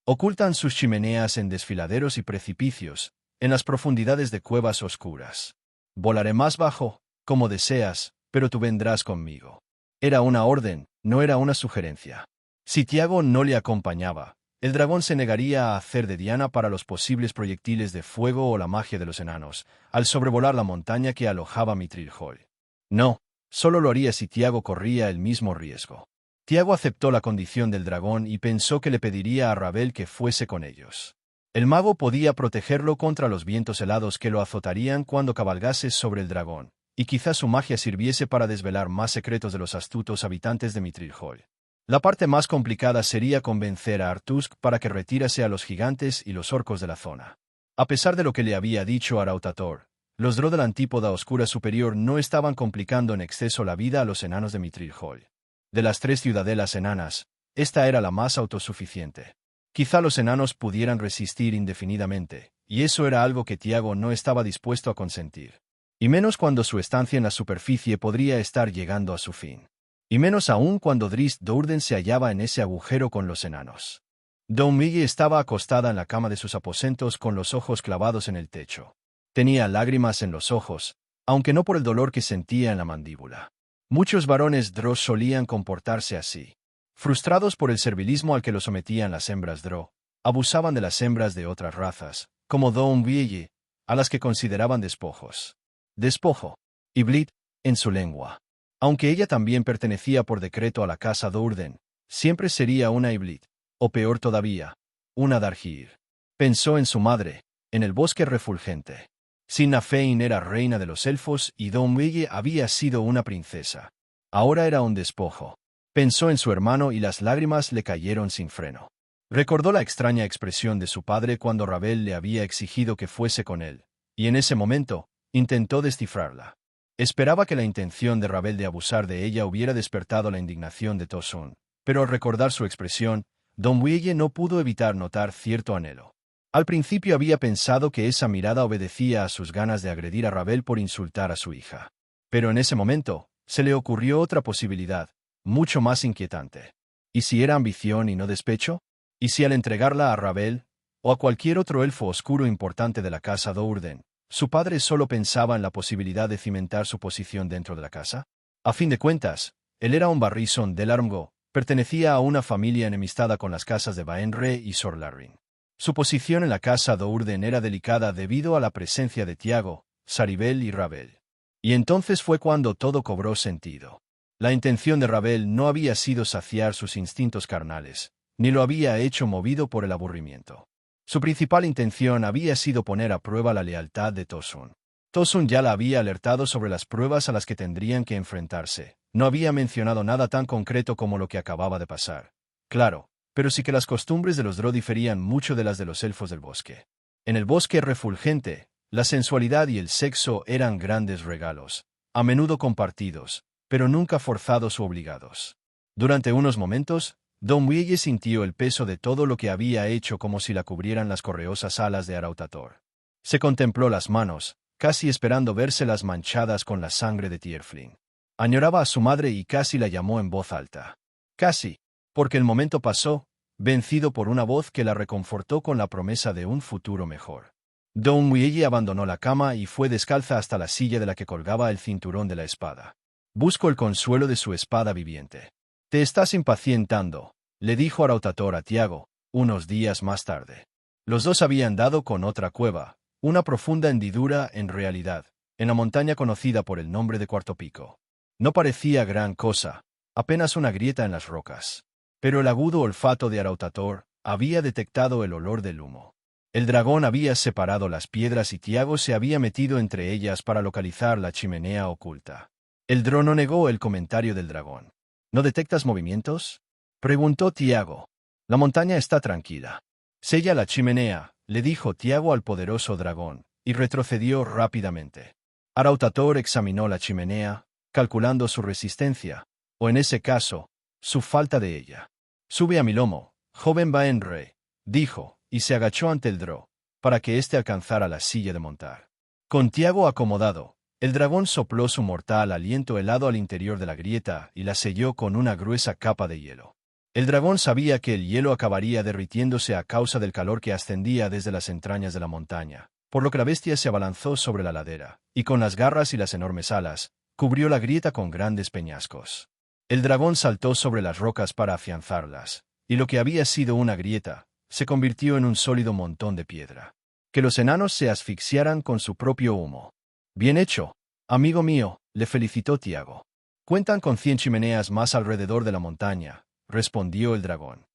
Ocultan sus chimeneas en desfiladeros y precipicios, en las profundidades de cuevas oscuras. Volaré más bajo, como deseas, pero tú vendrás conmigo. Era una orden, no era una sugerencia. Si Tiago no le acompañaba, El dragón se negaría a hacer de diana para los posibles proyectiles de fuego o la magia de los enanos, al sobrevolar la montaña que alojaba Mithril Hall. No, solo lo haría si Tiago corría el mismo riesgo. Tiago aceptó la condición del dragón y pensó que le pediría a Ravel que fuese con ellos. El mago podía protegerlo contra los vientos helados que lo azotarían cuando cabalgase sobre el dragón, y quizás su magia sirviese para desvelar más secretos de los astutos habitantes de Mithril Hall. La parte más complicada sería convencer a Artusk para que retirase a los gigantes y los orcos de la zona. A pesar de lo que le había dicho Arautator, los Drow de la Antípoda Oscura Superior no estaban complicando en exceso la vida a los enanos de Mithril Hall. De las 3 ciudadelas enanas, esta era la más autosuficiente. Quizá los enanos pudieran resistir indefinidamente, y eso era algo que Tiago no estaba dispuesto a consentir. Y menos cuando su estancia en la superficie podría estar llegando a su fin. Y menos aún cuando Drizzt Do'Urden se hallaba en ese agujero con los enanos. Doumille estaba acostada en la cama de sus aposentos con los ojos clavados en el techo. Tenía lágrimas en los ojos, aunque no por el dolor que sentía en la mandíbula. Muchos varones Drow solían comportarse así. Frustrados por el servilismo al que los sometían las hembras Drow, abusaban de las hembras de otras razas, como Doumille, a las que consideraban despojos. Despojo. Iblit, en su lengua. Aunque ella también pertenecía por decreto a la casa Do'Urden, siempre sería una Iblit, o peor todavía, una Dargir. Pensó en su madre, en el bosque refulgente. Sina Fein era reina de los elfos y Doumille había sido una princesa. Ahora era un despojo. Pensó en su hermano y las lágrimas le cayeron sin freno. Recordó la extraña expresión de su padre cuando Ravel le había exigido que fuese con él, y en ese momento, intentó descifrarla. Esperaba que la intención de Ravel de abusar de ella hubiera despertado la indignación de Tosun, pero al recordar su expresión, Doumille no pudo evitar notar cierto anhelo. Al principio había pensado que esa mirada obedecía a sus ganas de agredir a Ravel por insultar a su hija. Pero en ese momento, se le ocurrió otra posibilidad, mucho más inquietante. ¿Y si era ambición y no despecho? ¿Y si al entregarla a Ravel, o a cualquier otro elfo oscuro importante de la casa Do'Urden, su padre solo pensaba en la posibilidad de cimentar su posición dentro de la casa? A fin de cuentas, él era un Barrison del Armgo, pertenecía a una familia enemistada con las casas de Baenre y Sorlarrin. Su posición en la casa Do'Urden era delicada debido a la presencia de Tiago, Saribel y Ravel. Y entonces fue cuando todo cobró sentido. La intención de Ravel no había sido saciar sus instintos carnales, ni lo había hecho movido por el aburrimiento. Su principal intención había sido poner a prueba la lealtad de Tosun. Tosun ya la había alertado sobre las pruebas a las que tendrían que enfrentarse. No había mencionado nada tan concreto como lo que acababa de pasar. Claro, pero sí que las costumbres de los Drow diferían mucho de las de los elfos del bosque. En el bosque refulgente, la sensualidad y el sexo eran grandes regalos, a menudo compartidos, pero nunca forzados u obligados. Durante unos momentos, Doumille sintió el peso de todo lo que había hecho como si la cubrieran las correosas alas de Arautator. Se contempló las manos, casi esperando vérselas manchadas con la sangre de Tierflin. Añoraba a su madre y casi la llamó en voz alta. Casi, porque el momento pasó, vencido por una voz que la reconfortó con la promesa de un futuro mejor. Doumille abandonó la cama y fue descalza hasta la silla de la que colgaba el cinturón de la espada. Buscó el consuelo de su espada viviente. «Te estás impacientando», le dijo Arautator a Tiago, unos días más tarde. Los dos habían dado con otra cueva, una profunda hendidura en realidad, en la montaña conocida por el nombre de Cuarto Pico. No parecía gran cosa, apenas una grieta en las rocas. Pero el agudo olfato de Arautator había detectado el olor del humo. El dragón había separado las piedras y Tiago se había metido entre ellas para localizar la chimenea oculta. El Drow no negó el comentario del dragón. ¿No detectas movimientos?, preguntó Tiago. La montaña está tranquila. Sella la chimenea, le dijo Tiago al poderoso dragón, y retrocedió rápidamente. Arautator examinó la chimenea, calculando su resistencia, o en ese caso, su falta de ella. «Sube a mi lomo, joven Baenre», dijo, y se agachó ante el Drow, para que éste alcanzara la silla de montar. Con Tiago acomodado, el dragón sopló su mortal aliento helado al interior de la grieta y la selló con una gruesa capa de hielo. El dragón sabía que el hielo acabaría derritiéndose a causa del calor que ascendía desde las entrañas de la montaña, por lo que la bestia se abalanzó sobre la ladera, y con las garras y las enormes alas, cubrió la grieta con grandes peñascos. El dragón saltó sobre las rocas para afianzarlas, y lo que había sido una grieta, se convirtió en un sólido montón de piedra. Que los enanos se asfixiaran con su propio humo. Bien hecho, amigo mío, le felicitó Tiago. Cuentan con 100 chimeneas más alrededor de la montaña, respondió el dragón.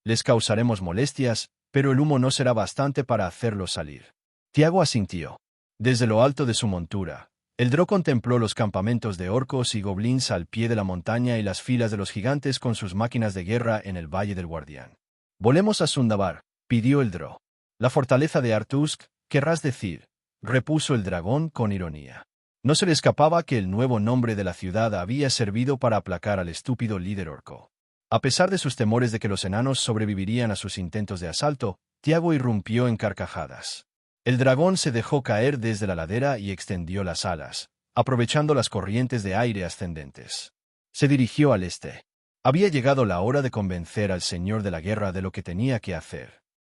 Les causaremos molestias, pero el humo no será bastante para hacerlos salir. Tiago asintió. Desde lo alto de su montura, el Dró contempló los campamentos de orcos y goblins al pie de la montaña y las filas de los gigantes con sus máquinas de guerra en el Valle del Guardián. Volemos a Sundabar, pidió el Dró. La fortaleza de Artusk, querrás decir, repuso el dragón con ironía. No se le escapaba que el nuevo nombre de la ciudad había servido para aplacar al estúpido líder orco. A pesar de sus temores de que los enanos sobrevivirían a sus intentos de asalto, Tiago irrumpió en carcajadas. El dragón se dejó caer desde la ladera y extendió las alas, aprovechando las corrientes de aire ascendentes. Se dirigió al este. Había llegado la hora de convencer al señor de la guerra de lo que tenía que hacer.